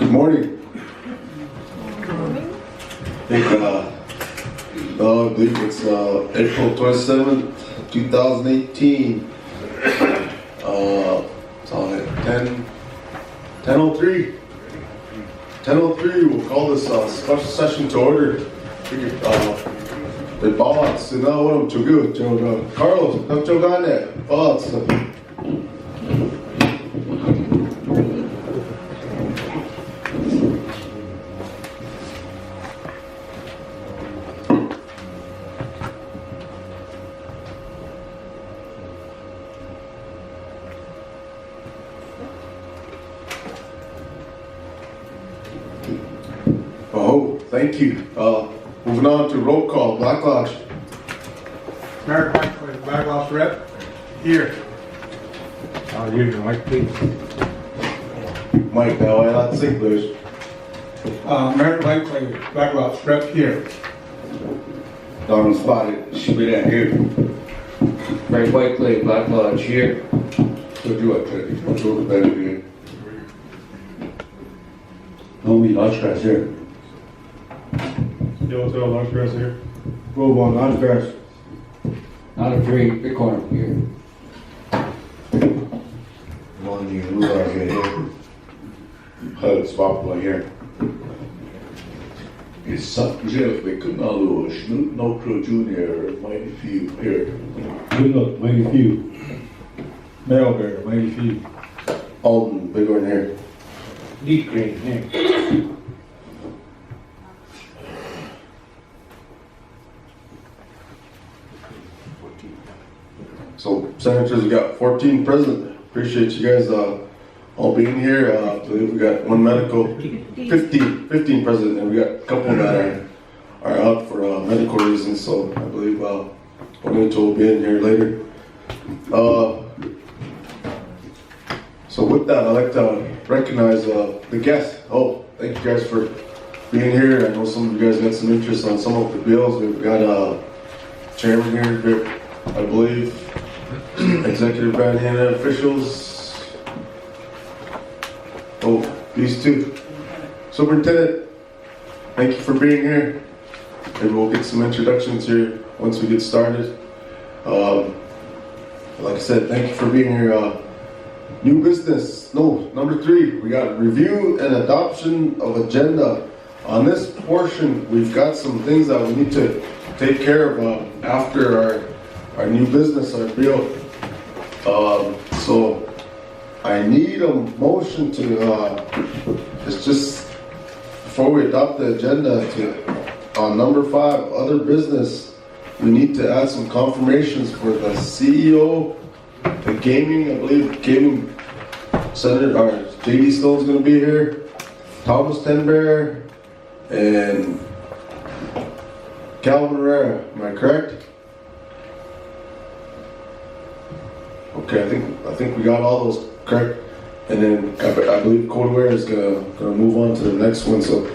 Good morning. I believe it's April 27th, 2018. It's on at 10:03. 10:03. We'll call this special session to order. The boss, you know what I'm too good, Joe. Carlos, not Joe Gane. Boss. Oh, thank you. Moving on to roll call. Black Lodge. Mayor White, Black Lodge Rep. Here. Here's your mic, please. Mike, now I not English. Mayor White, Black Lodge Rep. Here. Donald Spotted. Should be that here. Frank Whiteclay, Black Lodge here. So do I try to control the better here. Homie, Lodge Grass here. Yellowtail Lodge Grass here. Roll on Lodge Grass. Out of three, big corner here. One you right here. Hug spot right here. It's Jeff McNullo, Snoop Notro Jr., Mighty Few here. Good luck, mighty few. Melbear, mighty few. Alden, big one here. Deep green here. So, Senators, we got 14 present. Appreciate you guys all being here. I believe we got one medical, 15 present, and we got a couple that are out for medical reasons. So, I believe Bonito will be in here later. So, with that, I'd like to recognize the guests. Oh, thank you guys for being here. I know some of you guys got some interest on some of the bills. We've got Chairman here, I believe. Executive Bandhana officials. Oh, these two. Superintendent, thank you for being here. And we'll get some introductions here once we get started. Like I said, thank you for being here. New business. No, number 3. We got review and adoption of agenda. On this portion, we've got some things that we need to take care of after our new business, our bill. So I need a motion to, it's just before we adopt the agenda on number 5, other business, we need to add some confirmations for the CEO, the gaming, I believe gaming Senator, or JD Stone's gonna be here, Thomas Tenbear, and Calvin Herrera, am I correct? Okay, I think we got all those correct, and then I believe Code Ware is gonna move on to the next one. So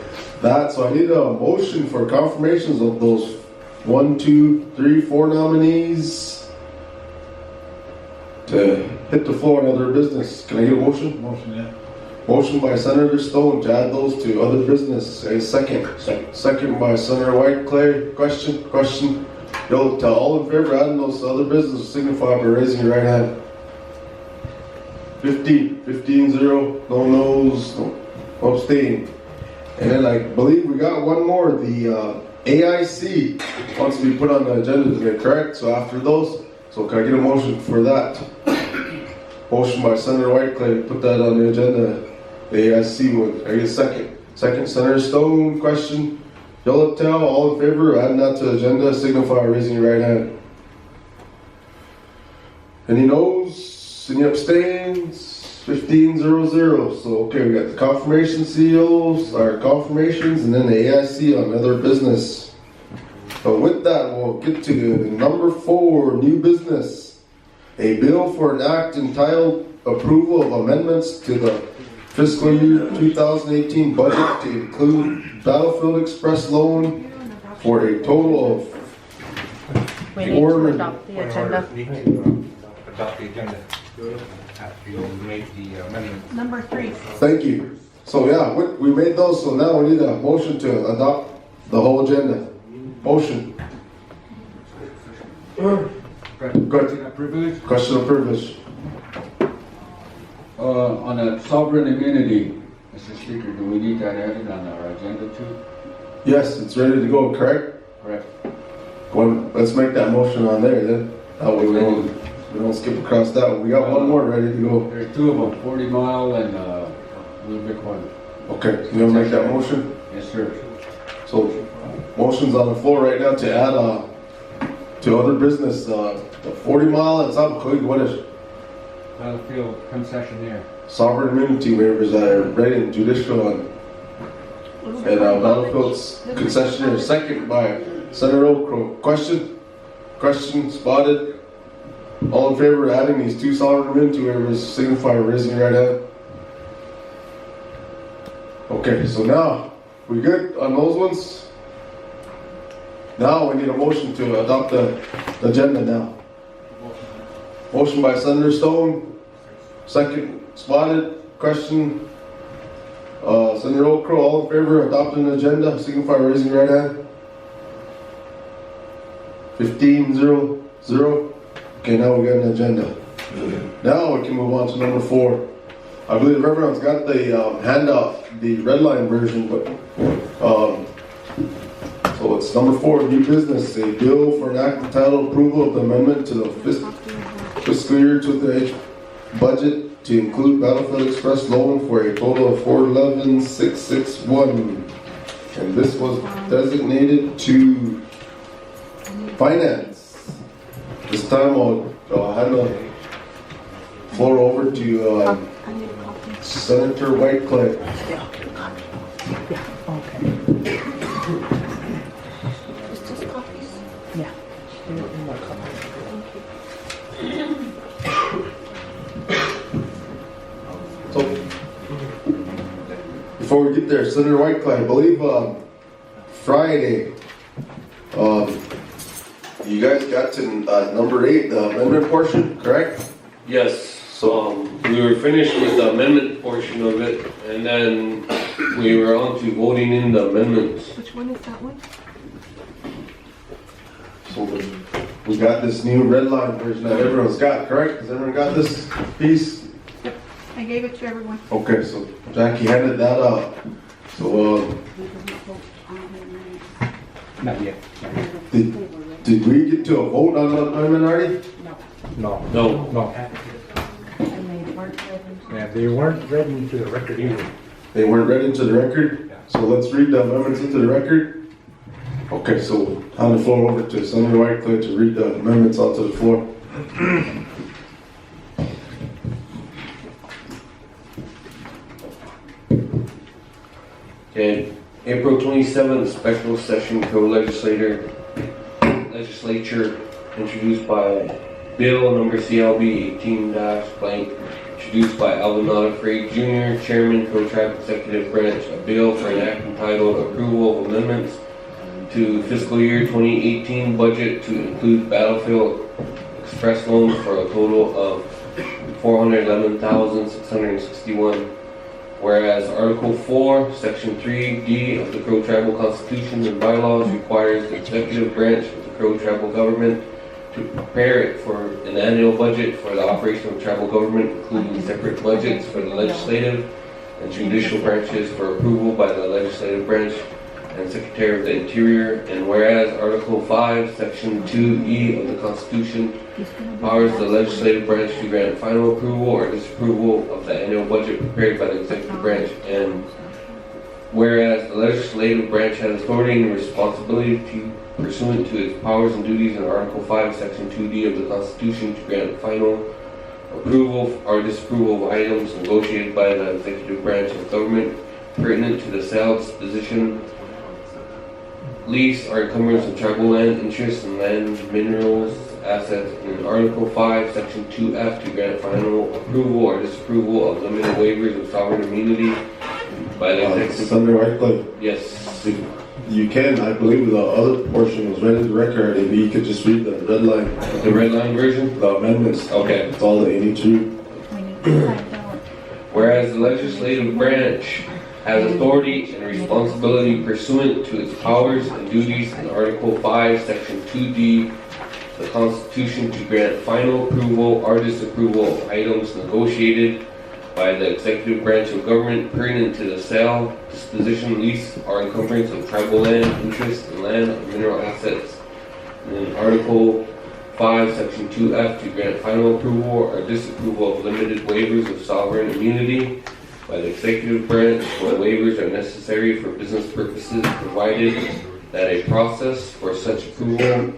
I need a motion for confirmations of those 1, 2, 3, 4 nominees to hit the floor in other business. Can I get a motion? Motion, yeah. Motion by Senator Stone to add those to other business. A second. Second by Senator Whiteclay. Question. Yo, to all in favor of adding those to other business, signify by raising your right hand. 15-0, no no's, no abstain. And then I believe we got one more. The AIC wants to be put on the agenda today, correct? So after those, so can I get a motion for that? Motion by Senator Whiteclay to put that on the agenda. The AIC one. I get a second. Second, Senator Stone. Question. Yellowtail, all in favor of adding that to the agenda, signify by raising your right hand. Any no's? Any abstains? 15-0-0. So, okay, we got the confirmation CEOs, our confirmations, and then the AIC on other business. But with that, we'll get to the number 4, new business. A bill for an act entitled Approval of Amendments to the Fiscal Year 2018 budget to include Battlefield Express loan for a total of We need to adopt the agenda. Need to adopt the agenda. You make the amendment. Number 3. Thank you. So yeah, we made those, so now we need a motion to adopt the whole agenda. Motion. Good. Privilege? Question of privilege. On that sovereign immunity, Mr. Speaker, do we need that added on our agenda too? Yes, it's ready to go, correct? Correct. Let's make that motion on there then. That way we don't skip across that one. We got one more ready to go. There are two of them, 40 Mile and Little Big one. Okay, you gonna make that motion? Yes, sir. So, motion's on the floor right now to add, to other business, the 40 Mile and Sabacoy, what is Battlefield concessionaire. sovereign immunity waivers that are read in judicial and Battlefield's concessionaire, second by Senator Okro. Question spotted. All in favor of adding these two sovereign immunity waivers, signify by raising your right hand. Okay, so now, we good on those ones? Now we need a motion to adopt the agenda now. Motion by Senator Stone, second spotted, question. Senator Okro, all in favor of adopting the agenda, signify by raising your right hand. 15-0-0. Okay, now we got an agenda. Now we can move on to number 4. I believe everyone's got the handout, the red line version, but so it's number 4, new business, a bill for an act entitled approval of the amendment to the fiscal year 2008 budget to include Battlefield Express loan for a total of $411,661, and this was designated to finance. This time I'll hand the floor over to Senator Whitecliffe. So, before we get there, Senator Whitecliffe, I believe Friday, you guys got to number 8, the amendment portion, correct? Yes, so we were finished with the amendment portion of it, and then we were on to voting in the amendments. Which one is that one? So we got this new red line version that everyone's got, correct? Has everyone got this piece? I gave it to everyone. Okay, so Jackie handed that out. So, Not yet. did we get to a vote on the amendment already? No. No. No. Yeah, they weren't read into the record either. They weren't read into the record? So let's read the amendments into the record. Okay, so hand the floor over to Senator Whitecliffe to read the amendments onto the floor. Okay, April 27th, special session co-legislature introduced by Bill number CLB 18-blank, introduced by Alvin Godfrey Jr., Chairman, Co-Trap Executive Branch, a bill for an act entitled Approval of Amendments to Fiscal Year 2018 Budget to include Battlefield Express loans for a total of $411,661. Whereas Article 4, Section 3D of the Crow Tribal Constitution and Bylaws requires the executive branch of the Crow Tribal Government to prepare it for an annual budget for the operation of tribal government, including separate budgets for the legislative and judicial branches for approval by the legislative branch and Secretary of the Interior. And whereas Article 5, Section 2E of the Constitution powers the legislative branch to grant final approval or disapproval of the annual budget prepared by the executive branch. And whereas the legislative branch has authority and responsibility to, pursuant to its powers and duties in Article 5, Section 2D of the Constitution, to grant final approval or disapproval of items negotiated by the executive branch of government pertinent to the sale, disposition, lease, or encumbrance of tribal land, interests, and land, minerals, assets, in Article 5, Section 2F, to grant final approval or disapproval of limited waivers of sovereign immunity by the executive. Senator Whitecliffe, Yes. you can, I believe the other portion was read into the record, and you could just read the red line. The red line version? The amendments. Okay. That's all that you need to read. Whereas the legislative branch has authority and responsibility pursuant to its powers and duties in Article 5, Section 2D of the Constitution to grant final approval or disapproval of items negotiated by the executive branch of government pertinent to the sale, disposition, lease, or encumbrance of tribal land, interest in land or mineral assets. And then Article 5, Section 2F to grant final approval or disapproval of limited waivers of sovereign immunity by the executive branch when waivers are necessary for business purposes, provided that a process for such approval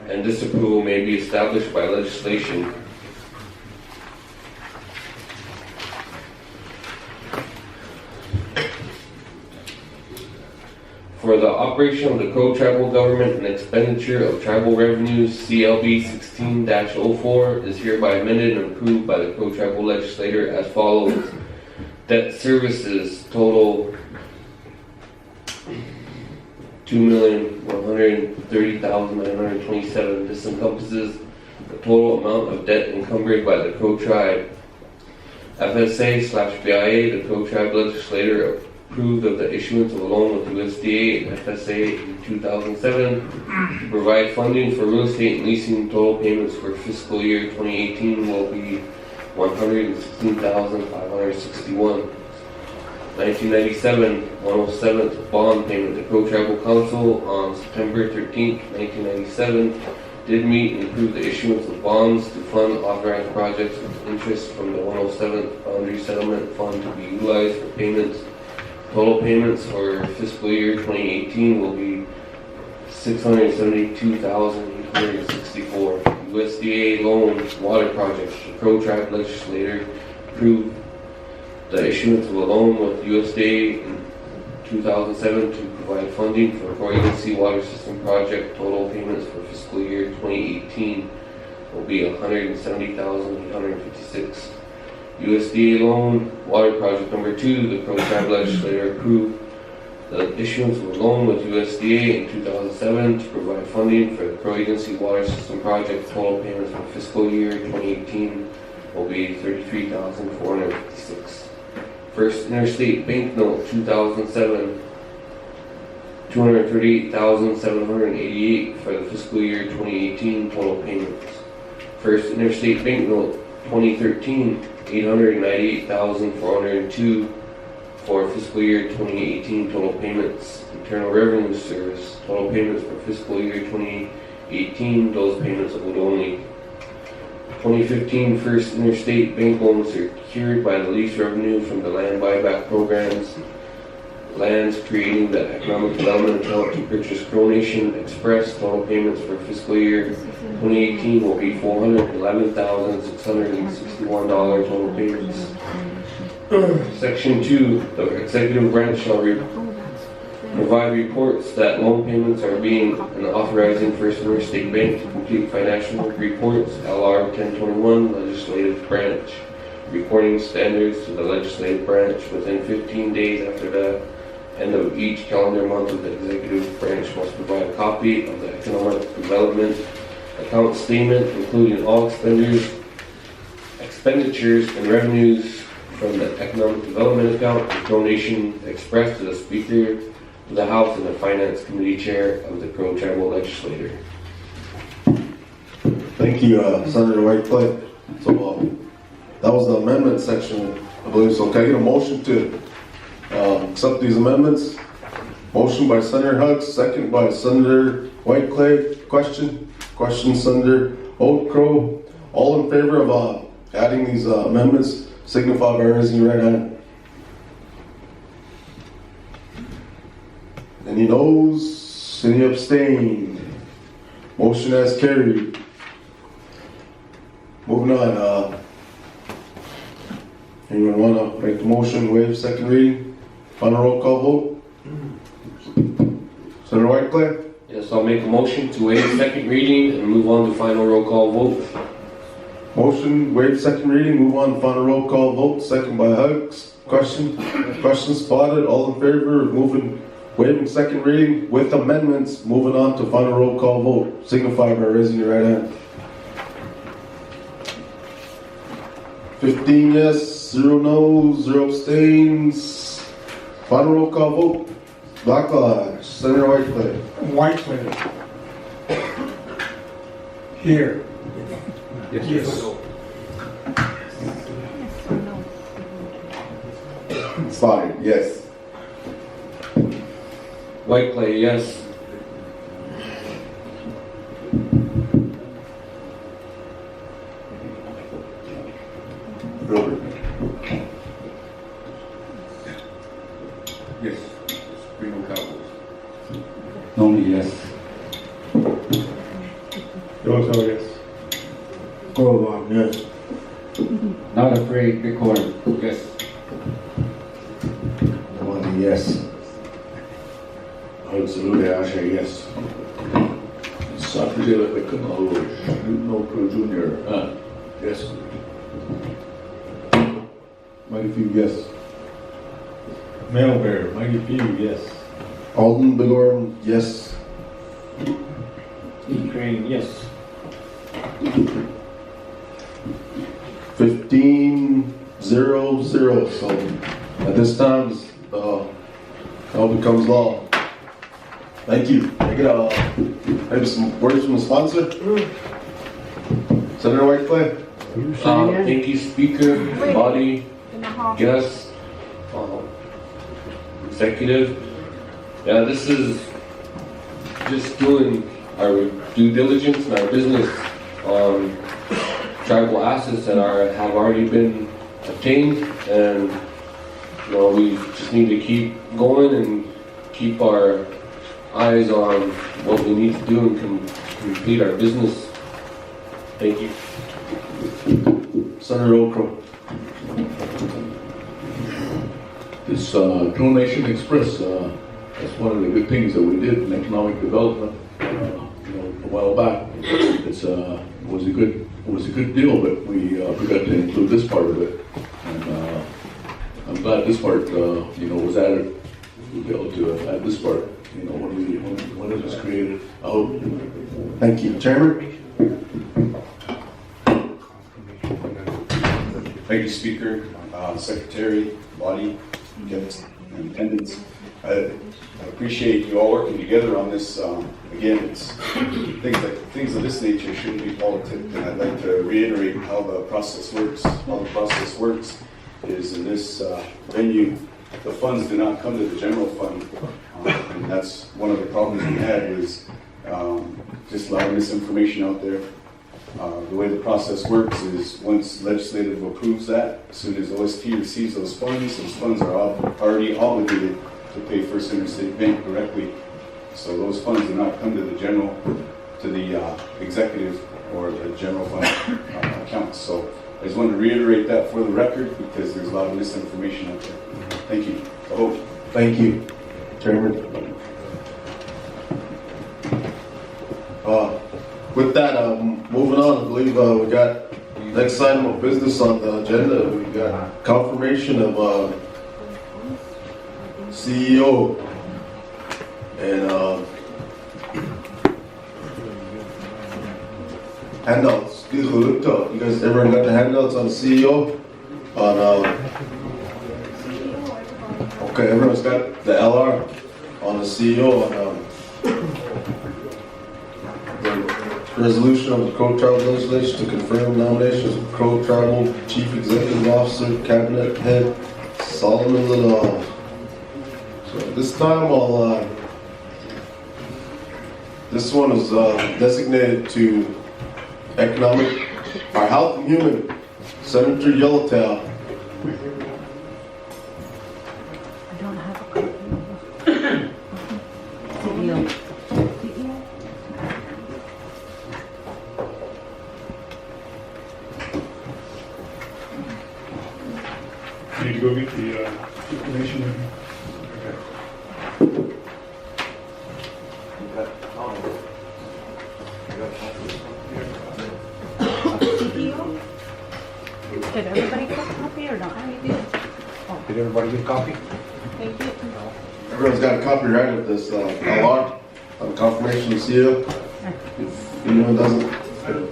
and disapproval may be established by legislation. For the operation of the Crow Tribal Government and expenditure of tribal revenues, CLB 16-04 is hereby amended and approved by the Crow Tribal Legislature as follows. Debt services total $2,130,927. This encompasses the total amount of debt encumbered by the Crow Tribe. FSA/BIA, the Crow Tribe Legislature approved of the issuance of a loan with USDA and FSA in 2007 to provide funding for real estate and leasing. Total payments for fiscal year 2018 will be $116,561. 1997, 107th bond payment. The Crow Tribal Council on September 13, 1997 did meet and approve the issuance of bonds to fund authorized projects with interest from the 107th Boundary Settlement Fund to be utilized for payments. Total payments for fiscal year 2018 will be $672,864. USDA loan water projects. The Crow Tribe Legislature approved the issuance of a loan with USDA in 2007 to provide funding for Crow Agency water system project. Total payments for fiscal year 2018 will be $170,856. USDA loan water project number 2, the Crow Tribe Legislature approved the issuance of a loan with USDA in 2007 to provide funding for the Crow Agency water system project. Total payments for fiscal year 2018 will be $33,456. First Interstate Bank Note 2007, $238,788 for the fiscal year 2018. Total payments. First Interstate Bank Note 2013, $898,402 for fiscal year 2018. Total payments. Internal Revenue Service. Total payments for fiscal year 2018. Those payments owed only. 2015 First Interstate Bank loans secured by the lease revenue from the land buyback programs. Lands creating the economic development account to purchase Crow Nation Express. Total payments for fiscal year 2018 will be $411,661. Total payments. Section 2, the executive branch shall provide reports that loan payments are being and authorizing First Interstate Bank to complete financial reports. LR 1021, Legislative Branch. Reporting standards to the Legislative Branch within 15 days after the end of each calendar month. Of the Executive Branch must provide a copy of the Economic Development Account Statement, including all expenditures and revenues from the Economic Development Account and donation expressed to the Speaker of the House and the Finance Committee Chair of the Crow Tribal Legislature. Thank you, Senator Whitecliff. So that was the amendment section, I believe. So can I get a motion to accept these amendments? Motion by Senator Hugs, second by Senator Whitecliff. Question, Senator Oldcrow. All in favor of adding these amendments, signify by raising your right hand. Any noes? Any abstain? Motion has carried. Moving on. Anyone want to make the motion, waive second reading? Final roll call vote? Senator Whitecliff? Yes, I'll make a motion to waive second reading and move on to final roll call vote. Motion, waive second reading, move on to final roll call vote, second by Hugs. Question spotted, all in favor of waiving second reading with amendments, moving on to final roll call vote. Signify by raising your right hand. 15 yes, 0 no, 0 abstains. Final roll call vote. Black Lodge, Senator Whitecliffe. Whitecliff. Here. Yes. Yes or no? Stoddard, yes. Whiteclay, yes. Robert. Yes. Freedom Cowboys. Only yes. Yoso, yes. Groveland, yes. Not afraid, Bighorn, yes. One yes. Absolutely, Asha, yes. Sapajela Pekanalu, No Pro Junior, yes. Mighty few yes. Mel Bear, mighty few, yes. Alden, Bigorn, yes. Crane, yes. 15-0-0. So at this time, now becomes law. Thank you. Take it out. Maybe some words from the sponsor. Senator Whitecliffe. Thank you, Speaker, body, In the hall. guests, executive. Yeah, this is just doing our due diligence and our business on tribal assets that have already been obtained, and we just need to keep going and keep our eyes on what we need to do and complete our business. Thank you. Senator Okro. This True Nation Express, that's one of the good things that we did in economic development, a while back. It was a good deal, but we forgot to include this part of it. And I'm glad this part, was added. We were able to add this part, when it was created. I hope. Thank you. Chairman. Thank you, Speaker, Secretary, body, guests, and attendants. I appreciate you all working together on this. Again, it's things of this nature shouldn't be politic, and I'd like to reiterate how the process works. How the process works is in this venue, the funds do not come to the general fund, and that's one of the problems we had was just a lot of misinformation out there. The way the process works is once legislative approves that, as soon as OST receives those funds are already obligated to pay First Interstate Bank directly. So those funds do not come to the executive or the general fund accounts. So I just wanted to reiterate that for the record because there's a lot of misinformation out there. Thank you. I hope. Thank you. Chairman. With that, moving on, I believe we got next item of business on the agenda. We got confirmation of CEO and handouts. You guys, everyone got the handouts on the CEO? Okay, everyone's got the LR on the CEO on the resolution of the Crow Tribal Legislature to confirm nominations of Crow Tribal Chief Executive Officer, Cabinet Head Solomon Liddell. So this time this one is designated to our Health and Human, Senator Yellowtail. I don't have a copy of CEO. Need to go get the information. CEO? Did everybody get a copy or not? I did. Did everybody get a copy? They did. Everyone's got a copy, right, of this LR on confirmation of CEO. If anyone doesn't,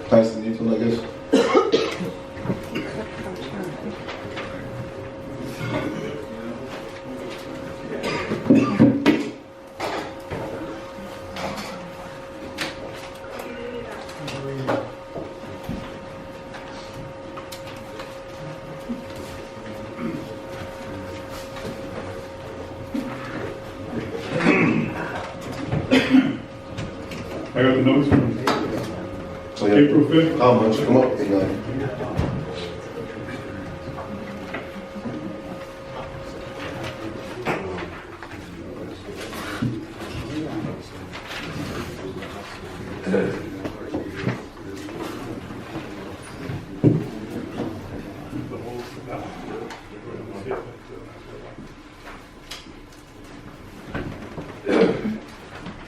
Tyson Newton, I guess. I got the notes from So yeah, April 5th. how much come up with that?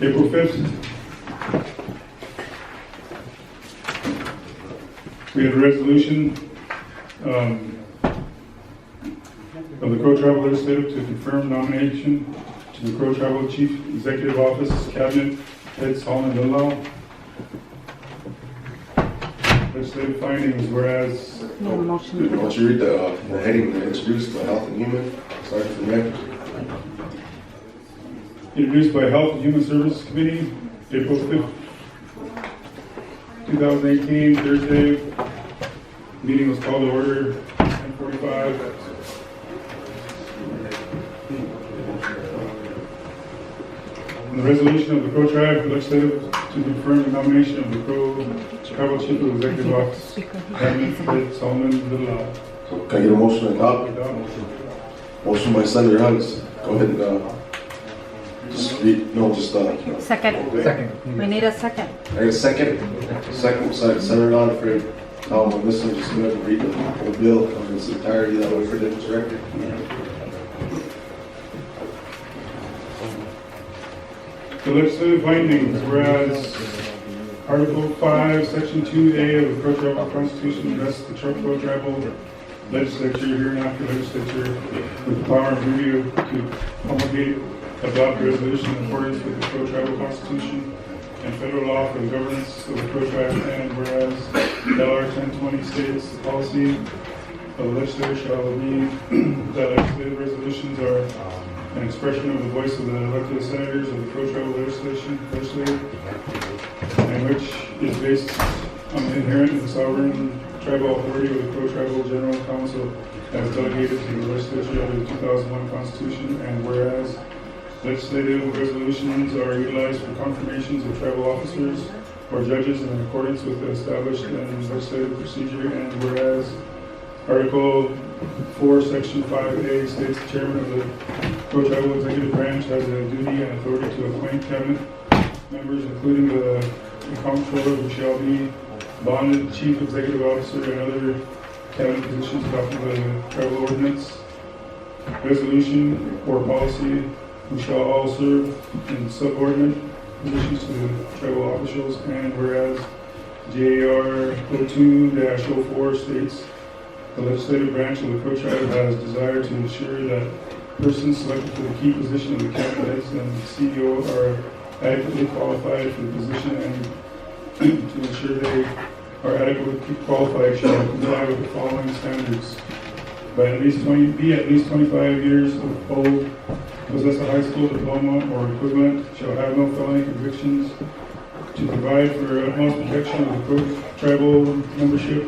April 5th. We had a resolution of the Crow Tribal Legislative to confirm nomination to the Crow Tribal Chief Executive Office Cabinet Head Solomon Lillau. Legislative findings, whereas Need a motion. Why don't you read the heading introduced by Health and Human? Start from there. introduced by Health and Human Services Committee, April 5th, 2018, Thursday. Meeting was called to order 10:45. On the resolution of the Crow Tribe Legislative to confirm the nomination of the Crow Tribal Chief of Executive Office, Cabinet Head Solomon Lillau. So can I get a motion to adopt? Motion by Senator Hugs. Go ahead and just read, no, just Second. We need a second. I get a second. Second, Senator Godfrey. Now I'm listening, just go ahead and read the whole bill in its entirety, that way for the record. The legislative findings, whereas Article 5, Section 2A of the Crow Tribal Constitution vests the Crow Tribal Legislature, hereinafter legislature, with the power and duty to promulgate, adopt resolution in accordance with the Crow Tribal Constitution and federal law for the governance of the Crow Tribe, and whereas LR 1020 states the policy of the legislature shall be that legislative resolutions are an expression of the voice of the elected senators of the Crow Tribal legislative, and which is based on the inherent and sovereign tribal authority of the Crow Tribal General Council as delegated to the legislature under the 2001 Constitution, and whereas legislative resolutions are utilized for confirmations of tribal officers or judges in accordance with the established and legislative procedure, and whereas Article 4, Section 5A states the chairman of the Crow Tribal Executive Branch has a duty and authority to appoint cabinet members, including the comptroller, who shall be bonded chief executive officer, and other cabinet positions adopted by the tribal ordinance, resolution, or policy, who shall all serve in subordinate positions to the tribal officials, and whereas JAR 02-04 states the legislative branch of the Crow Tribe has desired to ensure that persons selected for the key position of the cabinet heads and CEO are adequately qualified for the position, and to ensure they are adequately qualified shall comply with the following standards: be at least 25 years old, possess a high school diploma or equivalent, shall have no felony convictions, to provide for utmost protection of the Crow Tribal membership,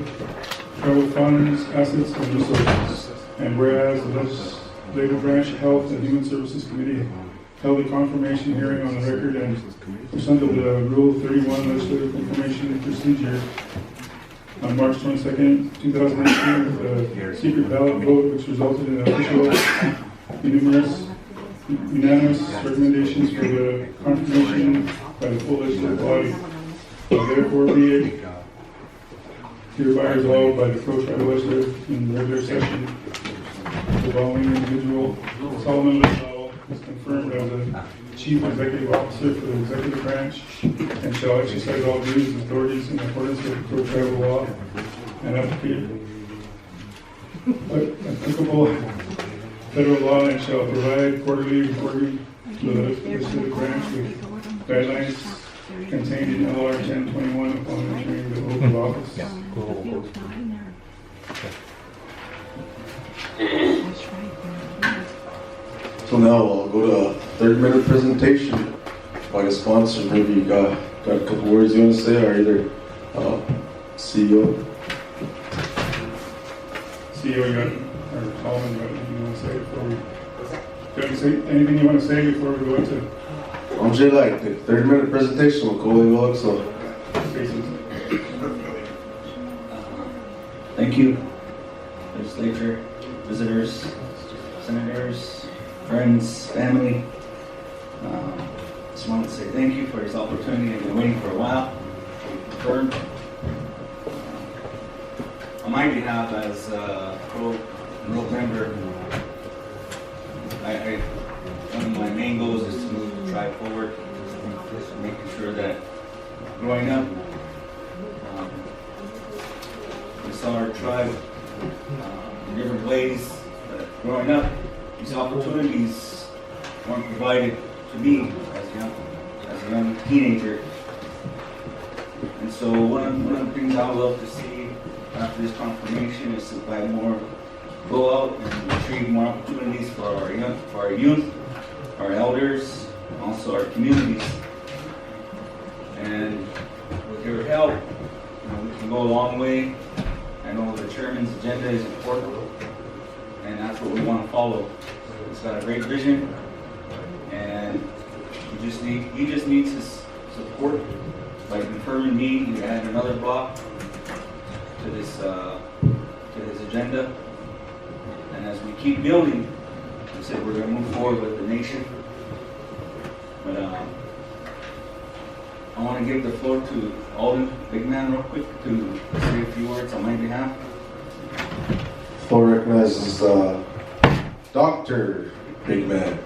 tribal funds, assets, and resources. And whereas the Legislative Branch Health and Human Services Committee held a confirmation hearing on the record and pursuant of the Rule 31 Legislative Confirmation Procedure on March 22nd, 2019, with a secret ballot vote which resulted in official unanimous recommendations for the confirmation by the full legislative body. Therefore be it hereby resolved by the Crow Tribal Legislative in regular session, the following individual, Solomon Lillau, is confirmed as a Chief Executive Officer for the Executive Branch and shall exercise all duties and authorities in accordance with the Crow Tribal law and applicable federal law, and shall provide quarterly reporting to the Legislative Branch with guidelines contained in LR 1021 upon entering the oath of office. So now I'll go to a 30-minute presentation by the sponsor. Maybe you got a couple words you want to say, or either CEO. CEO, or Solomon, what do you want to say before we, anything you want to say before we go into I'm Jay Light, 30-minute presentation with Coley Vlog, so. Thank you, legislature, visitors, senators, friends, family. Just wanted to say thank you for this opportunity. I've been waiting for a while to be confirmed. On my behalf, as a enrolled member, one of my main goals is to move the tribe forward, just making sure that growing up, we saw our tribe in different ways. But growing up, these opportunities weren't provided to me as a young teenager. And so one of the things I would love to see after this confirmation is to go out and retrieve more opportunities for our youth, our elders, and also our communities. And with your help, we can go a long way. I know the chairman's agenda is important, and that's what we want to follow. It's got a great vision, and he just needs his support by confirming me. You add another block to his agenda, and as we keep building, we said we're going to move forward with the nation. But I want to give the floor to Alden Big Man real quick to say a few words on my behalf. Floor recognizes Dr. Big Man.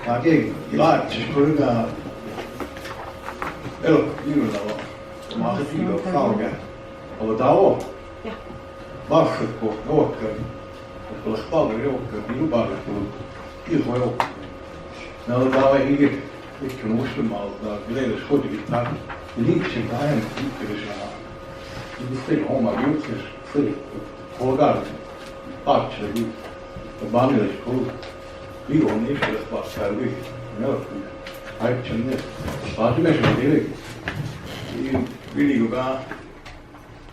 Lagi large kurga elo you know ma fi lo falga o dawo ba ko o ko khpal yo ko bi ba ko I ho na lo dawo ige ik moest mal da gele schot ik tak niet zijn daar en ik is ja die stel hom maar je is free hogar patch de baan is goed we won niet voor het pas hebben nou hij chenne wat je met me die really ga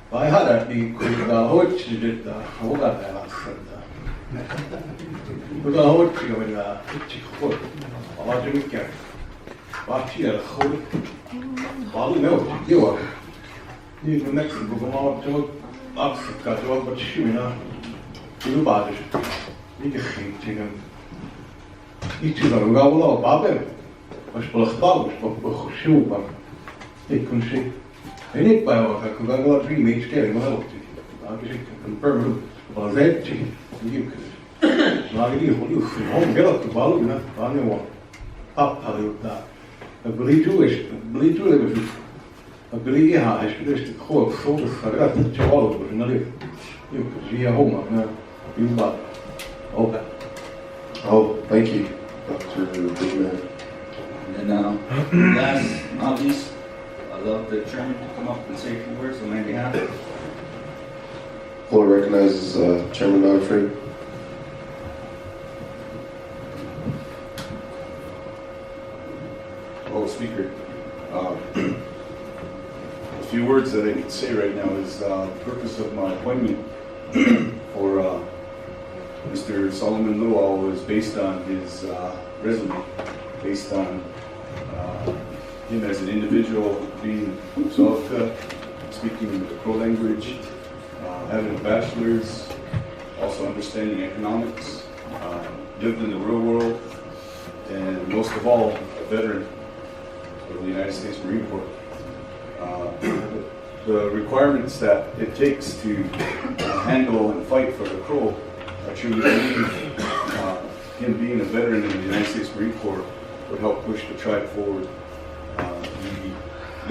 bij haar die kurga hoort dit hogar daar kurga hoort je met daar ik goed wat je moet kijken wat je goed wat nou je wat die de Mexico gewoon zo Afrika zo wat China die baas die geen dingen iets van wel baben was wel gebouwd op geschoven ik kon zien en ik bij wat ik wel wat drie mee stellen maar ook die ik confirm wat het die maar die gewoon wel te bouwen na van je wat had ik daar ik believe het ik believe ja is dus gewoon voor de verraad het zo al voor naar je zie je hoe maar je wat oké. Oh, thank you, Dr. Big Man. And then last but not least, I love the chairman to come up and say a few words on my behalf. Floor recognizes Chairman Godfrey. Oh, Speaker, a few words that I can say right now is the purpose of my appointment for Mr. Solomon Luau was based on his resume, based on him as an individual being Zolka, speaking the Crow language, having a bachelor's, also understanding economics, lived in the real world, and most of all, a veteran of the United States Marine Corps. The requirements that it takes to handle and fight for the Crow, I truly believe him being a veteran in the United States Marine Corps would help push the tribe forward. He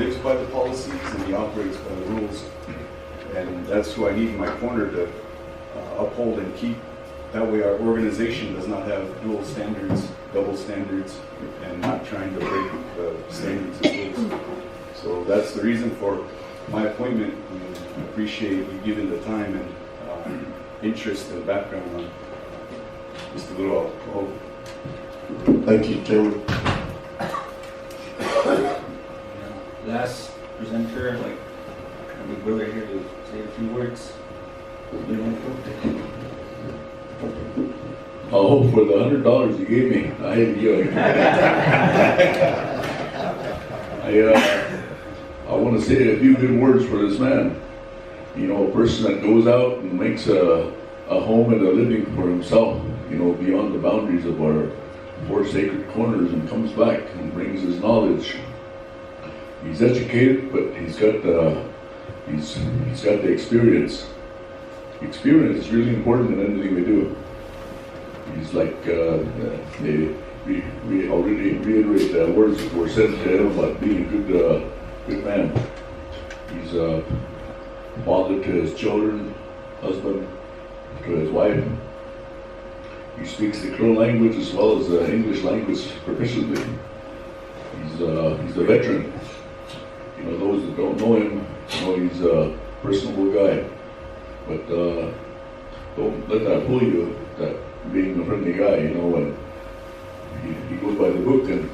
lives by the policies and he operates by the rules, and that's who I need in my corner to uphold and keep. That way our organization does not have dual standards, double standards, and not trying to break the standards and rules. So that's the reason for my appointment, and I appreciate you giving the time and interest and background on Mr. Luau. Thank you, Chairman. Last presenter, like my big brother here, to say a few words. Oh, for the $100 you gave me, I want to say a few good words for this man. You know, a person that goes out and makes a home and a living for himself, you know, beyond the boundaries of our 4 sacred corners, and comes back and brings his knowledge. He's educated, but he's got the experience. Experience is really important in anything we do. He's like, we already reiterate the words that were said to him about being a good man. He's a father to his children, husband to his wife. He speaks the Crow language as well as the English language proficiently. He's a veteran. You know, those that don't know him know he's a personable guy. But don't let that fool you, that being a friendly guy, you know, and he goes by the book. And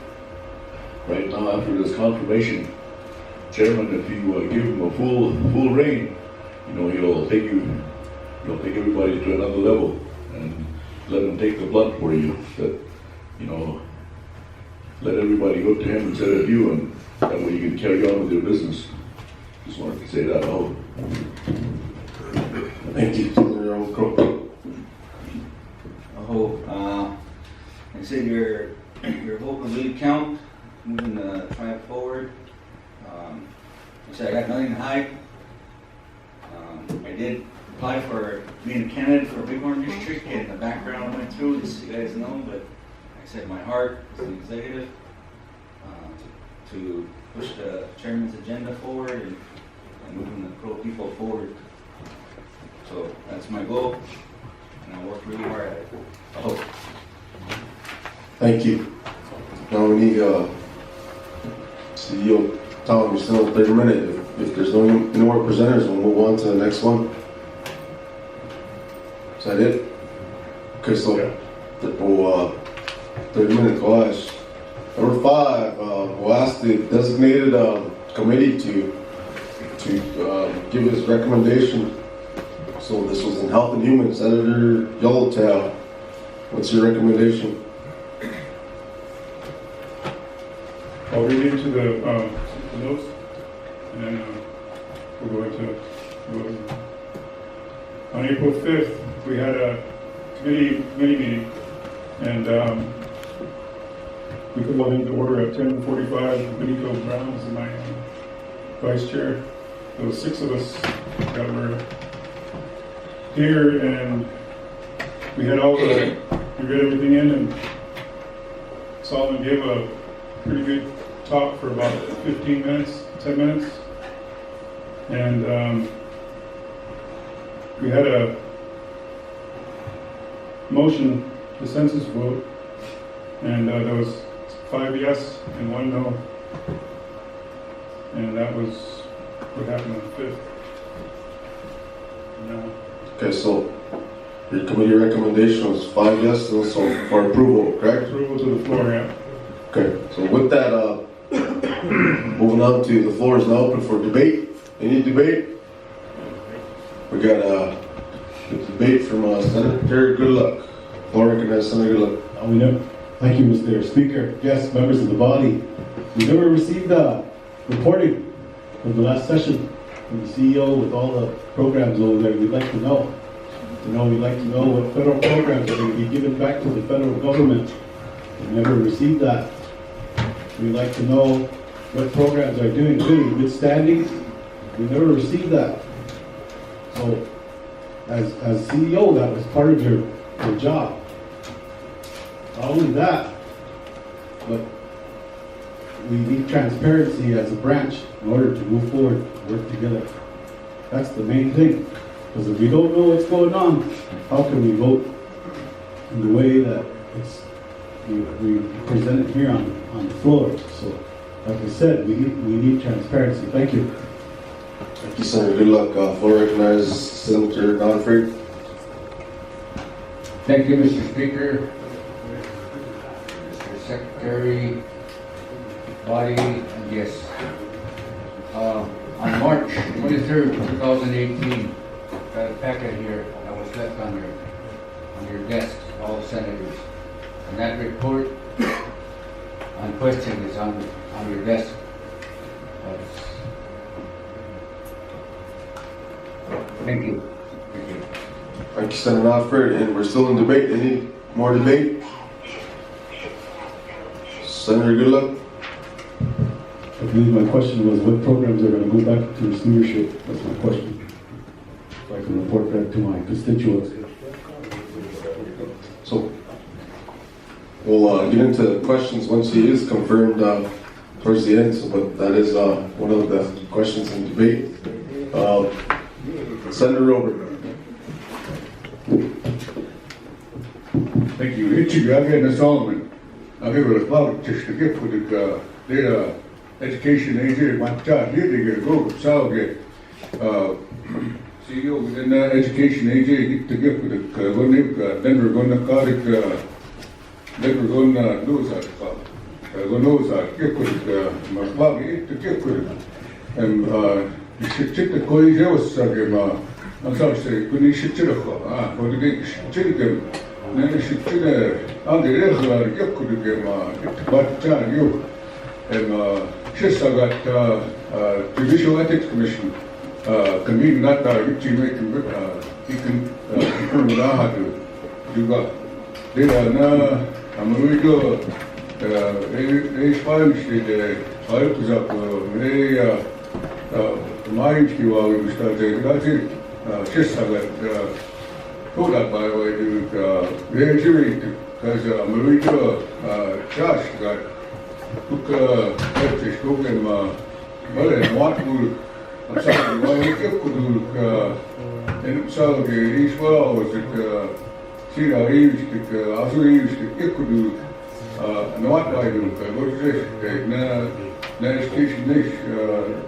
right now, after this confirmation, Chairman, if you give him a full reign, you know, he'll take everybody to another level, and let him take the blunt for you. That, you know, let everybody go to him instead of you, and that way you can carry on with your business. Just wanted to say that. Oh, Thank you, Senator Crow. I said your vote was lead count, moving the tribe forward. I said I got nothing to hide. I did apply for being a candidate for Bighorn District, and the background I went through, just so you guys know, but I said my heart is an executive to push the chairman's agenda forward and moving the Crow people forward. So that's my goal, and I'll work really hard at it. I hope. Thank you. Now we need CEO Tom, you're still in 30 minutes. If there's no more presenters, we'll move on to the next one. Is that it? Okay, so we'll 30 minutes, gosh. Number 5, we'll ask the designated committee to give his recommendation. So this was in Health and Human, Senator Yellowtail. What's your recommendation? I'll read into the notes, and then we'll go into voting. On April 5th, we had a committee meeting, and we called into order at 10:45. Benito Brown was my vice chair. There was 6 of us that were here, and we had we read everything in, and Solomon gave a pretty good talk for about 10 minutes. And we had a motion, the census vote, and there was 5 yes and 1 no. And that was what happened on the 5th. No. Okay, so your committee recommendation was 5 yes, and so for approval, correct? Approval to the floor, yeah. Okay, so with that, moving on to the floor is now open for debate. Any debate? We got a debate from Senator Goodluck. Floor recognizes Senator Goodluck. Thank you, Mr. Speaker. Yes, members of the body. We never received a reporting from the last session from the CEO with all the programs over there. We'd like to know. We'd like to know what federal programs are going to be given back to the federal government. We never received that. We'd like to know what programs are doing good standing. We never received that. So, as CEO, that was part of your job. Not only that, but we need transparency as a branch in order to move forward, work together. That's the main thing. Because if we don't know what's going on, how can we vote in the way that we present it here on the floor? So, like I said, we need transparency. Thank you. Thank you, Senator Goodluck. Floor recognizes Senator Nonfree. Thank you, Mr. Speaker, Mr. Secretary, body, and yes. On March 23rd, 2018, got a packet here that was left on your desk, all senators. And that report on question is on your desk. Thank you. Thank you. Thank you, Senator Alfred, and we're still in debate. Any more debate? Senator Goodluck? I believe my question was what programs are going to go back to receivership? That's my question. So I can report back to my constituents. So we'll get into the questions once he is confirmed towards the end. So, but that is one of the questions in debate. Senator Robert. Thank you. Itchy, I get Solomon. I give it a cloud just to get for the data education AJ, my child here to get a go, so get CEO within that education AJ to get for the one then we're going to call it then we're going to lose our call. Going to lose our get for the my club to get for it. And you should check the college was I'm sorry, say, when you should check for the big check them. Then you should check on the regular get for the game, but you and Judicial Ethics Commission convened that which you can confirm with Ahadu. You got there now. I'm going to go. They sponsed the Alpuzak. They Marinski while we started. That's it. Chesagat. Told that by the way to the jury because I'm going to go. Josh got. Took spoken and what would I'm sorry, why we kept and so the east well was that see how he used to also used to get to not I do what is this na station this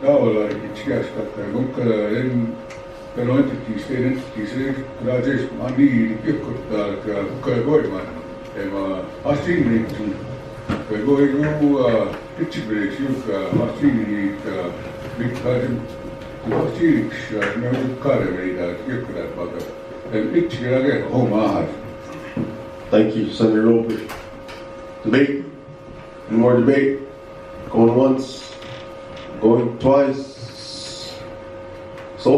dollar it's just that look in the entity state entity that is money get good man and I seen it Go pitch breaks, you Martini, big cousin, Martini, no car every day, you could have butter. And pitch again, oh my. Thank you, Senator Robert. Debate? Any more debate? Going once, going twice. So,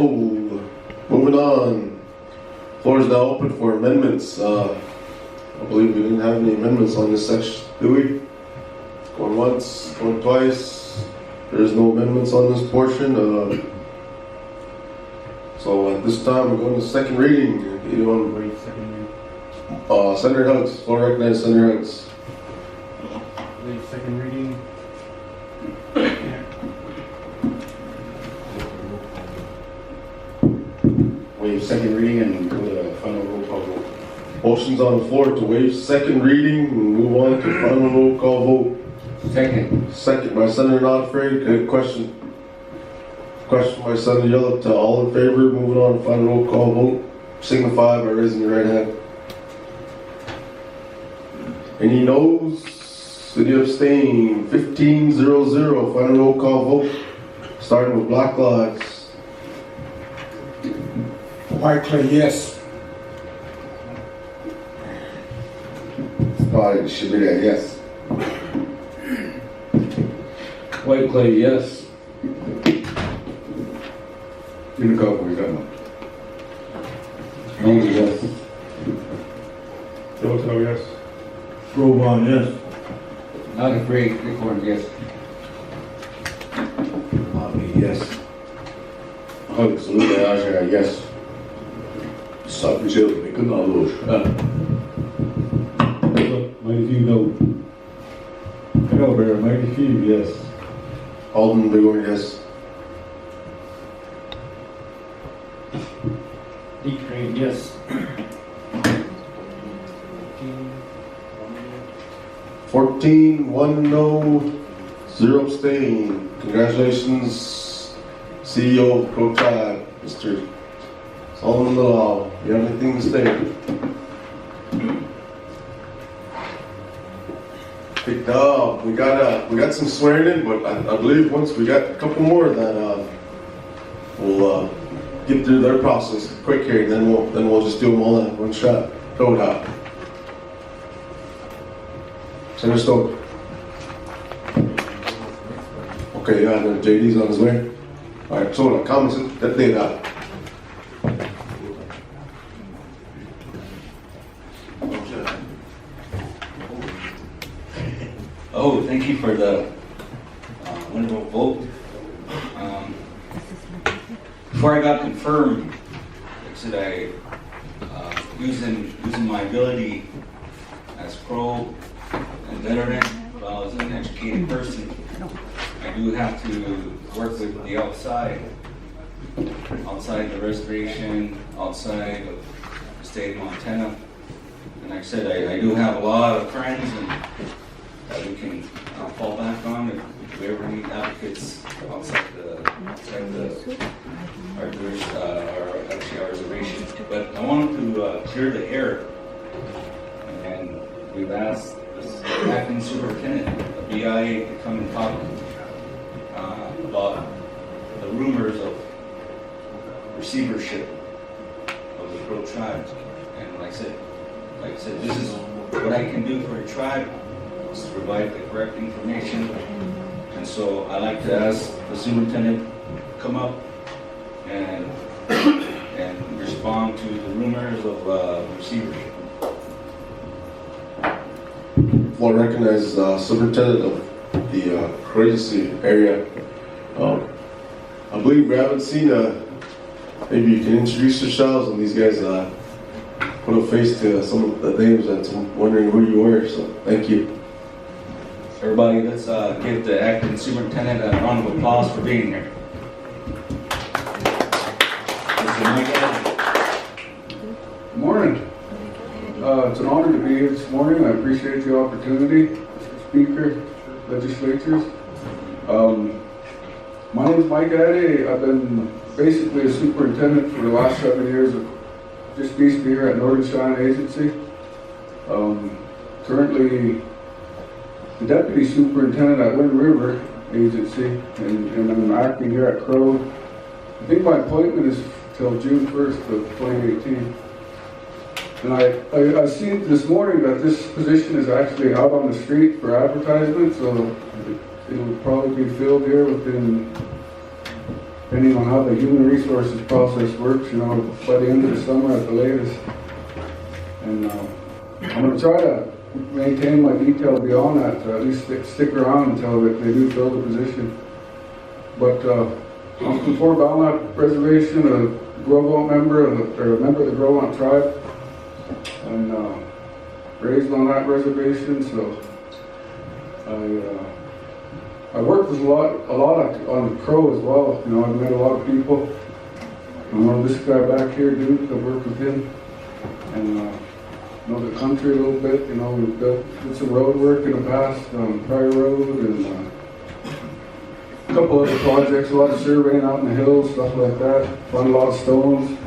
moving on. Floor is now open for amendments. I believe we didn't have any amendments on this section, do we? Going once, going twice. There is no amendments on this portion. So at this time, we're going to second reading. Anyone? Senator Hugs. Floor recognized, Senator Hugs. Second reading. Waive second reading and go to final roll call vote. Motion's on the floor to waive second reading and move on to final roll call vote. Second. Second by Senator Notfrey. Question. Question by Senator Yellett. All in favor, moving on to final roll call vote. Signify by raising your right hand. Any noes? Any abstain? 15-0-0. Final roll call vote. Starting with Black Lives. Whiteclay, yes. It should be that, yes. Whiteclay, yes. In the Cowboys, that one. Thank you, yes. Delto, yes. Robon, yes. Not afraid, Bighorn, yes. Yes. Hugs, Luda, yes. Stop your children, they couldn't all lose. Mighty few no. Hello, Bear. Mighty few, yes. Alderman Bighorn, yes. D. Crane, yes. 14, 1 no, 0 abstain. Congratulations, CEO of Crow Tribe, Mr. Solomon Little. You have anything to say? Picked up. We got some swearing in, but I believe once we got a couple more that we'll get through their process quick here, then we'll just do them all in one shot. Throw it out. Senator Stoker. Okay, yeah, and then JD's on his way. All right, so the comments that they got. Oh, thank you for the wonderful vote. Before I got confirmed, like I said, using my ability as pro and veteran, as well as an educated person, I do have to work with the outside the reservation, outside of the state of Montana. And like I said, I do have a lot of friends and that we can fall back on if we ever need advocates outside our reservation. But I wanted to clear the air, and we've asked the acting superintendent of BIA to come and talk about the rumors of receivership of the Crow tribe. And like I said, this is what I can do for a tribe, is to provide the correct information. And so I like to ask the superintendent to come up and respond to the rumors of receivership. Well, I recognize superintendent of the Courageously area. I believe we haven't seen maybe you can introduce yourselves and these guys put a face to some of the names and I'm wondering who you were, so thank you. Everybody, let's give the acting superintendent a round of applause for being here. Good morning. It's an honor to be here this morning. I appreciate the opportunity, Mr. Speaker, legislatures. My name is Mike Addy. I've been basically a superintendent for the last 7 years, just east of here at Northern Cheyenne Agency. Currently the deputy superintendent at Wind River Agency, and I'm acting here at Crow. I think my appointment is till June 1st of 2018. And I seen this morning that this position is actually out on the street for advertisement, so it'll probably be filled here within, depending on how the human resources process works, by the end of the summer at the latest. And I'm going to try to maintain my detail beyond that, to at least stick around until they do fill the position. But I'm from Fort Belknap Reservation, a Gros Ventre member, or a member of the Gros Ventre tribe, and raised on that reservation. So I worked with a lot on the Crow as well. I've met a lot of people. I know this guy back here, Duke. I worked with him, and know the country a little bit. We've did some road work in the past on Prairie Road and a couple other projects, a lot of surveying out in the hills, stuff like that. Found a lot of stones.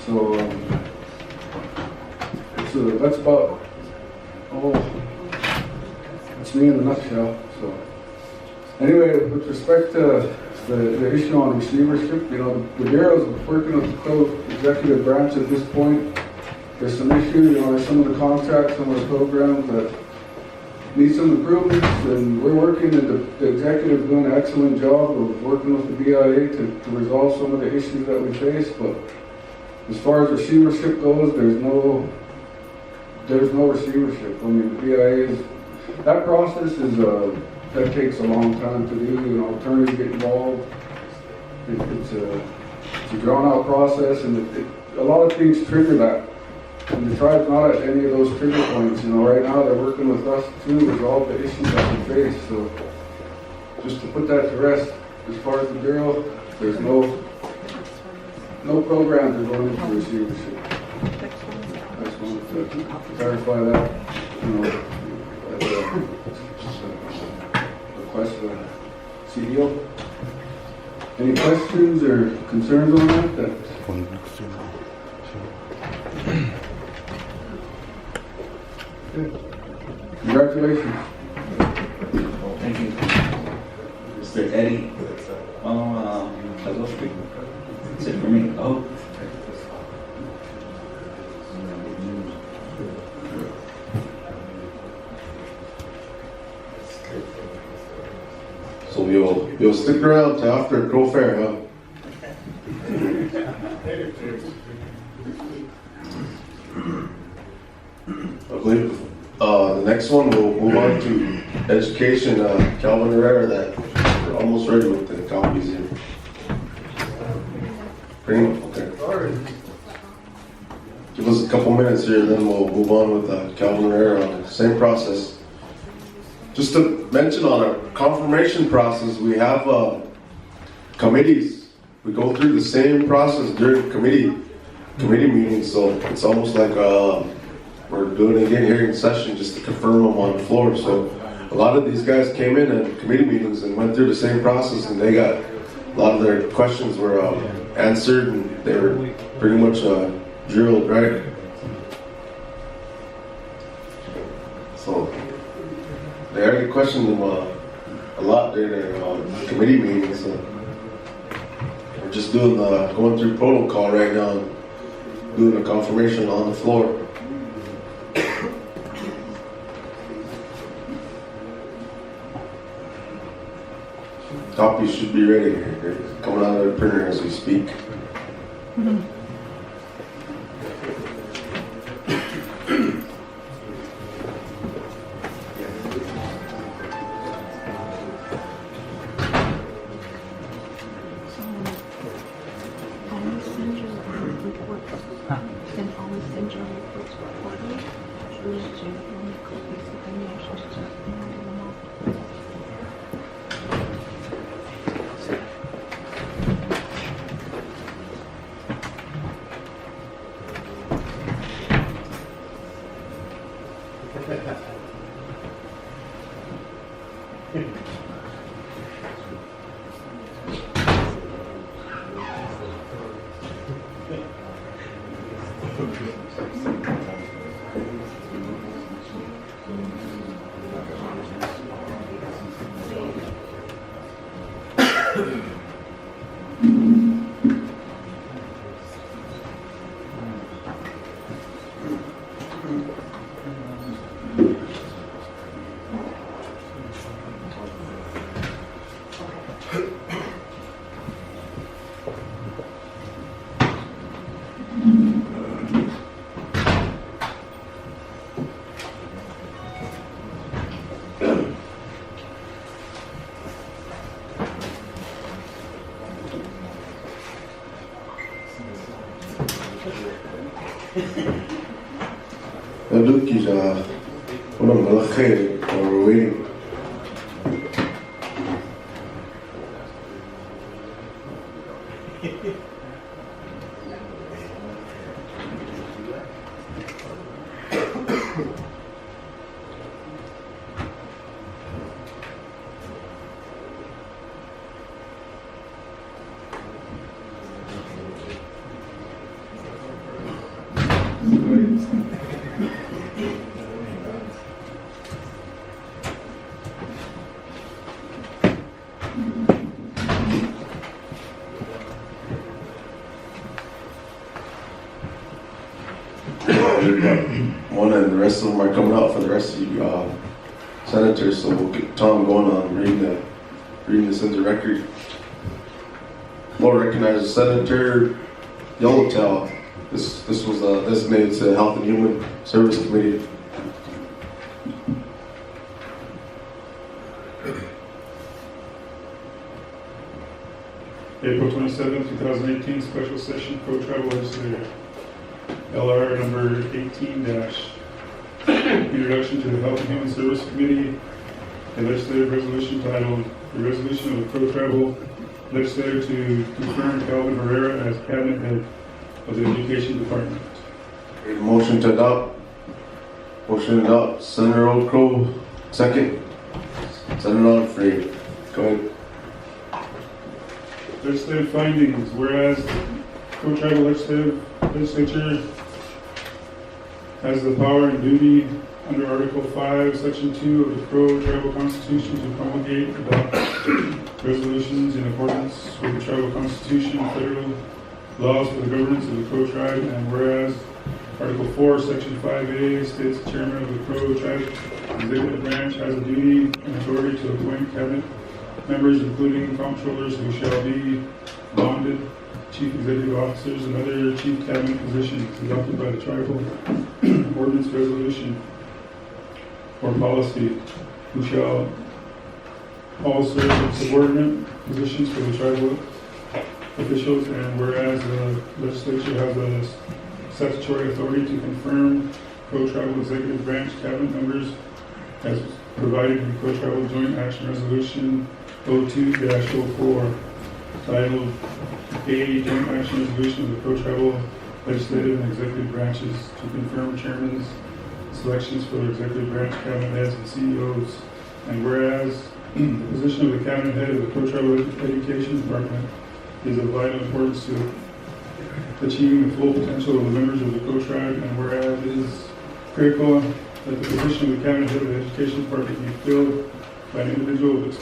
So that's about, that's me in a nutshell. So anyway, with respect to the issue on receivership, the Bureau is working with the Crow executive branch at this point. There's some issues, there's some of the contracts, some of the programs that need some improvements, and we're working, and the executive doing an excellent job of working with the BIA to resolve some of the issues that we face. But as far as receivership goes, there's no receivership. I mean, the BIA that process that takes a long time to do. Attorneys get involved. It's a drawn out process, and a lot of things trigger that. And the tribe's not at any of those trigger points. Right now they're working with us to resolve the issues that we face. So just to put that to rest, as far as the Bureau, there's no programs are going into receivership. I just wanted to clarify that. As a request of the CEO. Any questions or concerns on that? Good. Congratulations. Thank you. Mr. Eddie. Well, that's all speak. That's it for me. Oh. So you'll stick around till after Crow Fair, huh? I believe the next one we'll move on to education. Calvin Herrera, that we're almost ready with the copies here. Okay. Give us a couple minutes here, then we'll move on with Calvin Herrera. Same process. Just to mention on our confirmation process, we have committees. We go through the same process during committee meetings, so it's almost like we're doing it again here in session just to confirm them on the floor. So a lot of these guys came in at committee meetings and went through the same process, and they got a lot of their questions were answered, and they were pretty much drilled, right? So they already questioned them a lot during their committee meetings. So we're just doing going through protocol right now, and doing the confirmation on the floor. Copies should be ready. They're coming out of the printer as we speak. Mm-hmm. Look, while we're waiting. One and the rest of them are coming out for the rest of you senators, so we'll get Tom going on reading this into record. We'll recognize Senator Yellowtail. This was designated to the Health and Human Service Committee. April 27, 2018, special session, co-travel legislature. LR number 18 Introduction to the Health and Human Service Committee, a legislative resolution titled The Resolution of the Pro-Travel Legislature to confirm Calvin Herrera as cabinet head of the Education Department. Motion to adopt. Motion to adopt. Senator O'Crow, second. Senator Free. Go ahead. Legislative findings, whereas co-tribal legislature has the power and duty under Article 5, Section 2 of the Crow Tribal Constitution to promulgate, adopt, resolutions in accordance with the tribal constitution, federal laws for the governance of the Crow tribe, and whereas Article 4, Section 5A states the chairman of the Crow tribe executive branch has a duty and authority to appoint cabinet members, including comptrollers who shall be bonded, chief executive officers, and other chief cabinet positions adopted by the tribal ordinance, resolution, or policy, who shall all serve in subordinate positions for the tribal officials, and whereas the legislature has a statutory authority to confirm Crow Tribal Executive Branch cabinet members as provided in Crow Tribal Joint Action Resolution 02-04, titled A Joint Action Resolution of the Crow Tribal Legislative and Executive Branches to confirm chairman's selections for the executive branch cabinet heads and CEOs, and whereas the position of the cabinet head of the Crow Tribal Education Department is of vital importance to achieving the full potential of the members of the Crow tribe, and whereas it is critical that the position of the cabinet head of the Education Department be filled by an individual with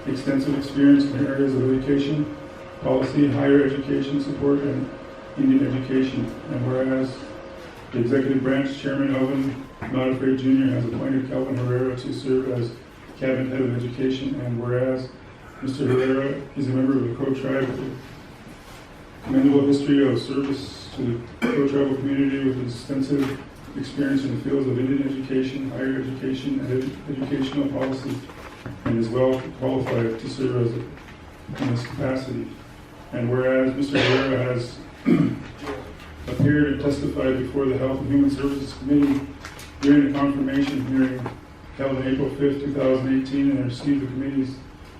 extensive experience in areas of education, policy, higher education support, and Indian education, and whereas the executive branch chairman, Alvin Not Jr., has appointed Calvin Herrera to serve as cabinet head of education, and whereas Mr. Herrera is a member of the Crow tribe with a commendable history of service to the Crow tribal community with extensive experience in the fields of Indian education, higher education, and educational policy, and is well qualified to serve as in this capacity. And whereas Mr. Herrera has appeared and testified before the Health and Human Services Committee during the confirmation hearing held on April 5th, 2018, and received the committee's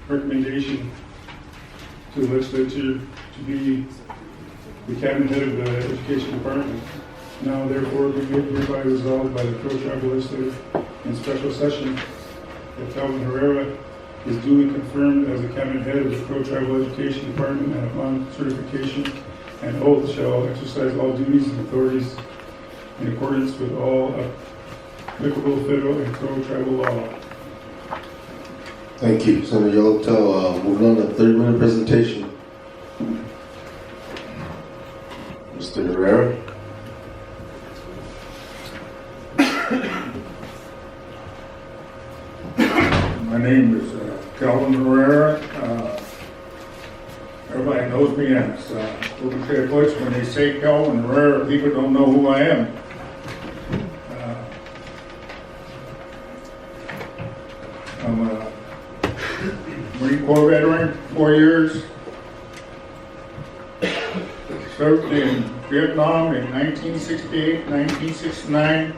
recommendation to the legislature to be the cabinet head of the Education Department. Now, therefore, be hereby resolved by the Crow Tribal Legislature in special session that Calvin Herrera is duly confirmed as the cabinet head of the Crow Tribal Education Department, and upon certification and oath shall exercise all duties and authorities in accordance with all applicable federal and Crow tribal law. Thank you, Senator Yellowtail. Moving on to the 30-minute presentation. Mr. Herrera. My name is Calvin Herrera. Everybody knows me as Ubique Butch. When they say Calvin Herrera, people don't know who I am. I'm a Marine Corps veteran, 4 years. Served in Vietnam in 1968, 1969.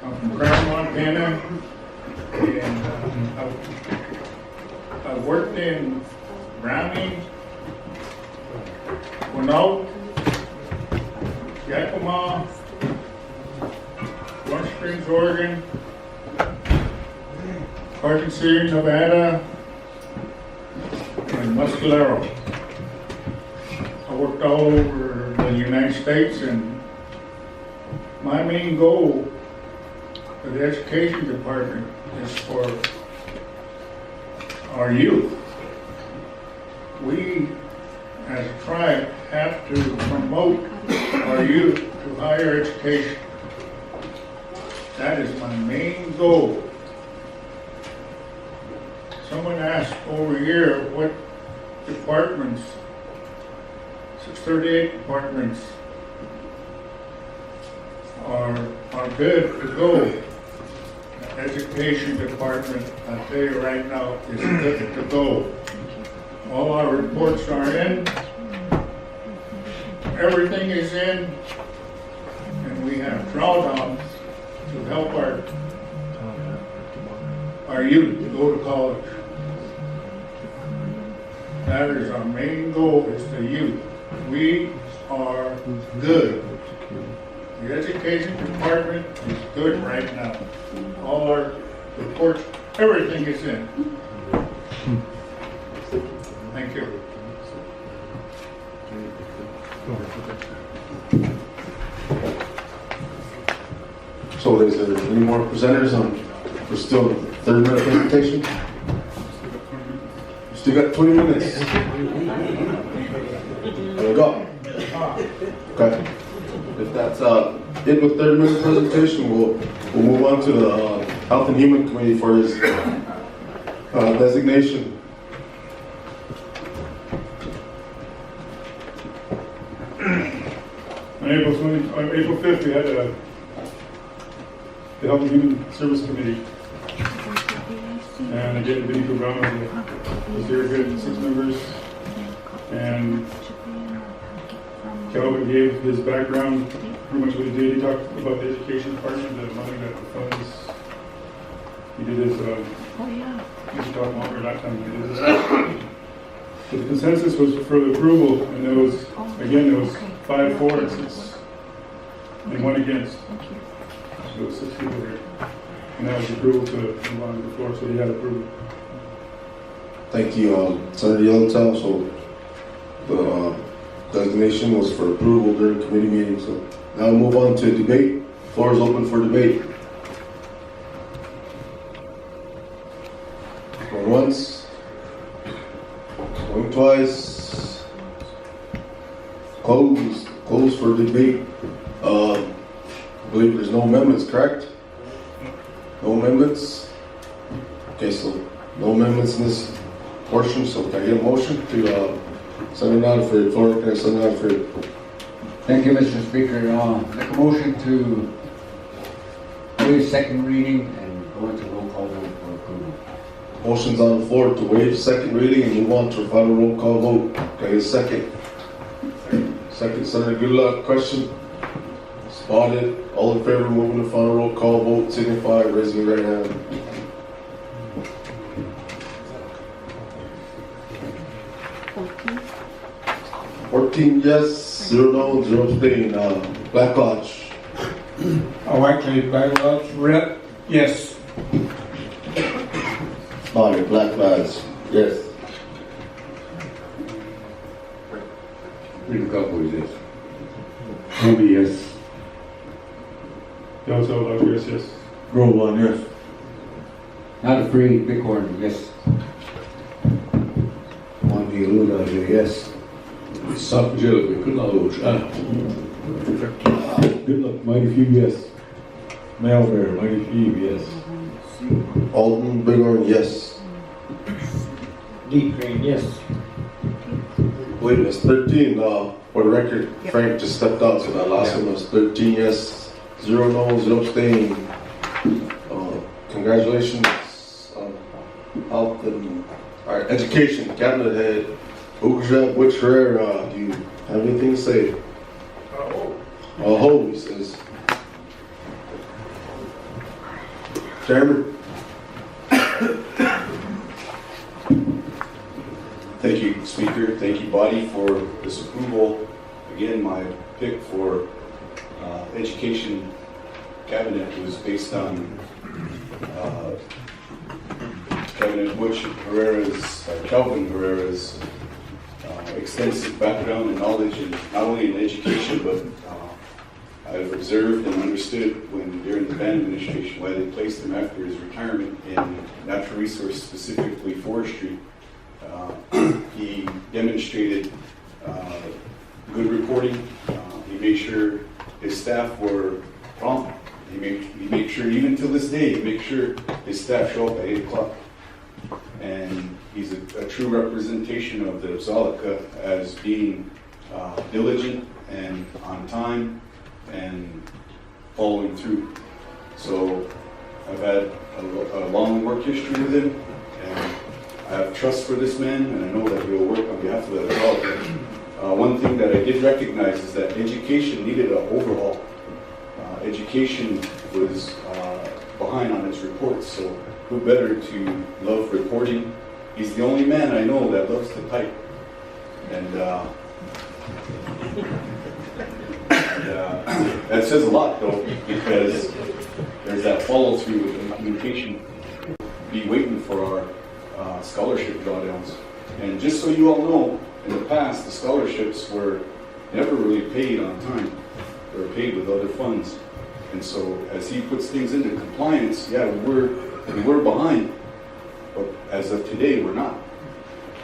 I'm from Crown, Montana, and I've worked in Browning, Quinault, Yakima, Warm Springs, Oregon, Carson City, Nevada, and Muscalero. I worked all over the United States, and my main goal for the Education Department is for our youth. We, as a tribe, have to promote our youth to higher education. That is my main goal. Someone asked over here what departments, 638 departments are good to go. The Education Department, I tell you right now, is good to go. All our reports are in, everything is in, and we have drawdowns to help our youth to go to college. That is our main goal, is the youth. We are good. The Education Department is good right now. All our reports, everything is in. Thank you. So is there any more presenters on We're still in the 30-minute presentation. Still got 20 minutes. There we go. Okay. If that's it with 30-minute presentation, we'll move on to the Health and Human Committee for his designation. On April 5th, we had the Health and Human Service Committee. And again, Vinnie Programa was there, good 6 members. And Calvin gave his background, pretty much what he did. He talked about the education department, the money that the funds. He did his, he should talk longer that time. He did his, but the consensus was for the approval, and there was, again, there was 5 for and 6, and 1 against. So there was 6 people here. And that was approval to move on to the floor, so he had approval. Thank you, Senator Yellowtail. So the designation was for approval during committee meeting. So now we'll move on to debate. Floor is open for debate. Going once, going twice. Close for debate. I believe there's no amendments, correct? No amendments? Okay, so no amendments in this portion, so can I get a motion to send it out for floor? Can I send it out for? Thank you, Mr. Speaker. Make a motion to waive second reading and go into roll call vote for approval. Motion's on the floor to waive second reading and move on to a final roll call vote. Can I get a second? Second, Senator Goodluck, question? Spotted. All in favor of moving to final roll call vote, signify by raising your right hand. Okay. 14 yes, 0 no, 0 abstain. Black Lodge. Oh, actually, Black Lodge Rep, yes. Body, Black Lodge, yes. Read a couple of yes. Maybe yes. Yellowtail Lodge, yes. Grove Lawn, yes. Not afraid, Bighorn, yes. Monty Luna, yes. South Angelica, Kunaloch, Good luck, mighty few yes. Malvern, Mighty Few, yes. Alton, Bighorn, yes. Deep Green, yes. Believe it's 13. For the record, Frank just stepped out, so that last one was 13 yes, 0 no, 0 abstain. Congratulations. Health and education, cabinet head, Uja Butch Herrera. Do you have anything to say? Oh, he says. Chairman. Thank you, Speaker. Thank you, body, for this approval. Again, my pick for education cabinet was based on Calvin Herrera's extensive background and knowledge, and not only in education, but I've observed and understood when during the Ban administration why they placed him after his retirement in natural resource, specifically forestry. He demonstrated good reporting. He made sure his staff were prompt. He made sure, even till this day, he makes sure his staff show up at 8 o'clock. And he's a true representation of the Upsala as being diligent and on time and following through. So I've had a long work history with him, and I have trust for this man, and I know that he will work on behalf of the Upsala. One thing that I did recognize is that education needed an overhaul. Education was behind on its reports, so who better to love reporting? He's the only man I know that loves to type. And that says a lot, though, because there's that follow-through with communication. Be waiting for our scholarship drawdowns. And just so you all know, in the past, the scholarships were never really paid on time. They were paid with other funds. And so as he puts things into compliance, yeah, we're we were behind, but as of today, we're not.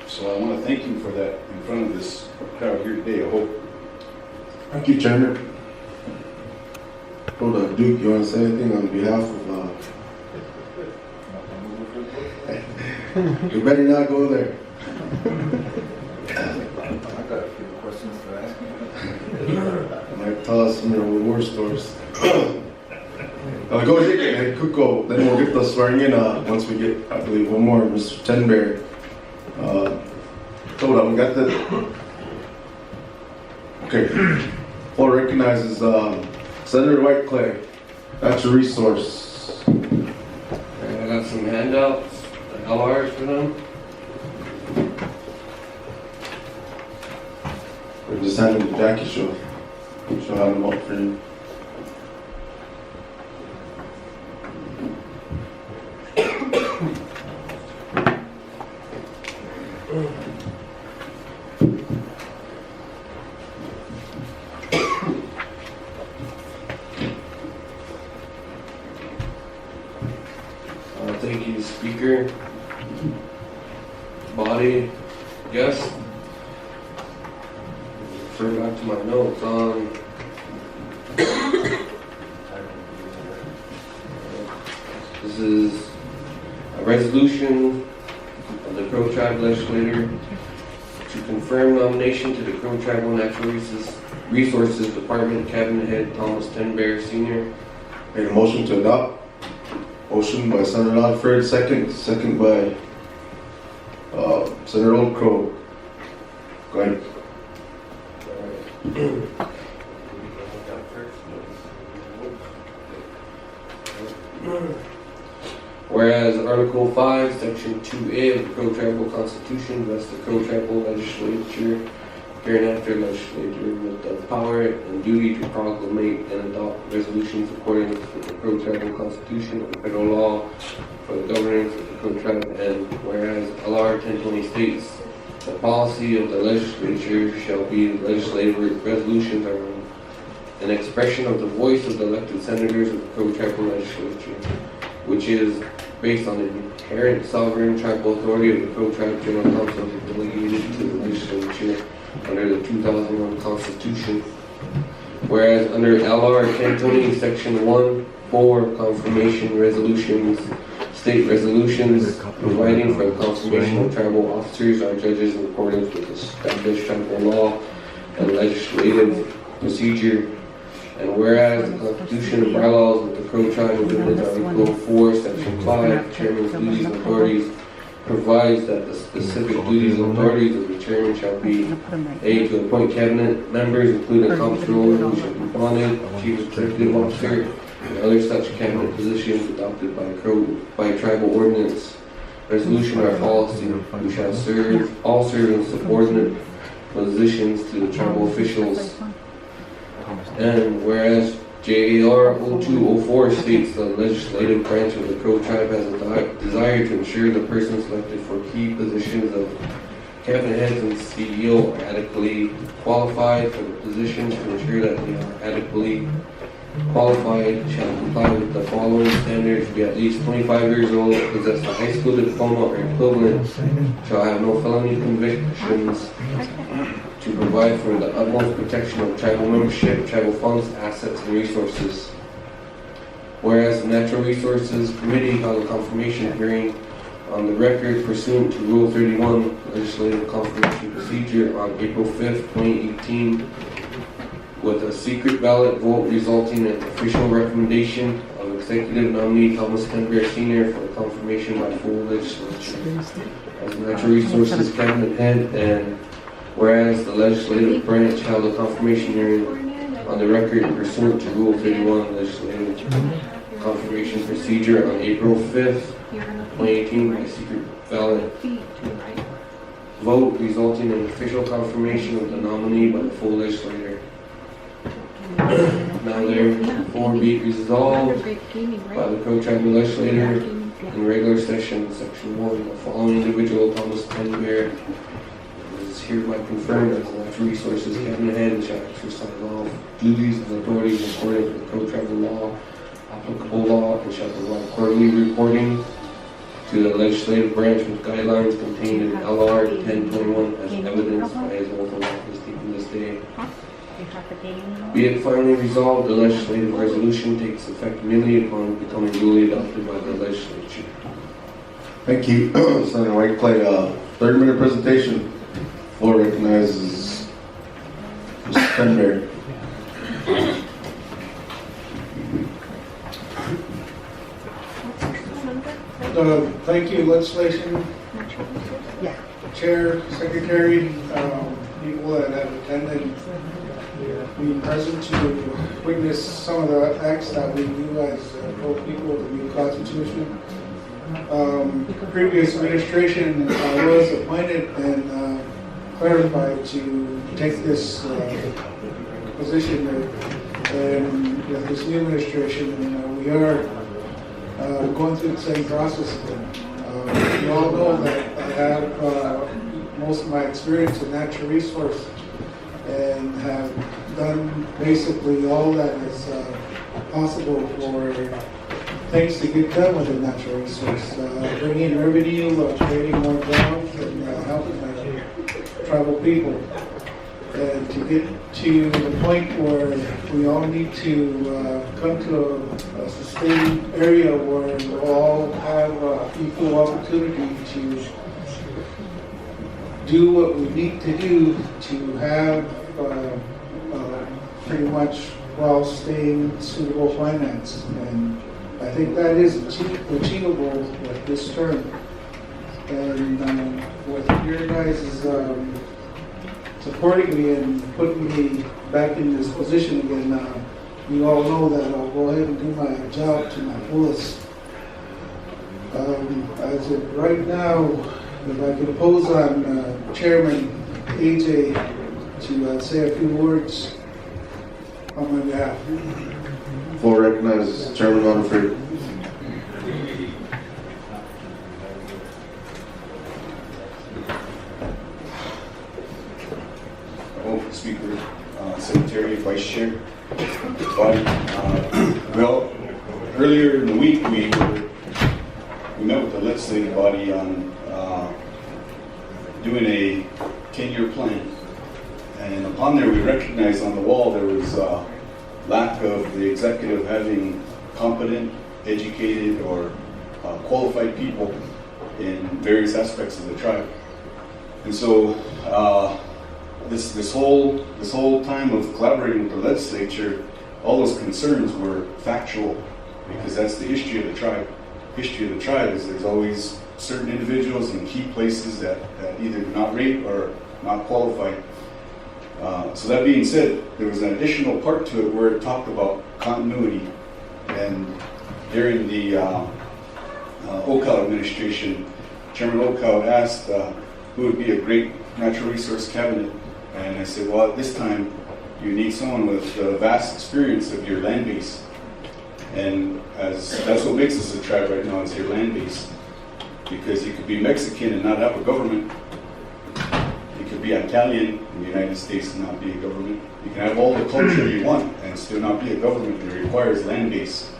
So I want to thank you for that in front of this crowd here today, I hope. Thank you, Chairman. Hold on, Duke, you want to say anything on behalf of, you better not go there. I got a few questions to ask you. Might tell us some of your war stories. Go ahead, and Kuko, then we'll get the swearing in once we get, I believe, one more, Mr. Tenberry. Hold on, we got the. Okay. Floor recognizes Senator Whiteclay. That's your resource. I got some handouts, the LRs for them. We're just handing the Jackie show. She'll have them up for you. Thank you, Speaker, body, guests. Refer back to my notes on this is a resolution of the Crow Tribe Legislature to confirm nomination to the Crow Tribal Natural Resources Department Cabinet Head Thomas Tenberry Sr. Make a motion to adopt. Motion by Senator Lodford, second by Senator Old Crow. Go ahead. Whereas Article 5, Section 2A of the Crow Tribal Constitution vests the Crow Tribal Legislature, hereinafter legislature, with the power and duty to proclamate and adopt resolutions according to the Crow Tribal Constitution and federal law for the governance of the Crow Tribe. And whereas LR 1020 states, the policy of the legislature shall be legislative resolutions are an expression of the voice of the elected senators of the Crow Tribal Legislature, which is based on the inherent sovereign tribal authority of the Crow Tribe General Council delegated to the legislature under the 2001 Constitution. Whereas under LR 1020 Section 1(4) confirmation resolutions, state resolutions providing for the confirmation of tribal officers or judges in accordance with established tribal law and legislative procedure. And whereas the Constitution and bylaws of the Crow Tribe within Article 4, Section 5, Chairman's duties and authorities, provides that the specific duties and authorities of the chairman shall be A, to appoint cabinet members, including comptroller, who shall be bonded, chief executive officer, and other such cabinet positions adopted by tribal ordinance, resolution, or policy, who shall all serve in subordinate positions to the tribal officials. And whereas JAR 0204 states the legislative branch of the Crow Tribe has a desire to ensure the persons selected for key positions of cabinet heads and CEO are adequately qualified for the positions, to ensure that they are adequately qualified shall comply with the following standards: be at least 25 years old, possess a high school diploma or equivalent, shall have no felony convictions, to provide for the utmost protection of tribal membership, tribal funds, assets, and resources. Whereas the Natural Resources Committee held a confirmation hearing on the record pursuant to Rule 31, Legislative Confirmation Procedure, on April 5th, 2018, with a secret ballot vote resulting in official recommendation of Executive Nominee Thomas Tenberry Sr. for confirmation by full legislature as Natural Resources Cabinet Head. And whereas the legislative branch held a confirmation hearing on the record pursuant to Rule 31 Legislative Confirmation Procedure on April 5th, 2018 by secret ballot vote resulting in official confirmation of the nominee by the full legislature. Now therefore be resolved by the Crow Tribal Legislature in regular session, Section 1, the following individual, Thomas Tenberry, is hereby confirmed as the Natural Resources Cabinet Head and shall exercise all duties and authorities in accordance with the Crow Tribal law applicable law and shall provide quarterly reporting to the legislative branch with guidelines contained in LR 1021 as evidenced by his oath of office taken this day. Be it finally resolved, the legislative resolution takes effect immediately upon becoming duly adopted by the legislature. Thank you. Senator Whiteclay, 30-minute presentation. Floor recognizes Mr. Penberry. Thank you, legislation, chair, secretary, people that have attended, being present to witness some of the acts that we do as both people of the new constitution. Previous administration was appointed and clarified to take this position and with this new administration, and we are going through the same process again. You all know that I have most of my experience in natural resource and have done basically all that is possible for things to get done with a natural resource. Bringing in revenue, creating more jobs, and helping tribal people. And to get to the point where we all need to come to a sustained area where we all have equal opportunity to do what we need to do to have pretty much well-staying suitable finance. And I think that is achievable with this term. And with your guys' supporting me and putting me back in this position again, you all know that I'll go ahead and do my job to my fullest. As of right now, if I could oppose on Chairman AJ to say a few words on my behalf. Floor recognizes Chairman Onfrey. Speaker, Secretary, Vice Chair. Well, earlier in the week we met with the legislative body on doing a 10-year plan, and upon there we recognized on the wall there was a lack of the executive having competent, educated, or qualified people in various aspects of the tribe, and so. This whole time of collaborating with the legislature, all those concerns were factual, because that's the history of the tribe. History of the tribe is there's always certain individuals in key places that either do not rate or not qualified. So that being said, there was an additional part to it where it talked about continuity, and during the Ochoa administration, Chairman Ochoa asked who would be a great natural resource cabinet. And I said, well, at this time, you need someone with vast experience of your land base. And that's what makes us a tribe right now, is your land base. Because you could be Mexican and not have a government. You could be Italian in the United States and not be a government. You can have all the culture you want and still not be a government. It requires land base.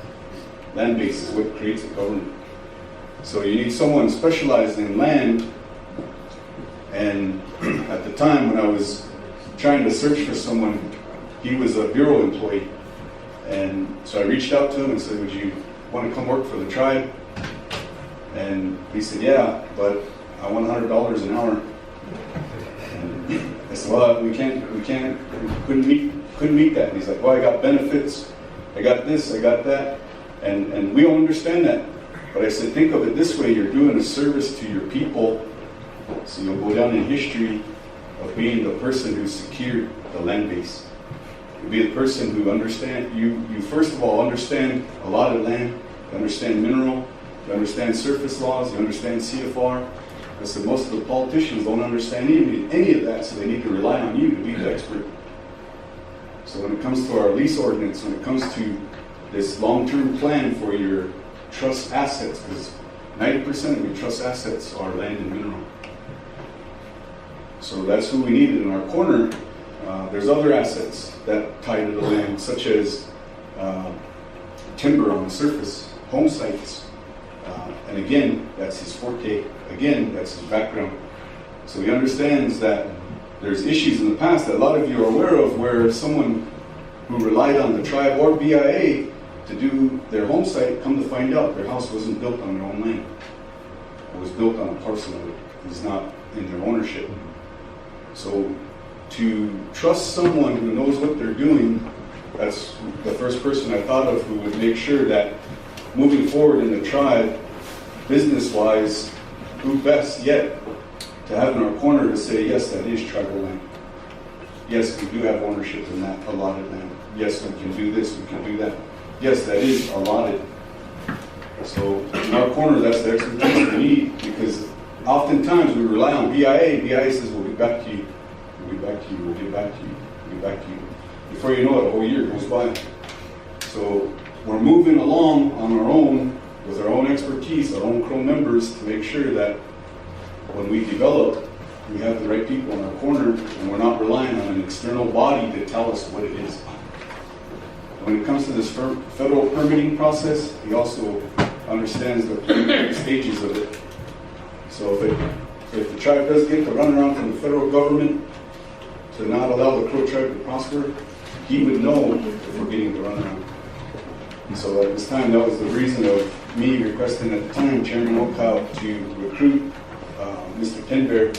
Land base is what creates a government. So you need someone specialized in land. And at the time when I was trying to search for someone, he was a bureau employee. And so I reached out to him and said, would you want to come work for the tribe? And he said, yeah, but I want $100 an hour. And I said, well, we couldn't meet that. And he's like, well, I got benefits, I got this, I got that. And we don't understand that. But I said, think of it this way, you're doing a service to your people. So you'll go down in history of being the person who secured the land base. You'll be the person who understand, you first of all understand a lot of land, you understand mineral, you understand surface laws, you understand CFR. I said most of the politicians don't understand any of that, so they need to rely on you to be the expert. So when it comes to our lease ordinance, when it comes to this long-term plan for your trust assets, because 90% of your trust assets are land and mineral. So that's who we needed in our corner. There's other assets that tie to the land, such as timber on the surface, home sites. And again, that's his forte. Again, that's his background. So he understands that there's issues in the past that a lot of you are aware of where someone who relied on the tribe or BIA to do their home site, come to find out their house wasn't built on their own land. It was built on a parcel of it. It's not in their ownership. So to trust someone who knows what they're doing, that's the first person I thought of who would make sure that moving forward in the tribe, business-wise, who best yet to have in our corner to say, yes, that is tribal land. Yes, we do have ownership in that allotted land. Yes, we can do this, we can do that. Yes, that is allotted. So in our corner, that's the expertise we need, because oftentimes we rely on BIA. BIA says, we'll get back to you. We'll get back to you. We'll get back to you. We'll get back to you. Before you know it, a whole year goes by. So we're moving along on our own with our own expertise, our own Crow members, to make sure that when we develop, we have the right people in our corner, and we're not relying on an external body to tell us what it is. When it comes to this federal permitting process, he also understands the stages of it. So if the tribe does get the runaround from the federal government to not allow the Crow tribe to prosper, he would know if we're getting the runaround. And so at this time, that was the reason of me requesting at the time Chairman Okow to recruit Mr. Tenbear.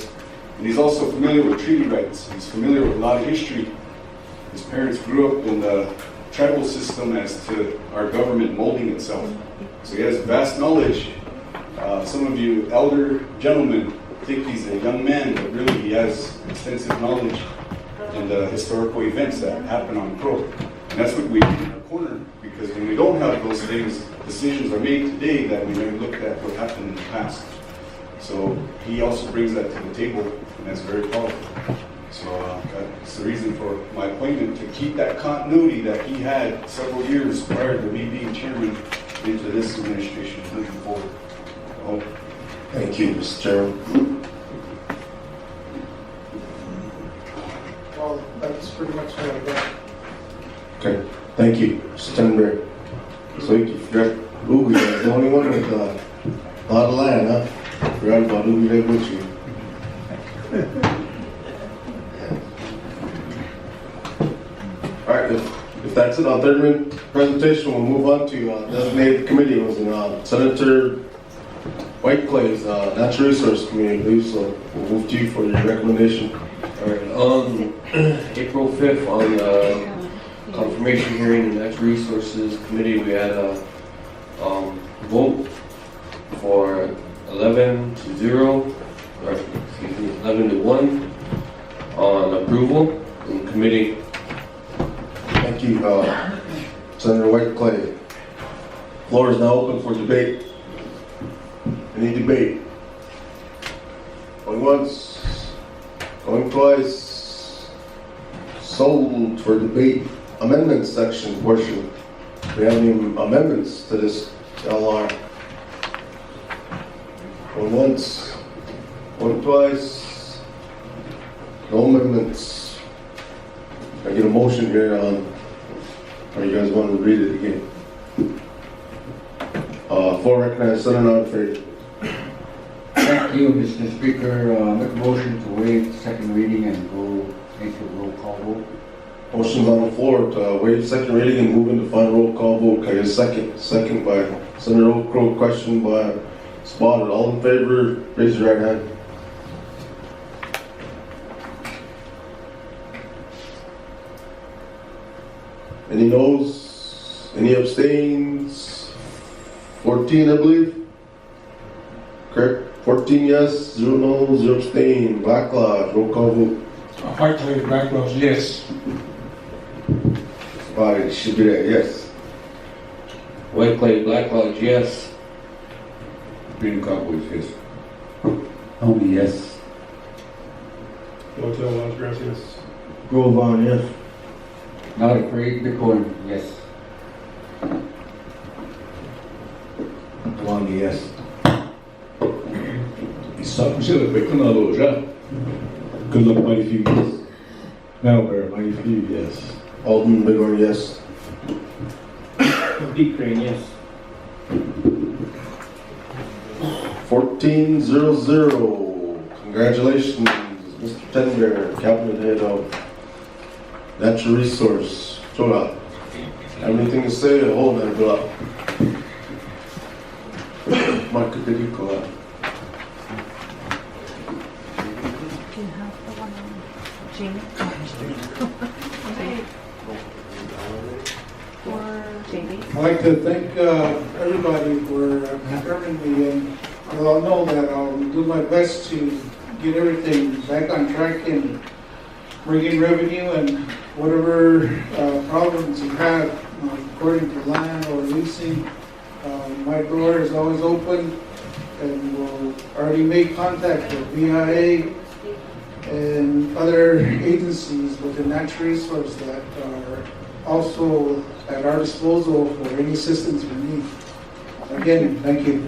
And he's also familiar with treaty rights. He's familiar with a lot of history. His parents grew up in the tribal system as to our government molding itself. So he has vast knowledge. Some of you elder gentlemen think he's a young man, but really he has extensive knowledge in the historical events that happen on Crow. And that's what we do in our corner, because when we don't have those things, decisions are made today that we never looked at what happened in the past. So he also brings that to the table, and that's very powerful. So that's the reason for my appointment, to keep that continuity that he had several years prior to me being chairman into this administration moving forward. Oh. Thank you, Mr. Chairman. Well, that's pretty much what I got. Okay, thank you, Mr. Tenberry. So you forgot Oogie, that's the only one with a lot of land, huh? Forgot about Oogie there with you. All right, if that's it on third presentation, we'll move on to designated committee. It was in Senator Whiteclay's Natural Resource Committee, I believe, so we'll move to you for your recommendation. All right, on April 5th, on the confirmation hearing in the Natural Resources Committee, we had a vote for 11-0, or excuse me, 11-1 on approval in committee. Thank you, Senator Whiteclay. Floor is now open for debate. Any debate? Going once, going twice. Sold for debate. Amendments section portion. We have any amendments to this LR? Going once, going twice. No amendments. I get a motion here on, or you guys want to read it again? Floor recognized, Senator Nodford. Thank you, Mr. Speaker. Make a motion to waive second reading and go into roll call vote. Motion's on the floor to waive second reading and move into final roll call vote. Can I get a second? Second by Senator Okro, question by Spotted. All in favor, raise your right hand. Any noes? Any abstains? 14, I believe. Correct? 14 yes, 0 no, 0 abstain. Black Lodge, roll call vote. Whiteclay, Black Lodge, yes. It should be there, yes. Whiteclay, Black Lodge, yes. Freedom Cowboys, yes. Only yes. Hotel Las Gracias. Grove on, yes. Not afraid, Bitcoin, yes. Lonnie, yes. Sabe se ele foi canal já? Good luck, Mighty Few, yes. Now, Mighty Few, yes. Alden, Bigorn, yes. D. Crane, yes. 1400. Congratulations, Mr. Tender, cabinet head of Natural Resource. Chola. Have anything to say? Hold that bill up. Mike, did you go out? Do you have the one on Jamie? Or Jamie? I'd like to thank everybody for confirming me, and you all know that I'll do my best to get everything back on track and bring in revenue and whatever problems you have according to land or leasing. My door is always open, and we'll already make contact with BIA and other agencies within Natural Resource that are also at our disposal for any assistance we need. Again, thank you.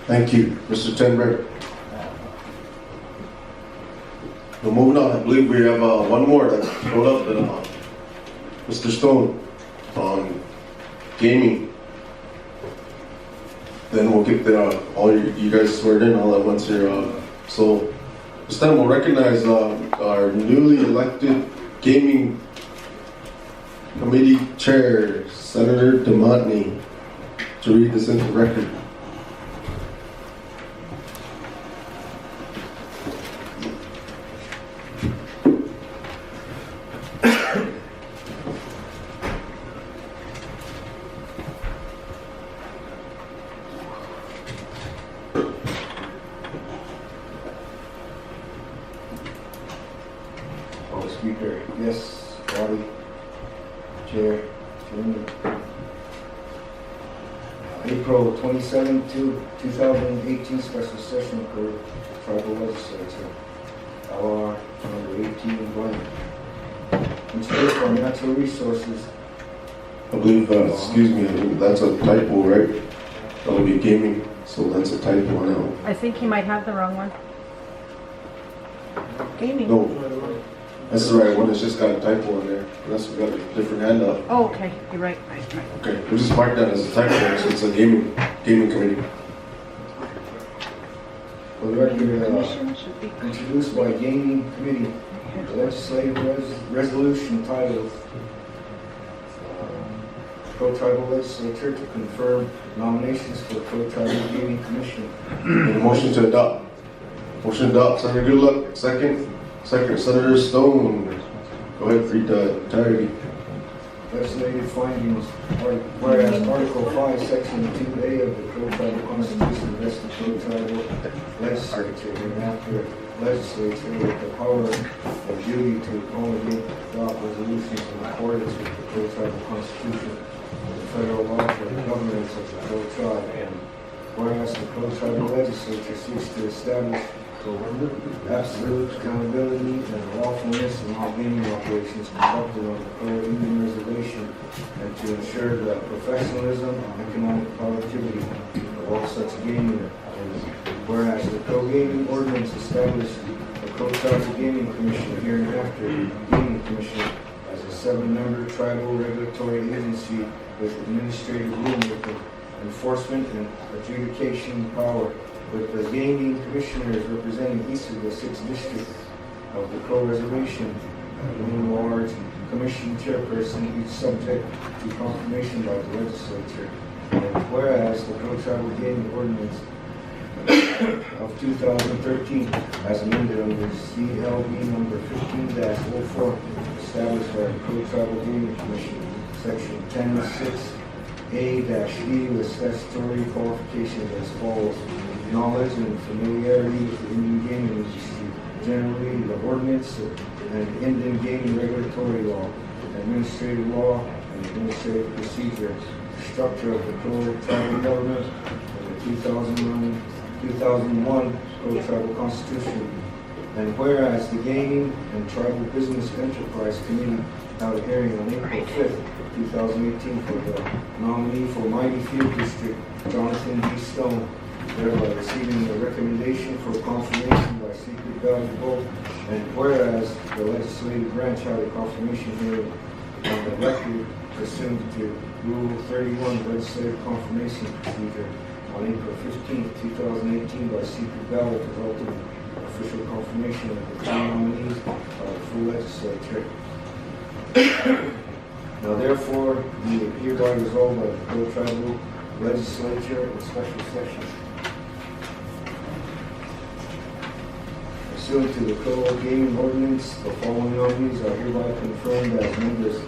Thank you, Mr. Tenberg. Well, moving on, I believe we have one more that showed up, Mr. Stone on gaming. Then we'll get all you guys sweared in all at once here. So this time we'll recognize our newly elected gaming committee chair, Senator DeMontney, to read this into record. Speaker, yes, body, chair, chairman. April 27, 2018 special session for tribal legislature. LR number 18 blank. Consider for natural resources. I believe, excuse me, I think that's a typo, right? That would be gaming, so that's a typo now. I think he might have the wrong one. Gaming. No, that's the right one, it's just got a typo in there, unless we got a different handout. Oh, okay, you're right. Okay, we'll just mark that as a typo, so it's a gaming committee. For the record, introduced by Gaming Committee, the legislative resolution titled Pro-Tribal Legislature to confirm nominations for Pro-Tribal Gaming Commission. Motion to adopt. Motion to adopt, Senator Goodluck, second. Second, Senator Stone. Go ahead, read the entirety. Legislative findings, whereas Article 5, Section 2A of the Pro-Tribal Constitution vests the Pro-Tribal Legislature and after legislature with the power or duty to promulgate adopt resolutions in accordance with the Pro-Tribal Constitution and the federal law for the governance of the Pro-Tribe. And whereas the Pro-Tribal Legislature seeks to establish absolute accountability and lawfulness in all gaming operations conducted on the Pro-Indian Reservation and to ensure the professionalism and economic productivity of all such gaming. And whereas the Pro-Gaming Ordinance established the Pro-Tribal Gaming Commission hereinafter Gaming Commission as a 7-member tribal regulatory agency with administrative rulemaking, enforcement and adjudication power, with the gaming commissioners representing each of the 6 districts of the Crow Reservation, one large commission chairperson, each subject to confirmation by the legislature. And whereas the Pro-Tribal Gaming Ordinance of 2013, as amended under CLB number 15-04, established by the Pro-Tribal Gaming Commission, section 10.6A-E with statutory qualifications as follows: knowledge and familiarity with the Indian gaming industry, generally the ordinance and Indian gaming regulatory law, administrative law and administrative procedure, structure of the Pro-Tribal government, and the 2001 Pro-Tribal Constitution. And whereas the Gaming and Tribal Business Enterprise Committee held a hearing on April 5th, 2018 for the nominee for Mighty Field District, Jonathan D. Stone, thereby receiving the recommendation for confirmation by secret ballot vote. And whereas the legislative branch held a confirmation hearing on the record pursuant to Rule 31 legislative confirmation procedure on April 15, 2018 by secret ballot resulting in official confirmation of the three nominees by the full legislature. Now therefore, be it hereby resolved by the Crow Tribal Legislature in special session. Pursuant to the Crow Gaming Ordinance, the following nominees are hereby confirmed as members of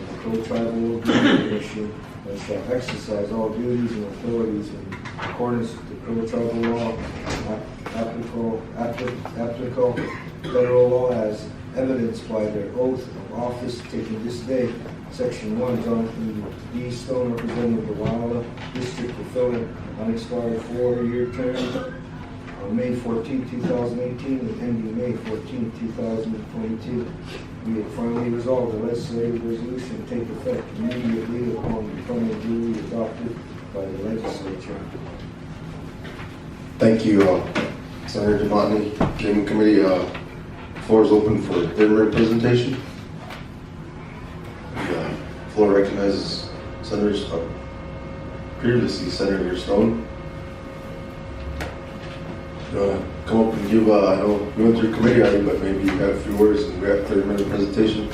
the Crow Tribal Gaming Commission and shall exercise all duties and authorities in accordance with the Crow Tribal law, applicable federal law as evidenced by their oath of office taken this day. Section 1, Jonathan D. Stone, representative of Walla District, fulfilling unexpired 4-year term on May 14, 2018 and ending May 14, 2022. Be it finally resolved, the legislative resolution take effect immediately upon becoming duly adopted by the legislature. Thank you, Senator Devotny. Gaming Committee, floor is open for their presentation. The floor recognizes Senators, previously Senator Stone. You want to come up and give, I know we went through committee already, but maybe you have a few words and we have a 30-minute presentation.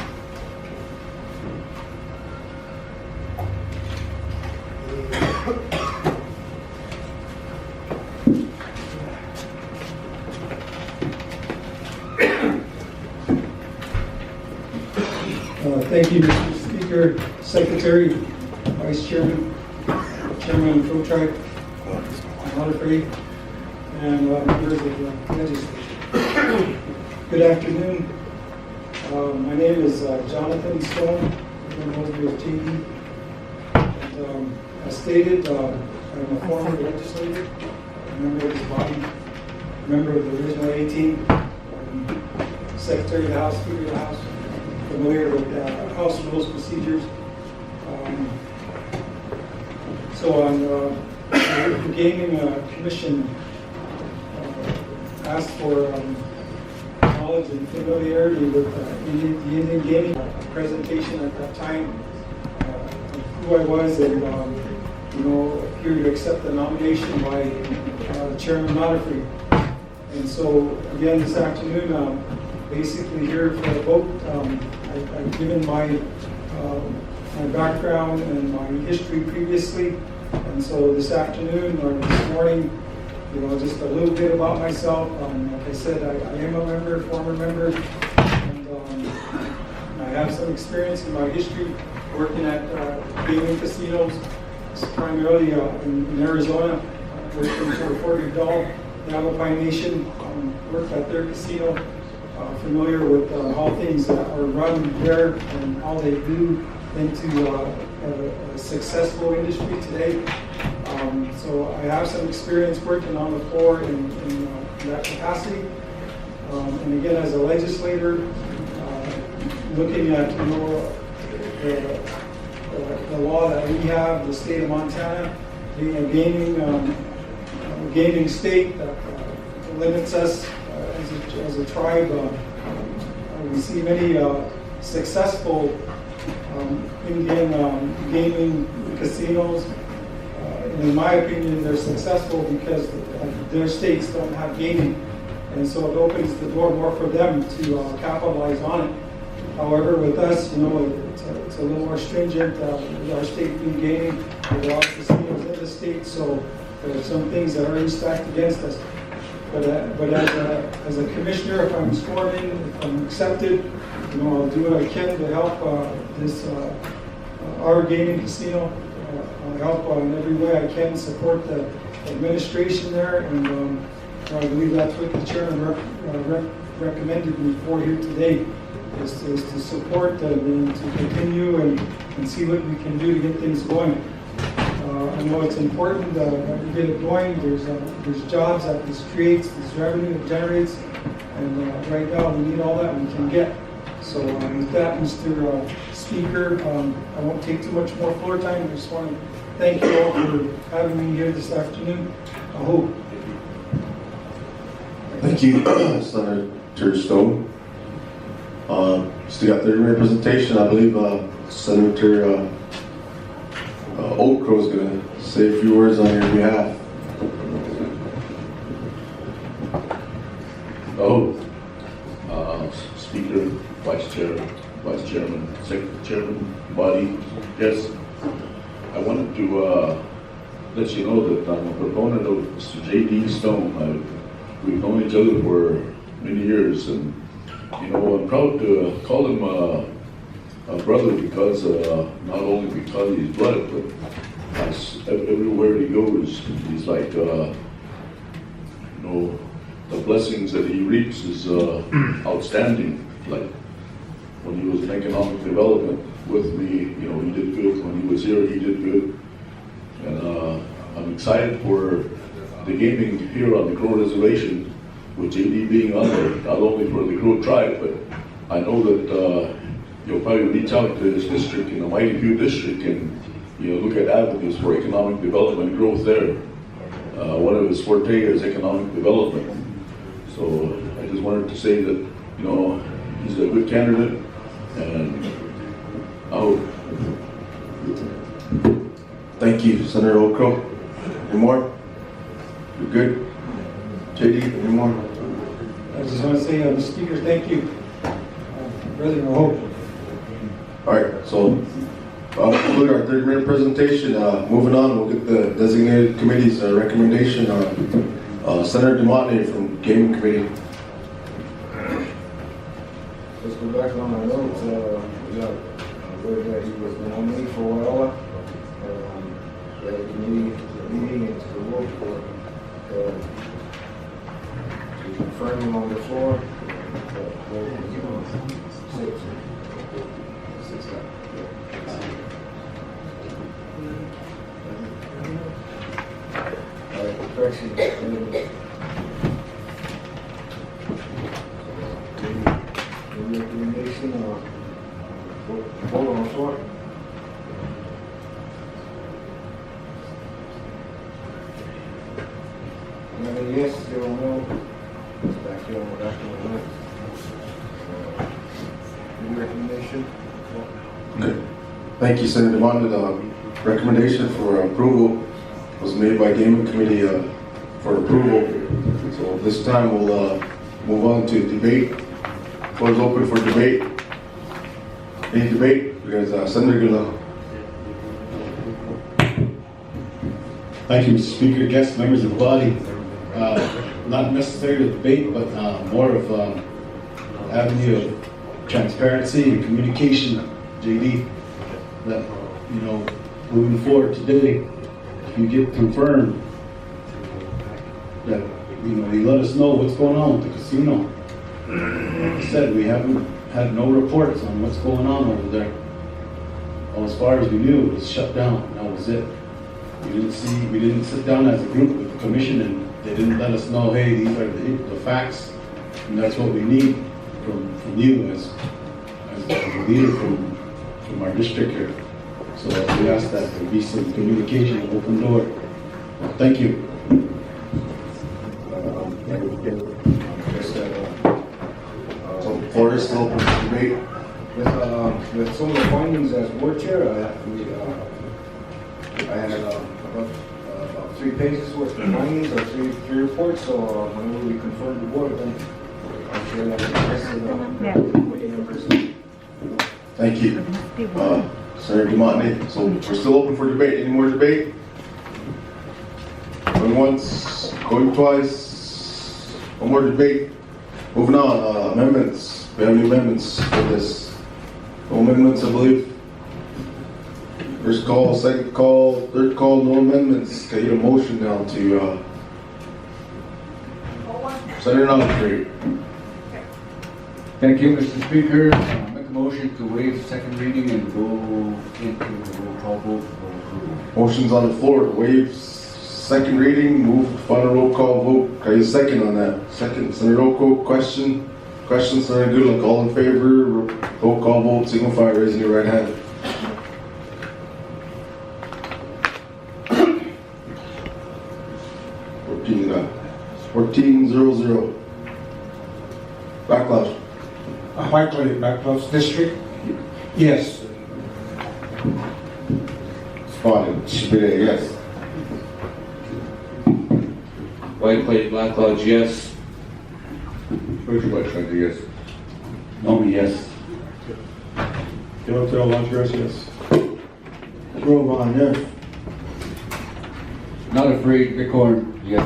Thank you, Mr. Speaker, Secretary, Vice Chairman, Chairman of the Crow Tribe, Huntefree, and members of the legislature. Good afternoon. My name is Jonathan Stone. Everyone knows me as JD. And, as stated, I'm a former legislator, a member of this body, a member of the original 18, Secretary of the House, Speaker of the House, familiar with House rules, procedures. So on the Gaming Commission asked for knowledge and familiarity with the Indian gaming presentation at that time, who I was, and here to accept the nomination by Chairman Huntefree. And so again this afternoon, basically here for a vote. I've given my background and my history previously, and so this afternoon or this morning, just a little bit about myself. Like I said, I am a member, former member, and I have some experience in my history working at gaming casinos, primarily in Arizona, working for Fort McDowell, Navajo Nation, worked at their casino. Familiar with how things are run there and how they do into a successful industry today. So I have some experience working on the floor in that capacity. And again, as a legislator, looking at the law that we have, the state of Montana, being a gaming state that limits us as a tribe. We see many successful Indian gaming casinos. And in my opinion, they're successful because their states don't have gaming. And so it opens the door more for them to capitalize on it. However, with us, it's a little more stringent. Our state being gaming, there are a lot of casinos in the state, so there are some things that are stacked against us. But as a commissioner, if I'm sworn in, if I'm accepted, I'll do what I can to help our gaming casino. I'll help in every way I can, support the administration there, and I believe that's what the chairman recommended me for here today, is to support and to continue and see what we can do to get things going. I know it's important that we get it going. There's jobs that this creates, this revenue it generates, and right now we need all that we can get. So with that, Mr. Speaker, I won't take too much more floor time. I just want to thank you all for having me here this afternoon. I hope. Thank you, Senator Stone. Still got 30-minute presentation. I believe Senator Oakrow is going to say a few words on your behalf. Speaker, Vice Chairman, Chairman, body, yes. I wanted to let you know that I'm a proponent of Mr. J.D. Stone. We've known each other for many years, and you know, I'm proud to call him a brother because not only because he's blood, but everywhere he goes, he's like you know, the blessings that he reaps is outstanding. Like when he was in economic development with me, you know, he did good. When he was here, he did good. And I'm excited for the gaming here on the Crow Reservation, with JD being on there, not only for the Crow tribe, but I know that you'll probably reach out to this district, in the Mighty View district, and you know, look at avenues for economic development and growth there. One of his forte is economic development. So I just wanted to say that, you know, he's a good candidate, and I hope. Thank you, Senator Oakrow. Any more? You're good? JD, any more? I just want to say, Mr. Speaker, thank you. President Hope. All right, so I'll conclude our 30-minute presentation. Moving on, we'll get the designated committee's recommendation on Senator DeMonte from Gaming Committee. Let's go back on our notes. We got word that he was the nominee for Waiala. We had a committee meeting and to vote for to confirm him on the floor. Six. All right, correction. Recommendation or vote on the floor. Yes, 0 no. It's back here on the left. Any recommendation? Okay. Thank you, Senator DeMonte. The recommendation for approval was made by Gaming Committee for approval. So this time we'll move on to debate. Floor is open for debate. Any debate? Because Senator Goodlaw. Thank you, Mr. Speaker, guests, members of the body. Not necessarily a debate, but more of an avenue of transparency and communication, JD, that, you know, moving forward today, if you get confirmed that, you know, you let us know what's going on with the casino. Like I said, we haven't had no reports on what's going on over there. Well, as far as we knew, it was shut down. That was it. We didn't sit down as a group with the commission, and they didn't let us know, hey, these are the facts, and that's what we need from you as a leader from our district here. So we ask that there be some communication, an open door. Thank you. So floor is still open for debate. With some of the findings as board chair, I had about 3 pages worth of findings or three reports. So whenever we confirm the board, then I'm sure that the rest of the committee members. Thank you, Senator DeMonte. So we're still open for debate. Any more debate? Going once, going twice. One more debate. Moving on. Amendments. We have any amendments for this? No amendments, I believe. First call, second call, third call, no amendments. Can I get a motion now to Senator Nontrade? Thank you, Mr. Speaker. Make a motion to waive second reading and go into the roll call vote for approval. Motion's on the floor to waive second reading, move to final roll call vote. Can I get a second on that? Second, Senator Oakrow, question. Question, Senator Goodluck. All in favor, roll call vote, signify by raising your right hand. Fourteen 0-0. Backlash. Michael, Backlash District. Yes. Spotted. Shibide, yes. White Clay Black Lodge, yes. First White Center, yes. Naomi, yes. Hotel Longeres, yes. Groveon, yes. Not afraid, Rick Horn, yes.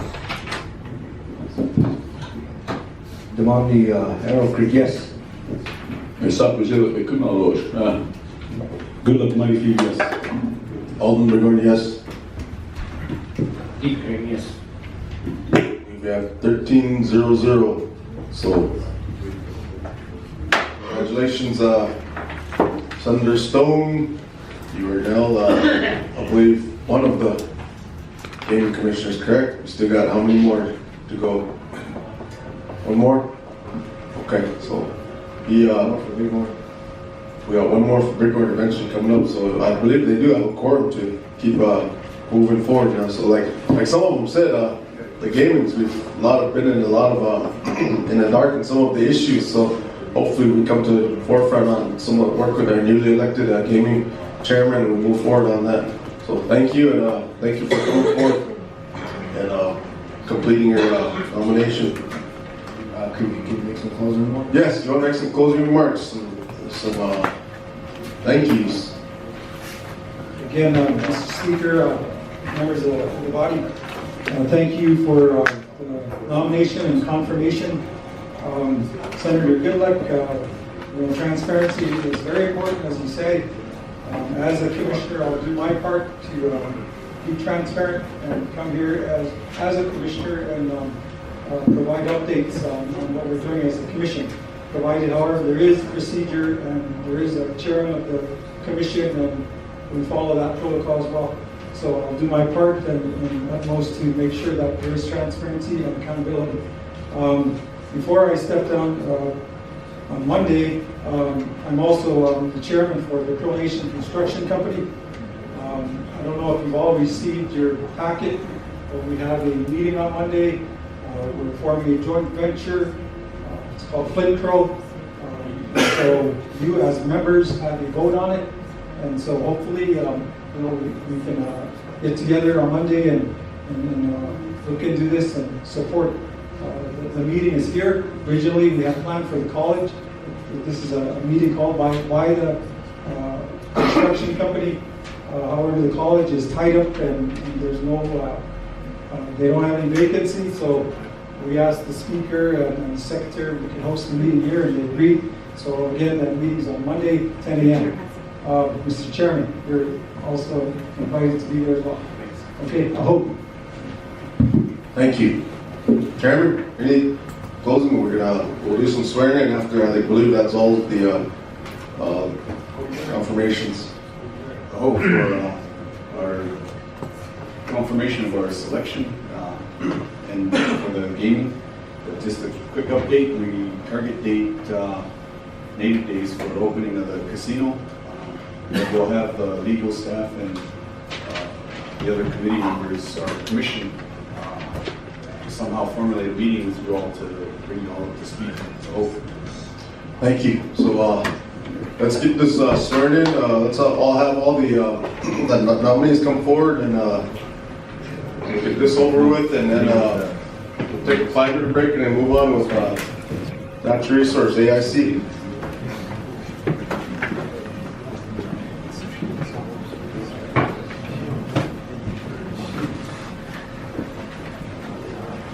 Demandi, Arrow Creek, yes. Mesa Pujila Bekunalosh. Good luck, Mighty Feed, yes. Alden Burgoyne, yes. Deep Creek, yes. We have 13-0-0. So, congratulations, Senator Stone. You are now, I believe, one of the gaming commissioners, correct? We still got how many more to go? One more? Okay, so we got one more for Bighorn eventually coming up. So I believe they do have a quorum to keep moving forward now. So like some of them said, the gaming's we've been in a lot of in the dark in some of the issues. So hopefully we come to the forefront on some of the work with our newly elected gaming chairman, and we move forward on that. So thank you, and thank you for coming forward and completing your nomination. Can you make some closing remarks? Yes, you want to make some closing remarks, some thank yous. Again, Mr. Speaker, members of the body, thank you for the nomination and confirmation. Senator Goodluck, transparency is very important, as you say. As a commissioner, I'll do my part to be transparent and come here as a commissioner and provide updates on what we're doing as a commission. Provided, however, there is procedure and there is a chairman of the commission, and we follow that protocol as well. So I'll do my part and utmost to make sure that there is transparency and accountability. Before I step down on Monday, I'm also the chairman for the Crow Nation Construction Company. I don't know if you've all received your packet, but we have a meeting on Monday. We're forming a joint venture. It's called Flint Crow. So you as members have a vote on it. And so hopefully, we can get together on Monday and look into this and support. The meeting is here. Originally, we had planned for the college. This is a meeting called by the construction company. However, the college is tied up and there's no, they don't have any vacancy. So we asked the speaker and the secretary if we can host the meeting here, and they agreed. So again, that meeting's on Monday, 10 a.m. Mr. Chairman, you're also invited to be there as well. Okay, I hope. Thank you. Chairman, any closing? We'll do some swearing in after I believe that's all of the confirmations. I hope for our confirmation of our selection and for the gaming. Just a quick update, we target date native days for the opening of the casino. We'll have the legal staff and the other committee members, our commission, somehow formulate a meeting with you all to bring you all up to speed. So, thank you. So let's get this sworn in. Let's all have all the nominees come forward, and we'll get this over with, and then we'll take a 5-minute break and then move on with Natural Resource, AIC.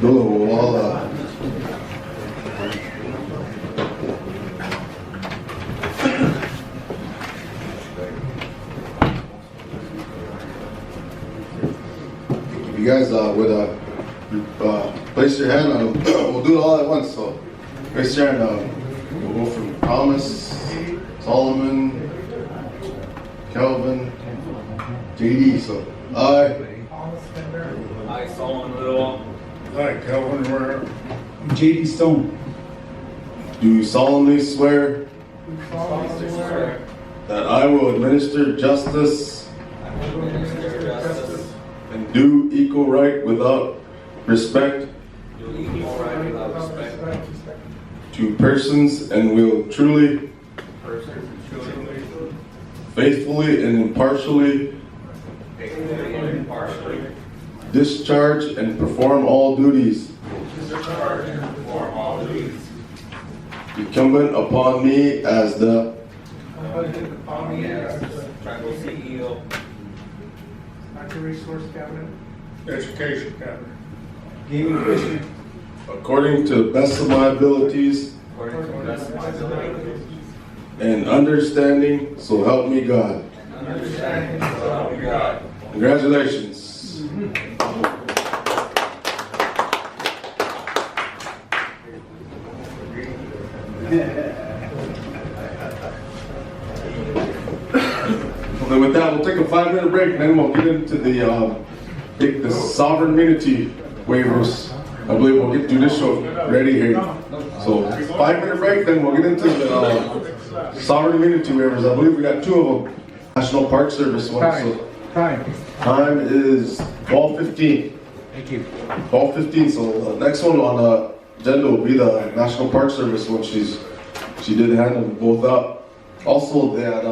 We'll all you guys would place your hand on, we'll do it all at once. So place your hand. We'll go from Thomas, Solomon, Kelvin, JD. So I, Solomon Little. Hi, Kelvin Ware. JD Stone. Do solemnly swear that I will administer justice and do equal right without respect to persons, and will truly, faithfully, and impartially discharge and perform all duties incumbent upon me as the Tribal CEO. Natural Resource Cabinet. Education Cabinet. Game and fishing. according to the best of my abilities According to the best of my ability. and understanding, so help me God. Understanding, so help me God. Congratulations. Okay, with that, we'll take a 5-minute break, and then we'll get into the sovereign immunity waivers. I believe we'll get judicial ready here. So 5-minute break, then we'll get into the sovereign immunity waivers. I believe we got 2 of them. National Park Service one. So time is 12:15. Thank you. 12:15. So the next one on the agenda will be the National Park Service one. She did hand them both up. Also, that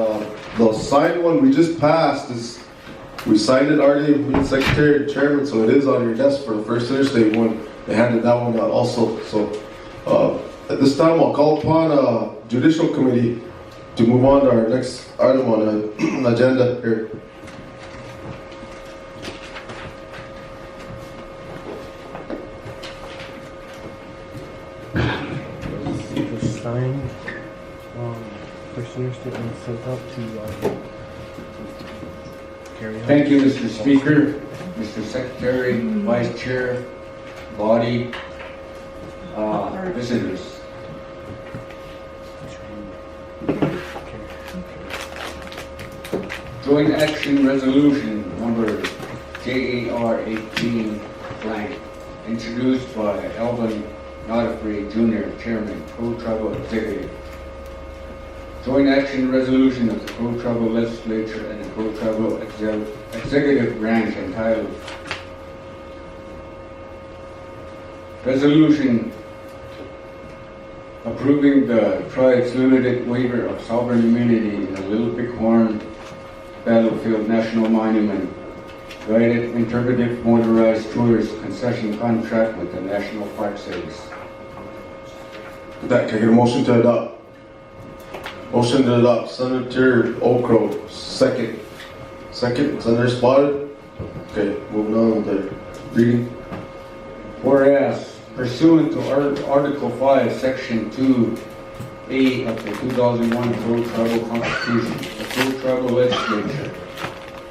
the signed one we just passed is we signed it already. Me and Secretary and Chairman, so it is on your desk for the First Interstate one. They handed that one out also. So at this time, I'll call upon Judicial Committee to move on to our next item on the agenda here. Sign First Interstate and sent out to carry on. Thank you, Mr. Speaker, Mr. Secretary, Vice Chair, body, visitors. Joint Action Resolution number JAR 18 blank, introduced by Alvin Godfrey Jr., Chairman, Crow Tribal Executive. Joint Action Resolution of the Crow Tribal Legislature and the Crow Tribal Executive Branch entitled Resolution approving the tribe's limited waiver of sovereign immunity in the Little Bighorn Battlefield National Monument guided interpretive motorized tours concession contract with the National Park Service. With that, can I get a motion to adopt? Motion to adopt, Senator Okro, second. Second, Senator Spotted. Okay, moving on with the reading. Whereas pursuant to Article 5, Section 2A of the 2001 Crow Tribal Constitution, the Crow Tribal Legislature,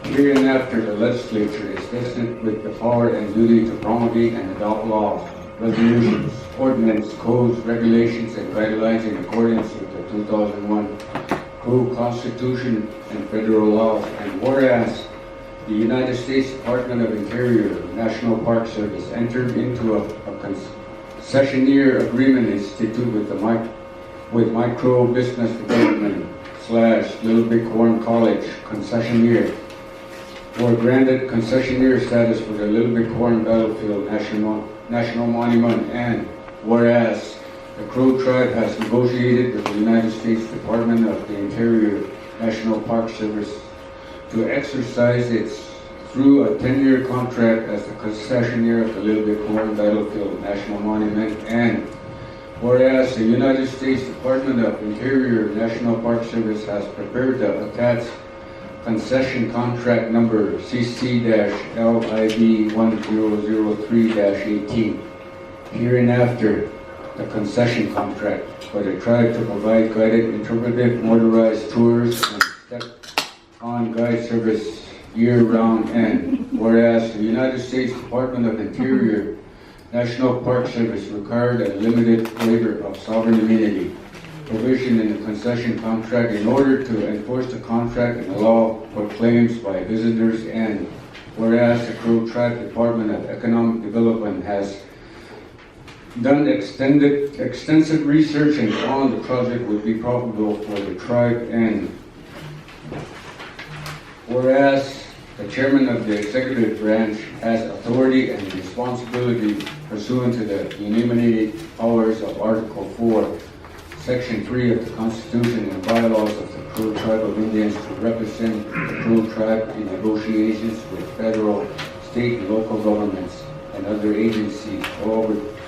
hereinafter the Legislature is vested with the power and duty to promulgate and adopt laws, resolutions, ordinance, codes, regulations, and guidelines in accordance with the 2001 Crow Constitution and federal laws. And whereas the United States Department of Interior, National Park Service entered into a concessionaire agreement institute with Micro Business Development / Little Bighorn College concessionaire, or granted concessionaire status for the Little Bighorn Battlefield National Monument. And whereas the Crow Tribe has negotiated with the United States Department of the Interior, National Park Service to exercise through a 10-year contract as the concessionaire of the Little Bighorn Battlefield National Monument. And whereas the United States Department of Interior, National Park Service has prepared the attached concession contract number CC-LIB 1003-18, hereinafter the concession contract for the tribe to provide guided interpretive motorized tours and step-on guide service year-round. And whereas the United States Department of Interior, National Park Service required a limited waiver of sovereign immunity provision in the concession contract in order to enforce the contract and the law for claims by visitors. And whereas the Crow Tribe Department of Economic Development has done extensive research and found the project would be profitable for the tribe. And whereas the chairman of the executive branch has authority and responsibility pursuant to the unanimity powers of Article 4, Section 3 of the Constitution and bylaws of the Crow Tribe of Indians to represent the Crow Tribe in negotiations with federal, state and local governments and other agencies,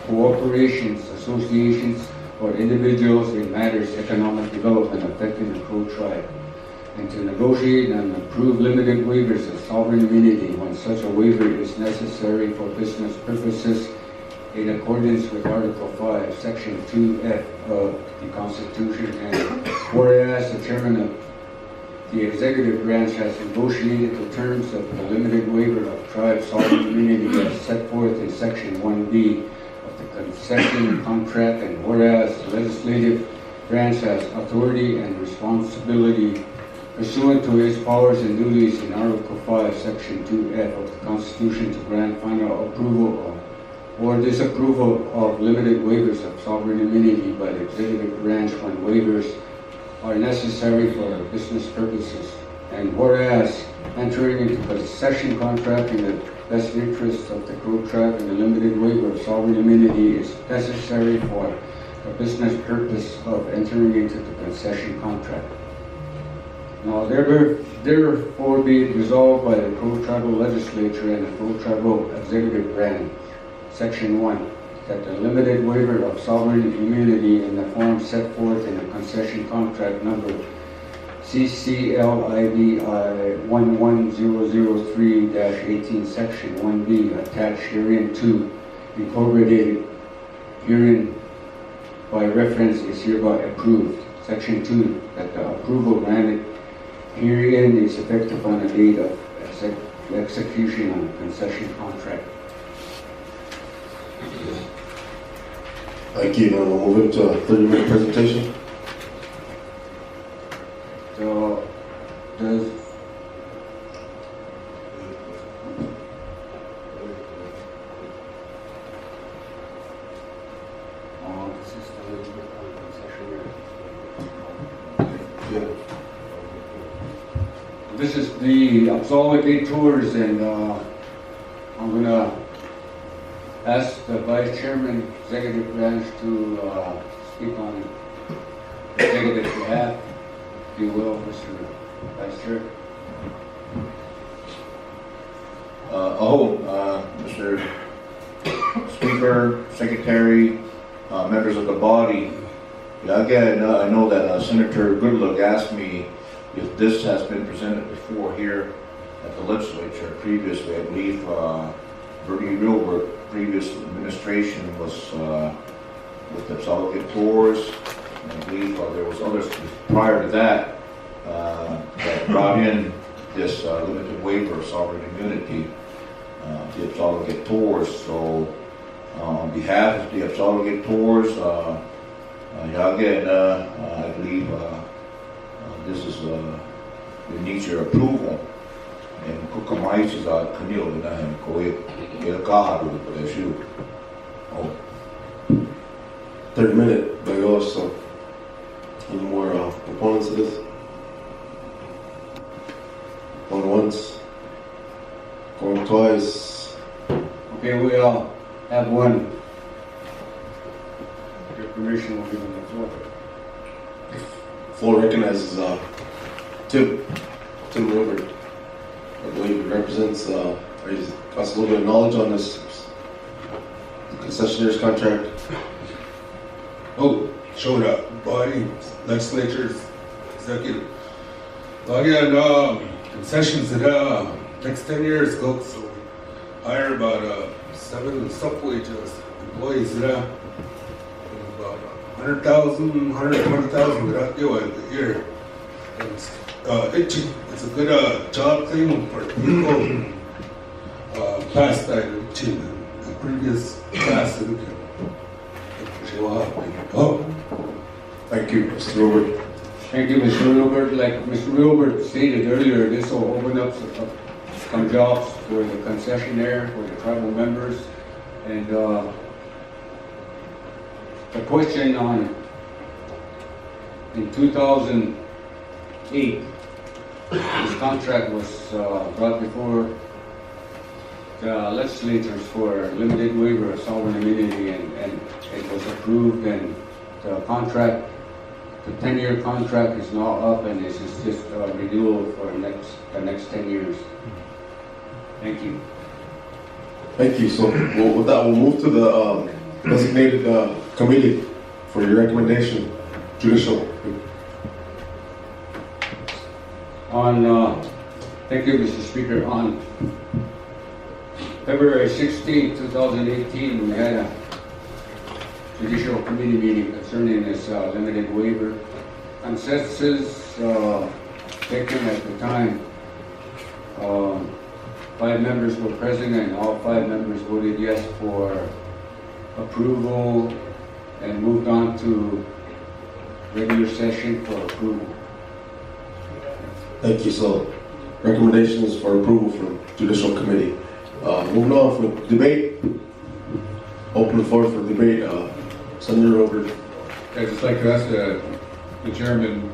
corporations, associations, or individuals in matters economic development affecting the Crow tribe, and to negotiate and approve limited waivers of sovereign immunity when such a waiver is necessary for business purposes in accordance with Article 5, Section 2F of the Constitution, and whereas the chairman of the executive branch has negotiated the terms of the limited waiver of tribe sovereign immunity as set forth in Section 1B of the concession contract, and whereas the legislative branch has authority and responsibility pursuant to its powers and duties in Article 5, Section 2F of the Constitution to grant final approval or disapproval of limited waivers of sovereign immunity by the executive branch when waivers are necessary for business purposes. And whereas entering into concession contract in the best interest of the Crow tribe and the limited waiver of sovereign immunity is necessary for the business purpose of entering into the concession contract. Now therefore be it resolved by the Crow Tribal Legislature and the Crow Tribal Executive Branch, Section 1, that the limited waiver of sovereign immunity in the form set forth in the concession contract number CCLIBI 11003-18 Section 1B attached herein to, incorporated herein by reference, is hereby approved. Section 2, that the approval granted herein is effective on the date of execution on the concession contract. Thank you. Now we'll move into a 30-minute presentation. So, does this is the little bit on concession here. This is the Absolvate Tours, and I'm gonna ask the Vice Chairman, Executive Branch, to speak on executive behalf, if you will, Mr. Vice Chair. Mr. Speaker, Secretary, members of the body. Yeah, again, I know that Senator Goodluck asked me if this has been presented before here at the legislature previously. I believe Bernie Wilbur, previous administration, was with the Absolvate Tours, and I believe there was others prior to that that brought in this limited waiver of sovereign immunity, the Absolvate Tours. So on behalf of the Absolvate Tours, again, I believe this is it needs your approval. And kukamais is a kanil na him ko e kaharu for the shoe. 30-minute bagos. So any more proponents of this? Going once, going twice. Okay, we all have one. Your permission will be on the floor. Floor recognizes Tim Wilbert. I believe he represents, has a little bit of knowledge on this concessionaire's contract. Oh, showed up, body, legislatures, executive. Again, concessions that next 10 years go, so we hire about 7 sub-wages employees that about 100,000, 120,000 without you a year. It's a good job thing for people past that the previous class that we can show up. Thank you, Mr. Wilbert. Thank you, Mr. Wilbert. Like Mr. Wilbert stated earlier, this will open up some jobs for the concessionaire, for the tribal members, and the question on in 2008. This contract was brought before the legislatures for limited waiver of sovereign immunity, and it was approved, and the contract, the 10-year contract is now up, and this is just a renewal for the next 10 years. Thank you. Thank you. So with that, we'll move to the designated committee for your recommendation, judicial. Thank you, Mr. Speaker. On February 16, 2018, we had a judicial committee meeting concerning this limited waiver. Consensus taken at the time. 5 members were present and all 5 members voted yes for approval and moved on to regular session for approval. Thank you. So recommendations for approval from judicial committee. Moving on for debate. Open the floor for debate. Senator Robert. I'd just like to ask the chairman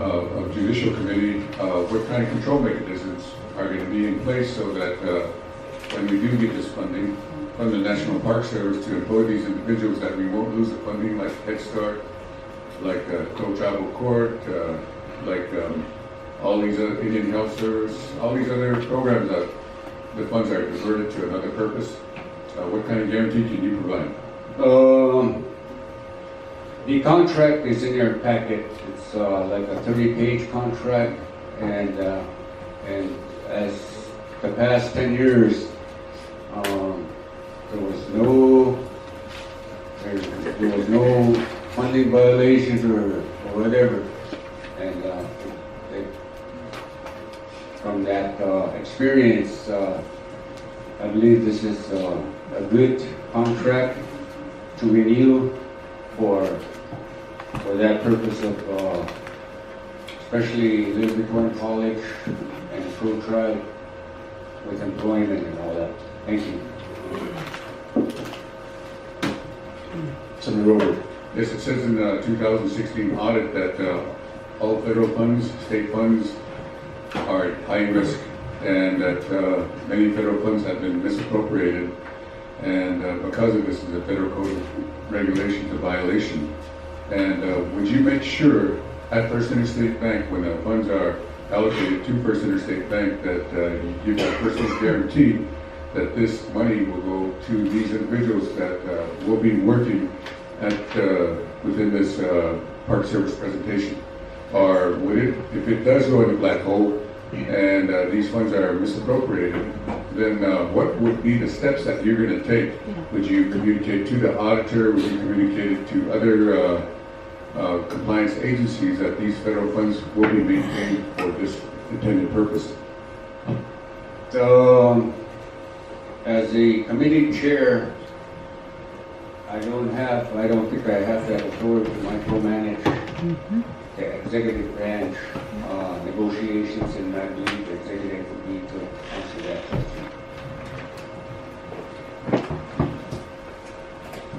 of judicial committee what kind of control mechanisms are going to be in place so that when we do get this funding from the National Park Service to employ these individuals, that we won't lose the funding like Head Start, like Co-Tribal Court, like all these other Indian Health Service, all these other programs that the funds are diverted to another purpose. What kind of guarantee can you provide? The contract is in your packet. It's like a 30-page contract, and as the past 10 years, there was no funding violations or whatever, and from that experience, I believe this is a good contract to renew for that purpose of especially Liberty College and Pro Tribe with employment and all that. Thank you. Senator Robert. Yes, it says in the 2016 audit that all federal funds, state funds are at high risk, and that many federal funds have been misappropriated, and because of this is a federal code of regulations, a violation. And would you make sure at First Interstate Bank, when the funds are allocated to First Interstate Bank, that you give a personal guarantee that this money will go to these individuals that will be working at within this Park Service presentation? Or would it, if it does go in the black hole and these funds are misappropriated, then what would be the steps that you're going to take? Would you communicate to the auditor? Would you communicate it to other compliance agencies that these federal funds will be maintained for this intended purpose? As the committee chair, I don't think I have that authority to micromanage the executive branch negotiations, and I believe the executive would need to answer that question.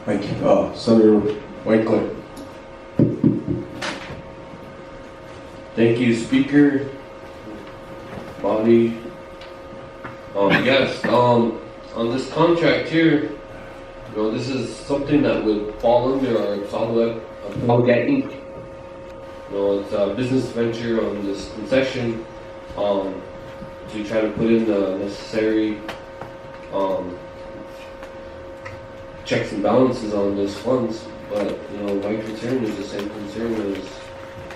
Thank you. Senator Whitecliff. Thank you, Speaker. Body. Yes, on this contract here, this is something that would fall under our Talga Inc. It's a business venture on this concession to try to put in the necessary checks and balances on these funds. But my concern is the same concern as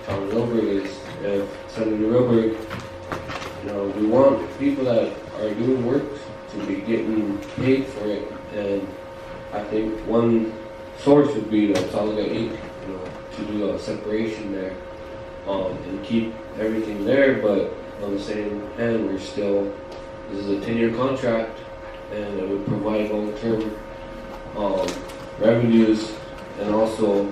Tom Wilbur is. If Senator Wilbur, we want people that are doing work to be getting paid for it, and I think one source would be the Talaga Inc. To do a separation there and keep everything there, but on the same hand, this is a 10-year contract, and it would provide long-term revenues and also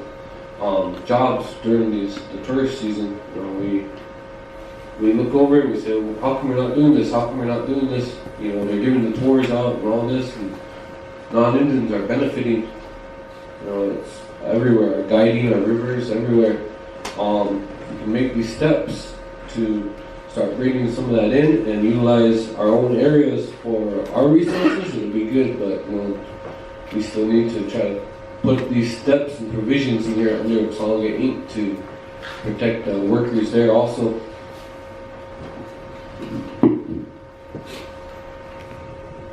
jobs during the tourist season. We look over it and we say, well, how come we're not doing this? How come we're not doing this? They're giving the tours out and all this, and non-Indians are benefiting. It's everywhere, our guiding, our rivers, everywhere. We can make these steps to start bringing some of that in and utilize our own areas for our resources. It would be good, but we still need to try to put these steps and provisions in here under Talaga Inc. to protect the workers there also.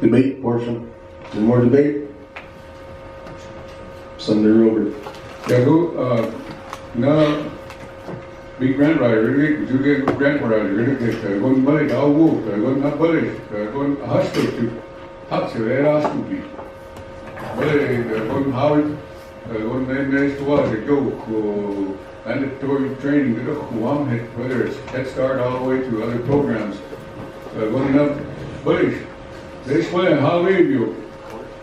Debate portion. Any more debate? Senator Robert. Yeah, go, na big grant writer, you get grant writer, you get go balik awu, go na balik, go hospital, hospital era stupi. Balik go Howard, go next was go mandatory training, go whether it's Head Start all the way to other programs. Go na balik. This way how you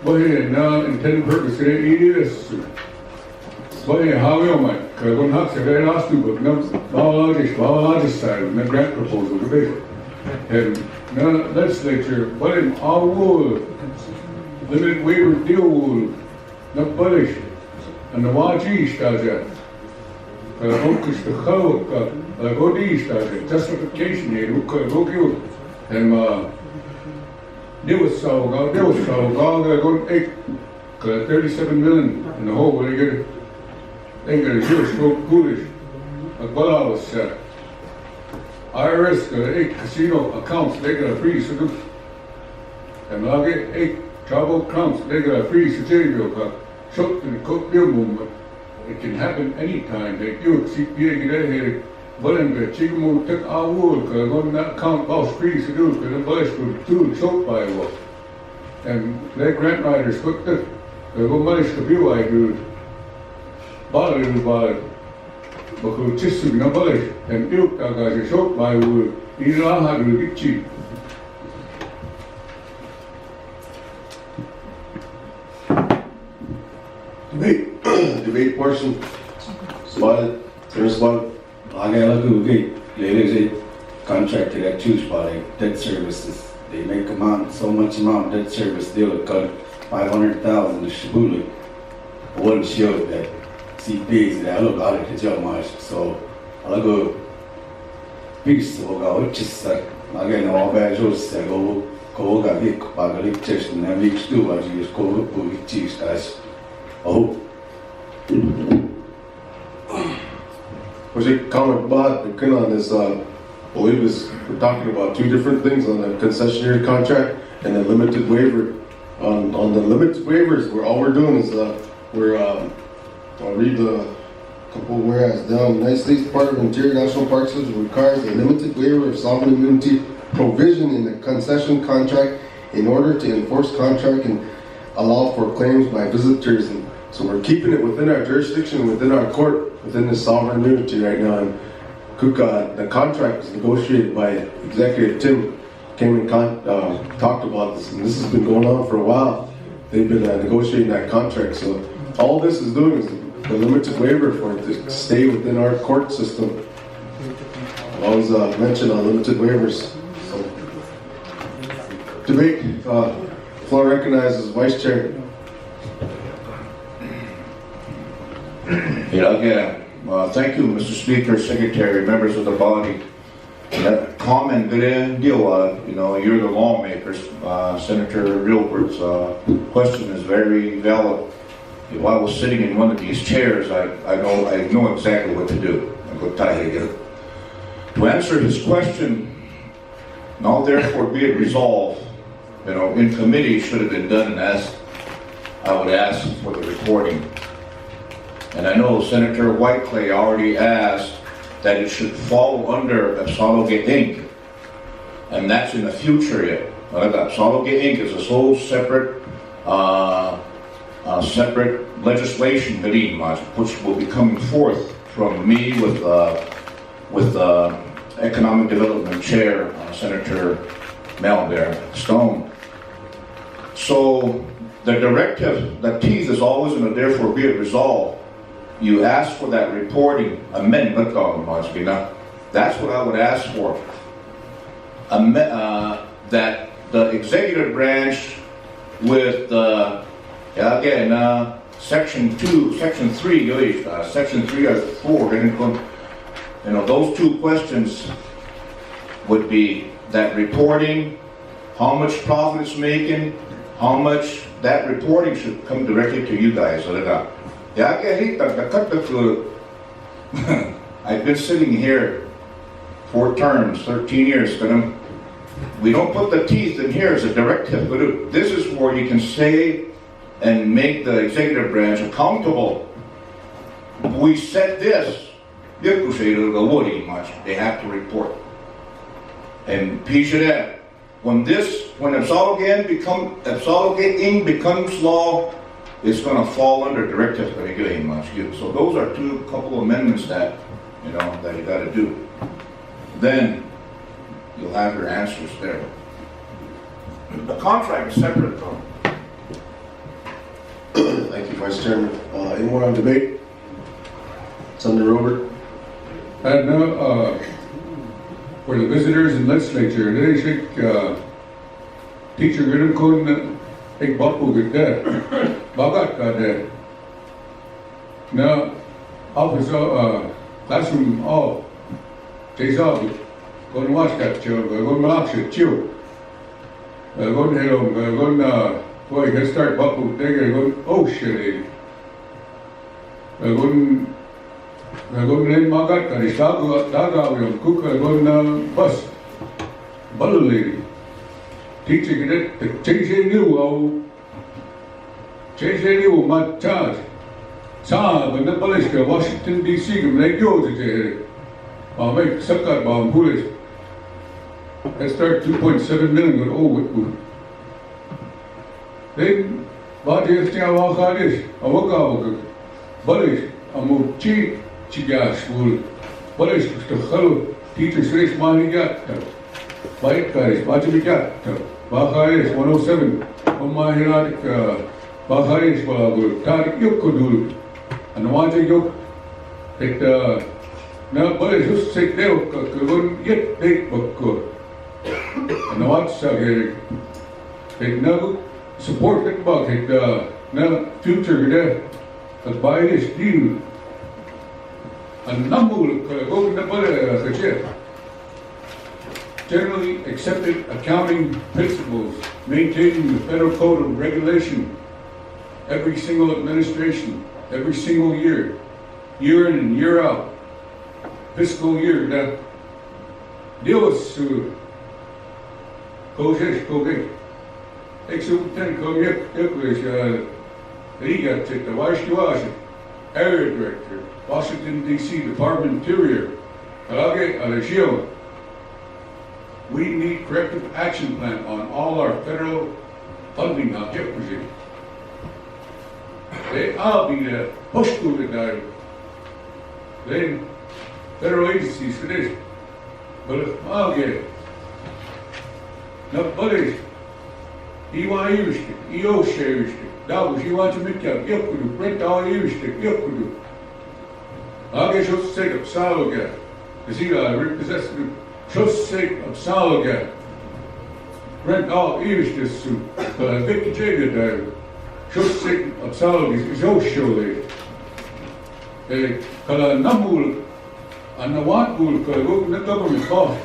balik na intended purpose it is. Balik how you might. Kung haksa kaya nastu but na biologic side na grant proposal debate. And na legislature, but in all limited waiver deal na balish and the waji staja. Focus the how godi staja justification here go give and there was so go 37 million in the whole when you get it. They got a huge stroke foolish. Like what I was said. IRS got 8 casino accounts, they got a free solution. And I get 8 travel accounts, they got a free certificate. Shot in the cook bill movement. It can happen anytime. They do CPA get ahead. But in the chicken move took our wood, because on that account boss free to do, because the boys would do choke by what. And that grant writers put the money to be I do. Bali ba bako chisu na bali and ilk aga je shot by wood ila ha du gichi Debate portion. Spotted. There's spotted. Ladies, they contracted at two spot debt services. They make so much amount debt service deal cut 500,000 to Shibuli. I wasn't sure that CPAs that I look out at the job much. So I go peace to go which is I get no bad jokes that go get by the test and then weeks do as you just go with cheese guys. Oh. Was it comment about the on this believe this we're talking about two different things on the concessionary contract and the limited waiver. On the limited waivers, all we're doing is I'll read the couple whereas down. The United States Department of Interior National Park Service requires a limited waiver of sovereign immunity provision in the concession contract in order to enforce contract and allow for claims by visitors. And so we're keeping it within our jurisdiction, within our court, within the sovereign immunity right now. And Kuka, the contract was negotiated by Executive Tim, came and talked about this, and this has been going on for a while. They've been negotiating that contract. So all this is doing is the limited waiver for it to stay within our court system. I always mention on limited waivers. So, debate. Floor recognizes Vice Chair. Thank you, Mr. Speaker, Secretary, members of the body. That comment good deal. You're the lawmakers. Senator Gilbert's question is very valid. If I was sitting in one of these chairs, I know exactly what to do. To answer his question, now therefore be it resolved, in committee should have been done, and I would ask for the reporting. And I know Senator Whiteclay already asked that it should fall under Absaloge Inc. And that's in the future yet. Absaloge Inc. is a whole separate legislation, which will be coming forth from me with Economic Development Chair, Senator Mel Stone. So the directive, the teeth is always going to therefore be it resolved. You ask for that reporting amendment, that's what I would ask for. That the executive branch with section 2, section 3, section 3 or 4, those two questions would be that reporting, how much profit it's making, how much that reporting should come directly to you guys. I've been sitting here 4 terms, 13 years, we don't put the teeth in here as a directive. This is where you can say and make the executive branch accountable. We set this. They have to report. And when absolgating becomes law, it's going to fall under directive. So those are couple amendments that you got to do. Then you'll have your answers there. The contract is separate though. Thank you, Vice Chairman. Any more on debate? Senator Robert. And for the visitors and legislature, they think teacher gonna kun ek bapu gede bagat kade. Now officer classroom off. Teaser kon watch that chill, kon relax it chill. Kon hello, kon boy can start bapu they kon oh shit. Kon len magat kari daga yung kuka kon bus baluli. Teaching it changing new mat charge. Sa but the police Washington DC come like yo to make sakar bomb police. They start 2.7 million with then what is the awakadish awaka police amu Chigas school. What is the hello teachers race money got? White guys, what do we got? Baharis 107. My heroic Baharis will Tarik Yokudu. And one thing you it now, but it's just sick there, couldn't yet take but good. And what's it now support it about it now future there, but by this deal. And generally accepted accounting principles, maintaining the federal code of regulation, every single administration, every single year in and year out, fiscal year. That Deus Kogesh, Exuberant Kogesh, Riga Chita, Washington, Area Director, Washington, D.C., Department of Interior, we need corrective action plan on all our federal funding objectives. I'll be the push to the guy. Then federal agencies for this. But I'll get it. Not buddies. EY used it, EO shares it. That was you want to make up, Yokudu, print all used it, Yokudu. I'll get your sake of Saloga. Is he repossessed the just sake of Saloga? Print all used this suit. But Vicky Jada there. Just sake of Saloga is your show there. Kala Namul and the one will go to the government boss.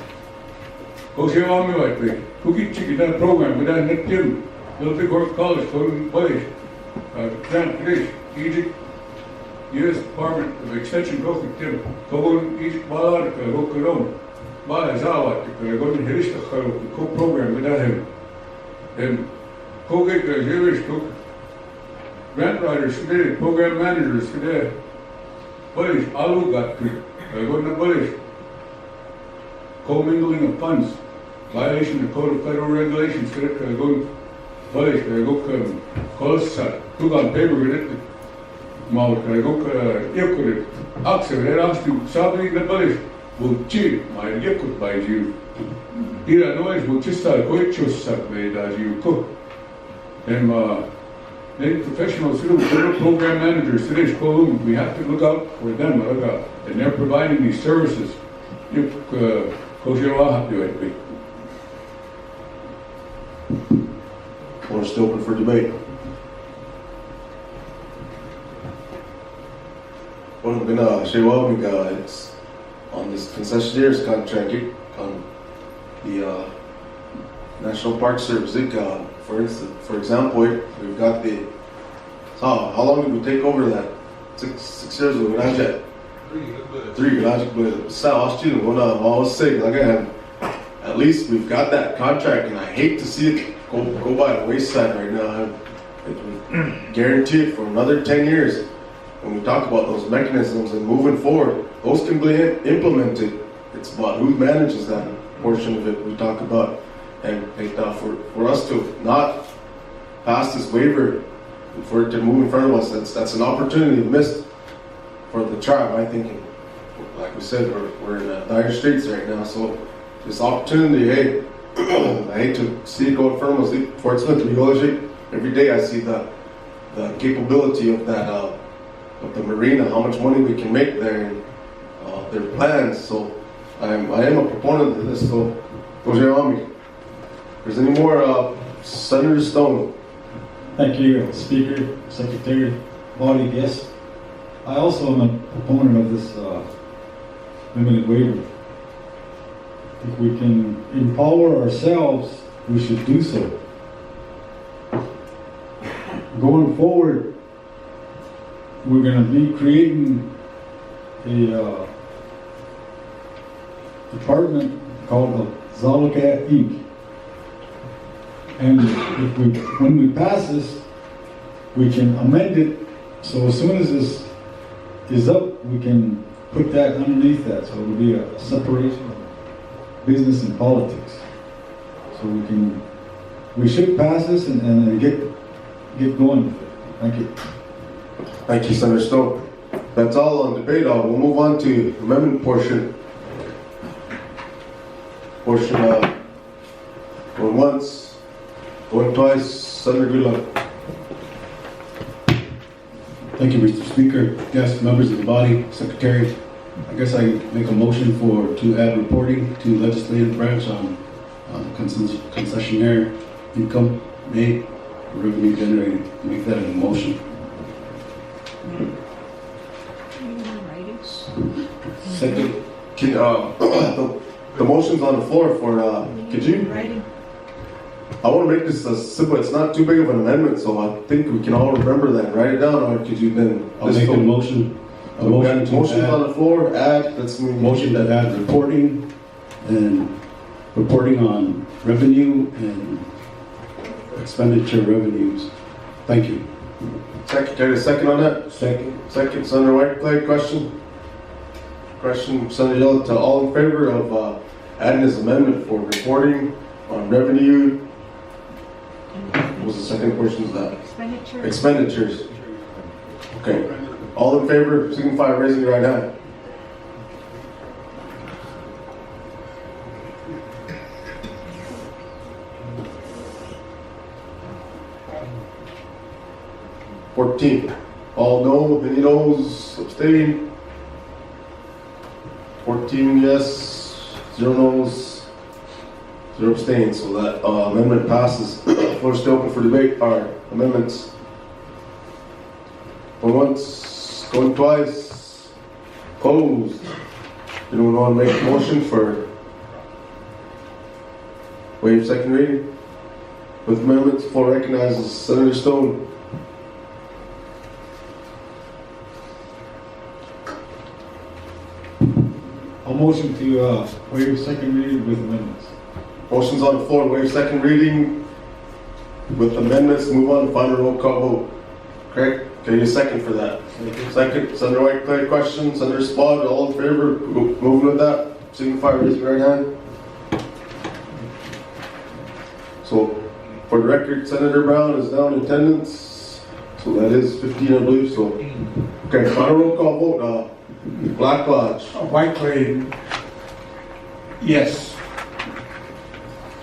Go see on me like this. Who get you that program with that net too? Little big work college, go to place. Grant Fish, Egypt, U.S. Department of Extension Growth and Tim. Go on Egypt, Balarka, go Colon. Bala Zawa, go to Hirista, co program with that. And go get the Jewish cook. Grant writers today, program managers today. Polish, Alu got to go to the police. Co-mingling of funds, violation of Code of Federal Regulations, go police, go Kolosat, took on paper with it, Mount, go Yokurit, Axel, they asked you, Sabri the police, will cheat, my Yokut by you. Here I know it will just start quite just made as you cook. And then professionals, program managers, today's column, we have to look out for them, and they're providing these services. Want to stay open for debate? Well, I'm gonna say, it's on this concessionaire's contract on the National Park Service. For instance, for example, we've got the. How long did we take over that? 6 years ago. Three, but South Australia, I was sick. Like I had at least we've got that contract, and I hate to see it go by the wayside right now. I guarantee it for another 10 years. When we talk about those mechanisms and moving forward, those can be implemented. It's about who manages that portion of it we talk about. And for us to not pass this waiver, for it to move in front of us, that's an opportunity missed for the tribe, I think. Like we said, we're in dire straits right now, so this opportunity, hey, I hate to see it go in front of us. Fort Smith, every day I see the capability of that, of the marina, how much money we can make there, and their plans. So I am a proponent of this. So, if there's any more, Senator Stone. Thank you, Speaker, Secretary, body, guests. I also am a proponent of this limited waiver. If we can empower ourselves, we should do so. Going forward, we're going to be creating a department called Zalagat Inc. And when we pass this, we can amend it, so as soon as this is up, we can put that underneath that, so it'll be a separation of business and politics. So we should pass this and get going with it. Thank you. Thank you, Senator Stone. That's all on debate. We'll move on to amendment portion. Going once, going twice, Senator Goodluck. Thank you, Mr. Speaker, guests, members of the body, Secretary. I guess I make a motion to add reporting to legislative branch on concessionaire income made, revenue generated. Make that a motion. Second, the motion's on the floor for, could you? I want to make this simple. It's not too big of an amendment, so I think we can all remember that. Write it down, or could you then? I'll make a motion. Motion's on the floor. Let's move. Motion that add reporting on revenue and expenditure revenues. Thank you. Secretary, second on that? Second, Senator Whiteclay, question? Senator Yellen, to all in favor of adding this amendment for reporting on revenue? What was the second portion of that? Expenditures. Okay. All in favor, signify by raising your right hand. All no, any no's, abstain. 14 yes, 0 no's, 0 abstain. So that amendment passes. Floor is still open for debate. Amendments. Going once, going twice. Closed. Anyone want to make a motion for waive second reading? With amendments, floor recognizes Senator Stone. I'll motion to waive second reading with amendments. Motion's on the floor, waive second reading with amendments, move on to final roll call vote. Craig, can you second for that? Second, Senator Whiteclay, question, Senator Spot, all in favor, moving with that, signify raise your right hand. So, for the record, Senator Brown is down in attendance, so that is 15, I believe, so. Okay, final roll call vote, Black Lodge. Whiteclay, yes.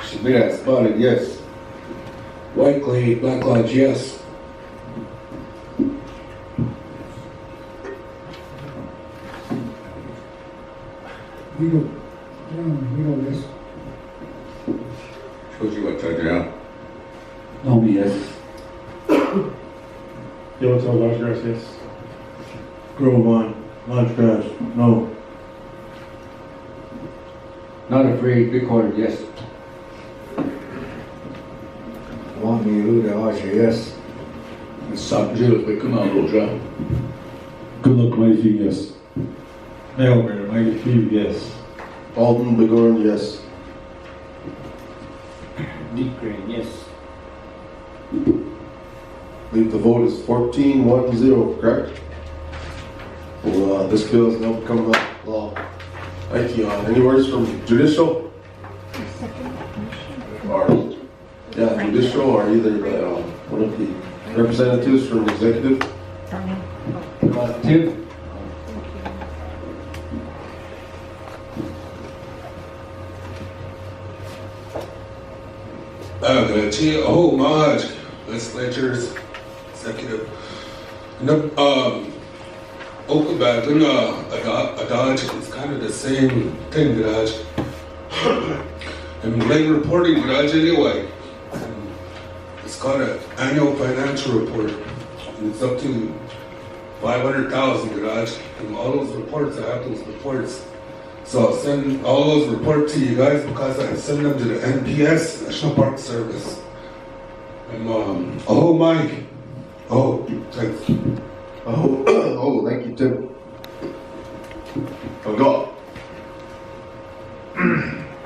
Shabira Spotted, yes. Whiteclay, Black Lodge, yes. We go, yes. Shows you what to do. No, yes. Yellowtail Lodge Grass, yes. Grove on, Lodge Grass, no. Not afraid, Bighorn, yes. Want me to the Asha, yes. Sabjil, Bikanaloja. Good luck, Mighty, yes. Melbourne, Mighty, yes. Alden, Bigorn, yes. Deep Green, yes. I believe the vote is 14-1-0, correct? Well, this bill has now become law. Thank you. Any words from judicial? Or, yeah, judicial or either one of the representatives from executive? Tim? The whole Maj legislatures, executive, Okabad and Adaj is kind of the same thing, Garaj. And late reporting, Garaj, anyway. And it's called an annual financial report. And it's up to 500,000, Garaj. And all those reports, I have those reports. So I'll send all those reports to you guys because I send them to the NPS, National Park Service. And oh, Mike. Oh, thanks. Oh, thank you, Tim. Go.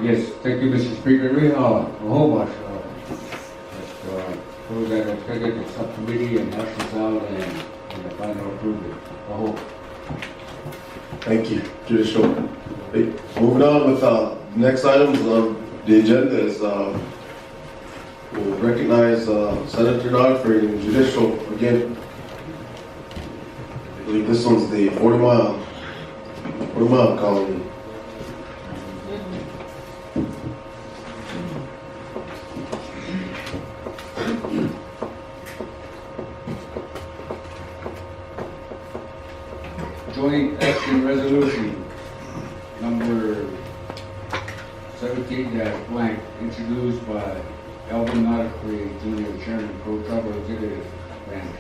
Yes, thank you, Mr. Speaker. We have a whole bunch those that are headed to subcommittee and hashes out and the final approval. A whole. Thank you, judicial. Hey, moving on with next items on the agenda is we'll recognize Senator Godfrey in judicial again. I believe this one's the 40 mile colony. Joint action resolution number 17-blank, introduced by Alvin Noticree, Jr., Chairman, Pro-Tribal Executive Branch.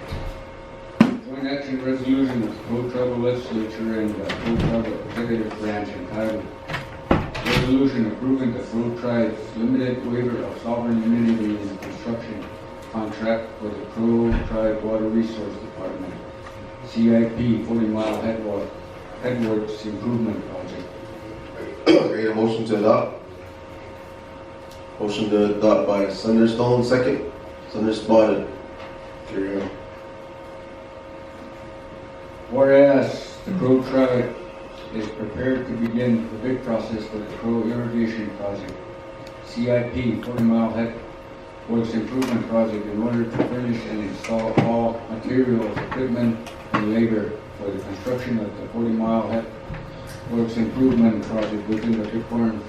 Joint action resolution of the Pro-Tribal Legislature and the Pro-Tribal Executive Branch entitled Resolution approving the Pro-Tribe's limited waiver of sovereign immunity in the construction contract for the Pro-Tribe Water Resource Department, CIP 40 Mile Headworks Improvement Project. Ready a motion to adopt? Motion to adopt by Senator Stone, second. Senator Spotted. Carry on. Whereas the Crow Tribe is prepared to begin the bid process for the Crow Irrigation Project, CIP 40 Mile Headworks Improvement Project, in order to furnish and install all materials, equipment, and labor for the construction of the 40 Mile Headworks Improvement Project within the Bighorn